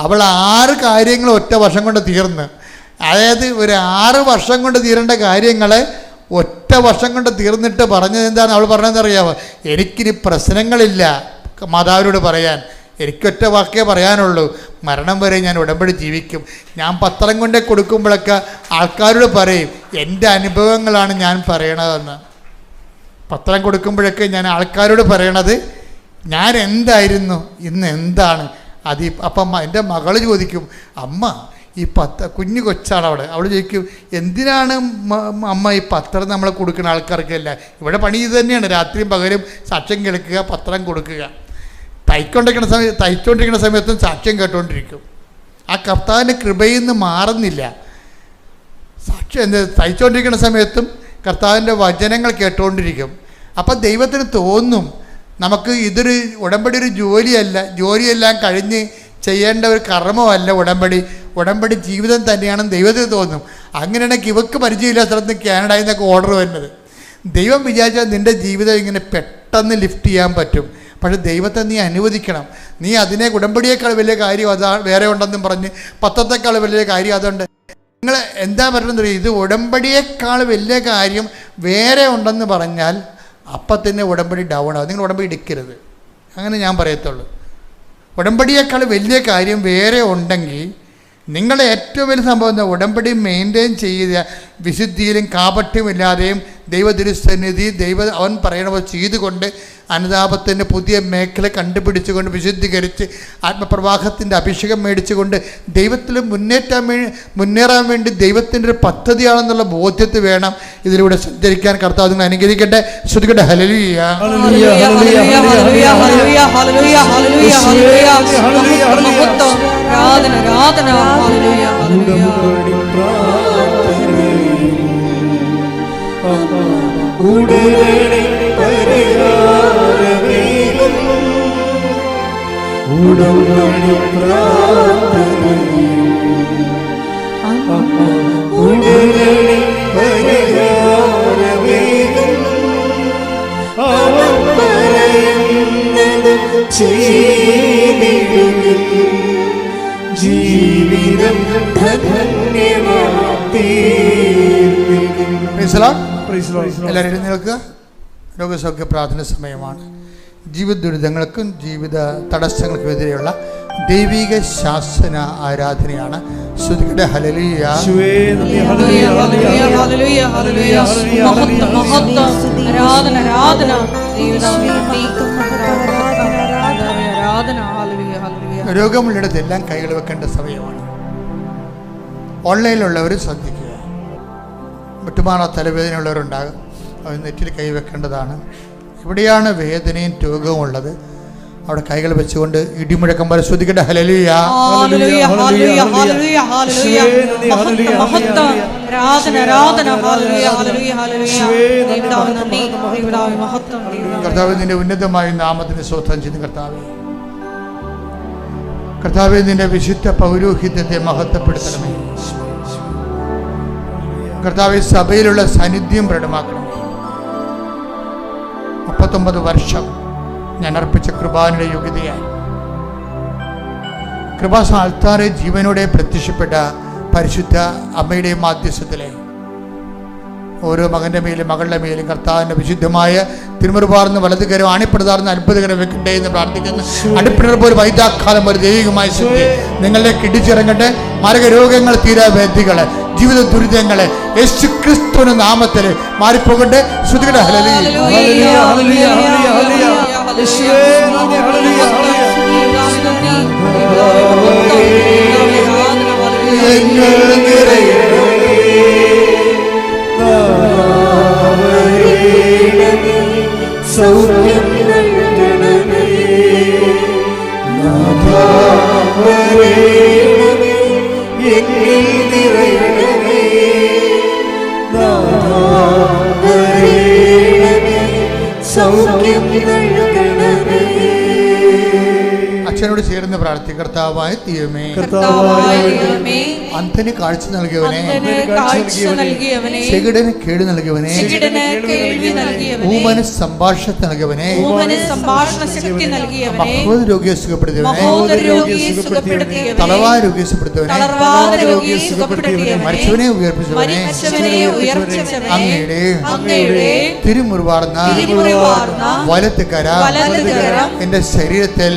അവൾ 6 കാര്യങ്ങൾ 1 വർഷം കൊണ്ട് തീർന്ന്. അതായത് ഒരു 6 വർഷം കൊണ്ട് തീരേണ്ട കാര്യങ്ങൾ 1 വർഷം കൊണ്ട് തീർന്നിട്ട് പറഞ്ഞത് എന്താണ്? അവൾ പറഞ്ഞതെന്നറിയാമോ? എനിക്കിനി പ്രശ്നങ്ങളില്ല മാതാവിനോട് പറയാൻ, എനിക്കൊറ്റ വാക്കേ പറയാനുള്ളൂ, മരണം വരെ ഞാൻ ഉടമ്പടി ജീവിക്കും. ഞാൻ പത്രം കൊണ്ട് കൊടുക്കുമ്പോഴൊക്കെ ആൾക്കാരോട് പറയും എൻ്റെ അനുഭവങ്ങളാണ് ഞാൻ പറയണതെന്ന്. പത്രം കൊടുക്കുമ്പോഴൊക്കെ ഞാൻ ആൾക്കാരോട് പറയണത് ഞാൻ എന്തായിരുന്നു ഇന്ന് എന്താണ് അത്. അപ്പം എൻ്റെ മകൾ ചോദിക്കും, അമ്മ ഈ കുഞ്ഞു കൊച്ചാണ് അവൾ ചോദിക്കും, എന്തിനാണ് അമ്മ ഈ പത്രം നമ്മൾ കൊടുക്കുന്ന ആൾക്കാർക്കല്ല? ഇവിടെ പണി ഇത് തന്നെയാണ്, രാത്രിയും പകലും സാക്ഷ്യം കേൾക്കുക, പത്രം കൊടുക്കുക. തയ്ച്ചുകൊണ്ടിരിക്കുന്ന സമയത്തും സാക്ഷ്യം കേട്ടുകൊണ്ടിരിക്കും. ആ കർത്താവിൻ്റെ കൃപയിൽ നിന്ന് മാറുന്നില്ല. തയ്ച്ചുകൊണ്ടിരിക്കുന്ന സമയത്തും കർത്താവിൻ്റെ വചനങ്ങൾ കേട്ടുകൊണ്ടിരിക്കും. അപ്പം ദൈവത്തിന് തോന്നും നമുക്ക് ഇതൊരു ഉടമ്പടി ഒരു ജോലിയെല്ലാം കഴിഞ്ഞ് ചെയ്യേണ്ട ഒരു കർമ്മമല്ല ഉടമ്പടി ജീവിതം തന്നെയാണെന്ന് ദൈവത്തിന് തോന്നും. അങ്ങനെയാണെങ്കിൽ ഇവക്ക് പരിചയമില്ലാത്ത സ്ഥലത്ത് കാനഡയിൽ നിന്നൊക്കെ ഓർഡർ വരുന്നത്. ദൈവം വിചാരിച്ചാൽ നിൻ്റെ ജീവിതം ഇങ്ങനെ പെട്ടെന്ന് ലിഫ്റ്റ് ചെയ്യാൻ പറ്റും. പക്ഷേ ദൈവത്തെ നീ അനുവദിക്കണം. നീ അതിനെ ഉടമ്പടിയേക്കാൾ വലിയ കാര്യം അതാ വേറെ ഉണ്ടെന്നും പറഞ്ഞ് പത്രത്തെക്കാൾ വലിയ കാര്യം അതുണ്ട്. നിങ്ങൾ എന്താ പറയുന്നത്? ഇത് ഉടമ്പടിയേക്കാൾ വലിയ കാര്യം വേറെ ഉണ്ടെന്ന് പറഞ്ഞാൽ അപ്പം തന്നെ ഉടമ്പടി ഡൗൺ ആവും. നിങ്ങൾ ഉടമ്പടി എടുക്കരുത്, അങ്ങനെ ഞാൻ പറയത്തുള്ളൂ. ഉടമ്പടിയേക്കാൾ വലിയ കാര്യം വേറെ ഉണ്ടെങ്കിൽ നിങ്ങളുടെ ഏറ്റവും വലിയ സംഭവം എന്താ? ഉടമ്പടി മെയിൻറ്റെയിൻ ചെയ്ത വിശുദ്ധിയിലും കാപട്യമില്ലാതെയും ദൈവതിരുസന്നിധി അവൻ പറയണ ചെയ്തുകൊണ്ട് അനുതാപത്തിൻ്റെ പുതിയ മേഖല കണ്ടുപിടിച്ചുകൊണ്ട് വിശുദ്ധീകരിച്ച് ആത്മപ്രവാഹത്തിൻ്റെ അഭിഷേകം മേടിച്ചുകൊണ്ട് ദൈവത്തിൽ മുന്നേറാൻ വേണ്ടി ദൈവത്തിൻ്റെ ഒരു പദ്ധതിയാണെന്നുള്ള ബോധ്യത്തിൽ വേണം ഇതിലൂടെ സഞ്ചരിക്കാൻ. കർത്താവ് നിങ്ങൾ അനുഗ്രഹിക്കട്ടെ. ശ്രുതിക്കട്ടെ. ഹല്ലേലൂയ. ജീവിതം ധന്യമാക്കി. എല്ലാവരും എഴുന്നേൽക്കുക. രോഗസൗഖ്യ പ്രാർത്ഥന സമയമാണ്. ജീവിത ദുരിതങ്ങൾക്കും ജീവിത തടസ്സങ്ങൾക്കും എതിരെയുള്ള ദൈവിക ശാസന ആരാധനയാണ്. ശ്രുതിക്കട്ടെ. ഹല്ലേലൂയ. രോഗമുള്ളിടത്തെല്ലാം കൈകൾ വെക്കേണ്ട സമയമാണ്. ഓൺലൈനിലുള്ളവർ ശ്രദ്ധിക്കുക. വിട്ടുമാറ തലവേദനയുള്ളവരുണ്ടാകും, അവർ നെറ്റിൽ കൈ വെക്കേണ്ടതാണ്. എവിടെയാണ് വേദനയും രോഗവും ഉള്ളത് അവിടെ കൈകൾ വെച്ചുകൊണ്ട് ഇടിമുഴക്കം പോലെ ശ്രദ്ധിക്കട്ടെ. ഹല്ലേലൂയ. കർത്താവേ, നിന്റെ ഉന്നതമായ നാമത്തിന് സ്തോത്രം ചെയ്യുന്നു. കർത്താവേ, നിന്റെ വിശുദ്ധ പൗരോഹിത്യത്തെ മഹത്വപ്പെടുത്തണമേ. കർത്താവേ, സഭയിലുള്ള സാന്നിധ്യം പ്രകടമാക്കണമേ. 39 വർഷം ഞാൻ അർപ്പിച്ച കൃപാനയുടെ യോഗ്യതയായി കൃപാസ ആൾത്താറെ ജീവനോടെ പ്രത്യക്ഷപ്പെട്ട പരിശുദ്ധ അമ്മയുടെ മാധ്യസ്ഥത്തിലെ ഓരോ മകൻ്റെ മേലും മകളുടെ മേലും കർത്താവിൻ്റെ വിശുദ്ധമായ തിരുമുറുപാർന്ന് വലതുകരം ആണിപ്പെടുതാർന്ന് അത്ഭുതകരം വെക്കട്ടെ എന്ന് പ്രാർത്ഥിക്കുന്നു. അടിപ്പിണർ പോലും വൈദ്യാഘാതം പോലെ ദൈവികമായ ശക്തി നിങ്ങളിലേക്ക് ഇടിച്ചിറങ്ങട്ടെ. മാരക രോഗങ്ങൾ, തീരാവേദികള്, ജീവിത ദുരിതങ്ങളെ യേശു ക്രിസ്തുവിന്റെ നാമത്തിൽ മാറിപ്പോകട്ടെ. ശ്രുതികട. സൗഖ്യം നൽകണമേ, എന്നിൽ നിറയണമേ, സൗഖ്യം നൽകണമേ. അച്ഛനോട് ചേർന്ന് പ്രാർത്ഥിക്കുക. കർത്താവായ ദൈവമേ, അന്ധന് കാഴ്ച നൽകിയവനെ, ചെകിടന് കേട് നൽകിയവനെ, ഊമന് സംഭാഷണ നൽകിയവനെ, മഹോദ രോഗിയെ സുഖപ്പെടുത്തിയവനെ, തളവായ രോഗിയെ സുഖപ്പെടുത്തിയവനെ, മരിച്ചവനെ ഉയർപ്പിച്ചവനെ, അങ്ങയുടെ തിരുമുറിവാർന്ന വലത്തുകര എന്റെ ശരീരത്തിൽ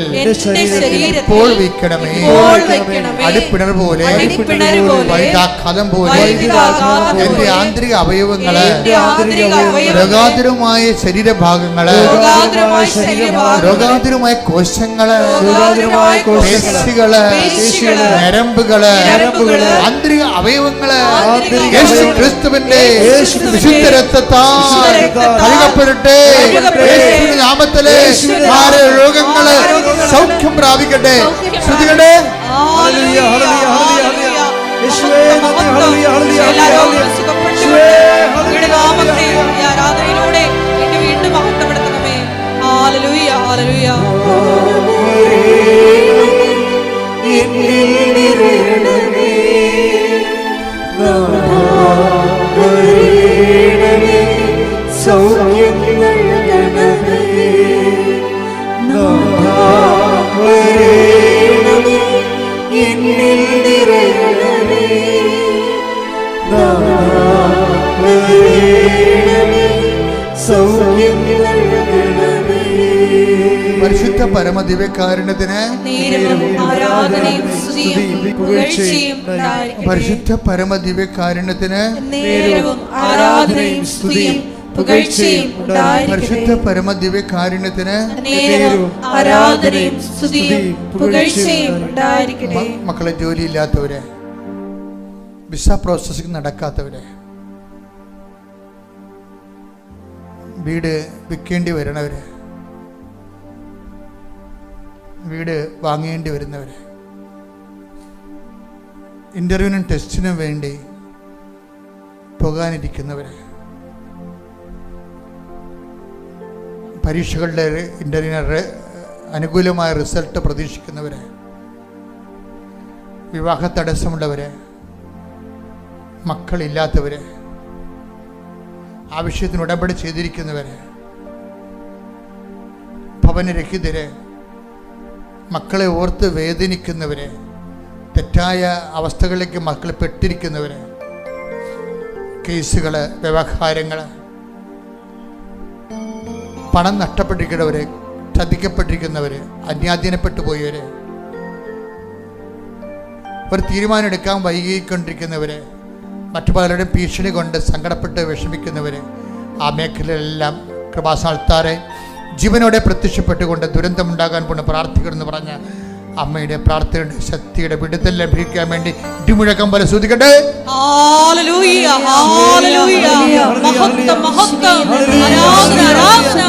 ശരീരത്തിൽ ഇപ്പോൾ വയ്ക്കണമേ. ഇപ്പോൾ വയ്ക്കണമേ. അടിപ്പിണർ പോലെ അടിപ്പിണർ പോലെ വൈദ്യാഘാതം പോലെ വൈദ്യുതാഘാതം പോലെ എന്റെ ആന്തരിക അവയവങ്ങള് എന്റെ ആന്തരിക അവയവങ്ങളെ രോഗാതുരമായ ശരീരഭാഗങ്ങള് രോഗാതുരമായ ശരീരഭാഗങ്ങളെ രോഗാതുരമായ കോശങ്ങള് രോഗാതുരമായ പേശികള് പേശികള് ഞരമ്പുകള് ഞരമ്പുകള് ആന്തരിക അവയവങ്ങള് ആന്തരിക യേശു അവയവങ്ങളെ ക്രിസ്തുവിന്റെ യേശുക്രിസ്തുവിന്റെ വിശുദ്ധ രക്തത്താൽ കഴുകപ്പെടട്ടെ. യേശുവിന്റെ നാമത്തിലെ ആരെ രോഗങ്ങള് സൗഖ്യം പ്രാപിക്കട്ടെ. ശ്രുതികട്ടെ. ഹല്ലേലൂയ, ഹല്ലേലൂയ, ഹല്ലേലൂയ. യേശുവേ നന്ദി, ഹല്ലേലൂയ, ഹല്ലേലൂയ, ഹല്ലേലൂയ. ആരാധനയിലൂടെ വീണ്ടും മഹത്വപ്പെടുത്തണമേ. ഹല്ലേലൂയ, ഹല്ലേലൂയ. പരിശുദ്ധ പരമദിവ്യകാരുണ്യത്തിന് നേരവും ആരാധനയും സ്തുതിയും പുകഴ്ചയും ഉണ്ടായിരിക്കട്ടെ. പരിശുദ്ധ പരമദിവ്യകാരുണ്യത്തിന് നേരവും ആരാധനയും സ്തുതിയും പുകഴ്ചയും ഉണ്ടായിരിക്കട്ടെ. പരിശുദ്ധ പരമദിവ്യകാരുണ്യത്തിന് നേരവും ആരാധനയും സ്തുതിയും പുകഴ്ചയും ഉണ്ടായിരിക്കട്ടെ. മക്കളെ ജോലിയില്ലാത്തവര്, വിസ പ്രോസസ്സിംഗ് നടക്കാത്തവര്, വീട് വിൽക്കേണ്ടി വരണവര്, വീട് വാങ്ങേണ്ടി വരുന്നവര്, ഇൻ്റർവ്യൂവിനും ടെസ്റ്റിനും വേണ്ടി പോകാനിരിക്കുന്നവര്, പരീക്ഷകളുടെ ഇൻ്റർവ്യൂവിന് അനുകൂലമായ റിസൾട്ട് പ്രതീക്ഷിക്കുന്നവര്, വിവാഹ തടസ്സമുള്ളവര്, മക്കളില്ലാത്തവര്, ആവശ്യത്തിന് ഉടമ്പടി ചെയ്തിരിക്കുന്നവര്, ഭവനരഹിതര്, മക്കളെ ഓർത്ത് വേദനിക്കുന്നവര്, തെറ്റായ അവസ്ഥകളിലേക്ക് മക്കൾ പെട്ടിരിക്കുന്നവര്, കേസുകള്, വ്യവഹാരങ്ങള്, പണം നഷ്ടപ്പെട്ടിരിക്കുന്നവര്, ചതിക്കപ്പെട്ടിരിക്കുന്നവര്, അന്യാധീനപ്പെട്ടു പോയവര്, ഒരു തീരുമാനം എടുക്കാൻ വൈകിക്കൊണ്ടിരിക്കുന്നവര്, മറ്റു പലരുടെയും ഭീഷണി കൊണ്ട് സങ്കടപ്പെട്ട് വിഷമിക്കുന്നവര്, ആ മേഖലയിലെല്ലാം കൃപാസ്ഥാനത്താറെ ജീവനോടെ പ്രത്യക്ഷപ്പെട്ടുകൊണ്ട് ദുരന്തമുണ്ടാകാൻ കൊണ്ട് പ്രാർത്ഥിക്കണമെന്ന് പറഞ്ഞ അമ്മയുടെ പ്രാർത്ഥനയുടെ ശക്തിയുടെ വിടുതൽ ലഭിക്കാൻ വേണ്ടി ഇടിമുഴക്കം പോലെ സ്തുതിക്കട്ടെ. ഹല്ലേലൂയ, ഹല്ലേലൂയ. മഹത്വം, മഹത്വം. ആരാധന, ആരാധന.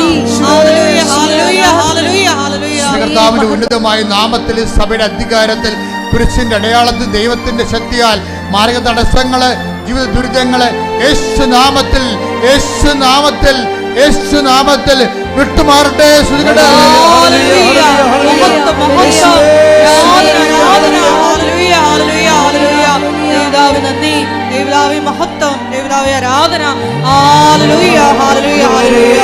ഹല്ലേലൂയ, ഹല്ലേലൂയ, ഹല്ലേലൂയ, ഹല്ലേലൂയ. കർത്താവിന്റെ ഉന്നതമായ നാമത്തിൽ, സഭയുടെ അധികാരത്തിൽ, കുരിശിന്റെ അടയാളത്തിൽ, ദൈവത്തിന്റെ ശക്തിയാൽ മാർഗ തടസ്സങ്ങള്, ജീവിത ദുരിതങ്ങള് യേശുനാമത്തിൽ, യേശുനാമത്തിൽ, യേശുനാമത്തിൽ വിട്ടുമാറട്ടെ. ശ്രുതികട്ടെ. ഹല്ലേലൂയ, മഹത്വം, മഹത്വം. ആരാധന, ആരാധന. ഹല്ലേലൂയ, ഹല്ലേലൂയ, ഹല്ലേലൂയ. ദൈവമേ നന്ദി, ദൈവമേ മഹത്വം, ദൈവമേ ആരാധന. ഹല്ലേലൂയ, ഹല്ലേലൂയ, ഹല്ലേലൂയ.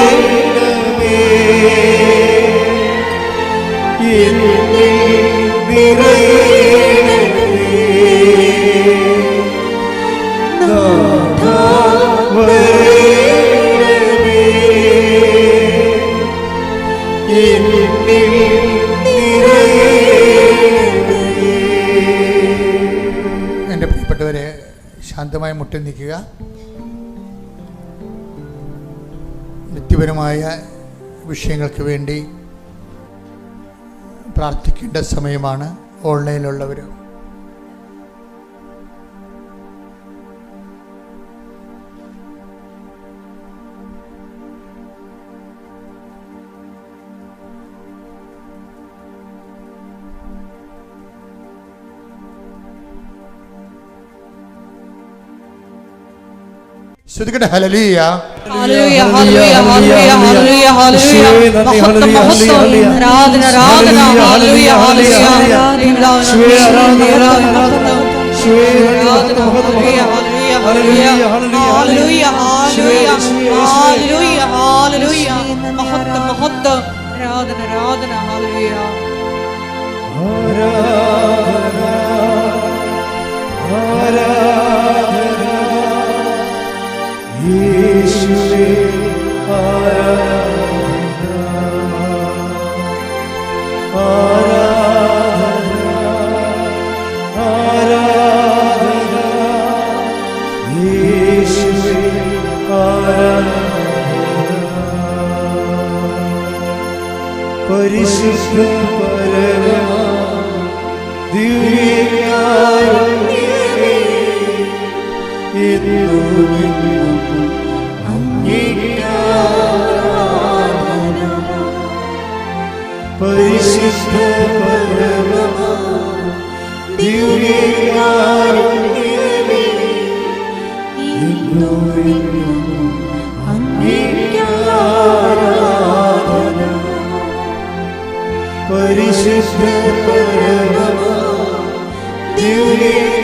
എൻ്റെ പ്രിയപ്പെട്ടവരെ, ശാന്തമായി മുട്ടി നിൽക്കുക. വ്യക്തിപരമായ വിഷയങ്ങൾക്ക് വേണ്ടി പ്രാർത്ഥിക്കേണ്ട സമയമാണ്. ഓൺലൈനിലുള്ളവരും ശ്രുതികട്ടെ. ഹല്ലേലൂയ, ഹല്ലേലൂയ, ഹല്ലേലൂയ, ഹല്ലേലൂയ, ഹല്ലേലൂയ, ഹല്ലേലൂയ. മഹത്വം, മഹത്വം. ആരാധന, ആരാധന. ഹല്ലേലൂയ, ഹല്ലേലൂയ. ദൈവമേ നന്ദി, ദൈവമേ മഹത്വം. ആരാധന, ഹല്ലേലൂയ, ഹല്ലേലൂയ, ഹല്ലേലൂയ. ഹല്ലേലൂയ, ഹല്ലേലൂയ, ഹല്ലേലൂയ. മഹത്വം, മഹത്വം. ആരാധന, ആരാധന. ഹല്ലേലൂയ. യേശുവേ ആരാധന, ആരാധന. പരിശുദ്ധ പരമ ദിവ്യകാരുണ്യമേ, എന്നും അങ്ങേയ്ക്കാരാധന. പരിശുദ്ധ പരമ ദിവ്യകാരുണ്യമേ, എന്നും അങ്ങേയ്ക്കാരാധന. പരിശുദ്ധ പരമ ദിവ്യ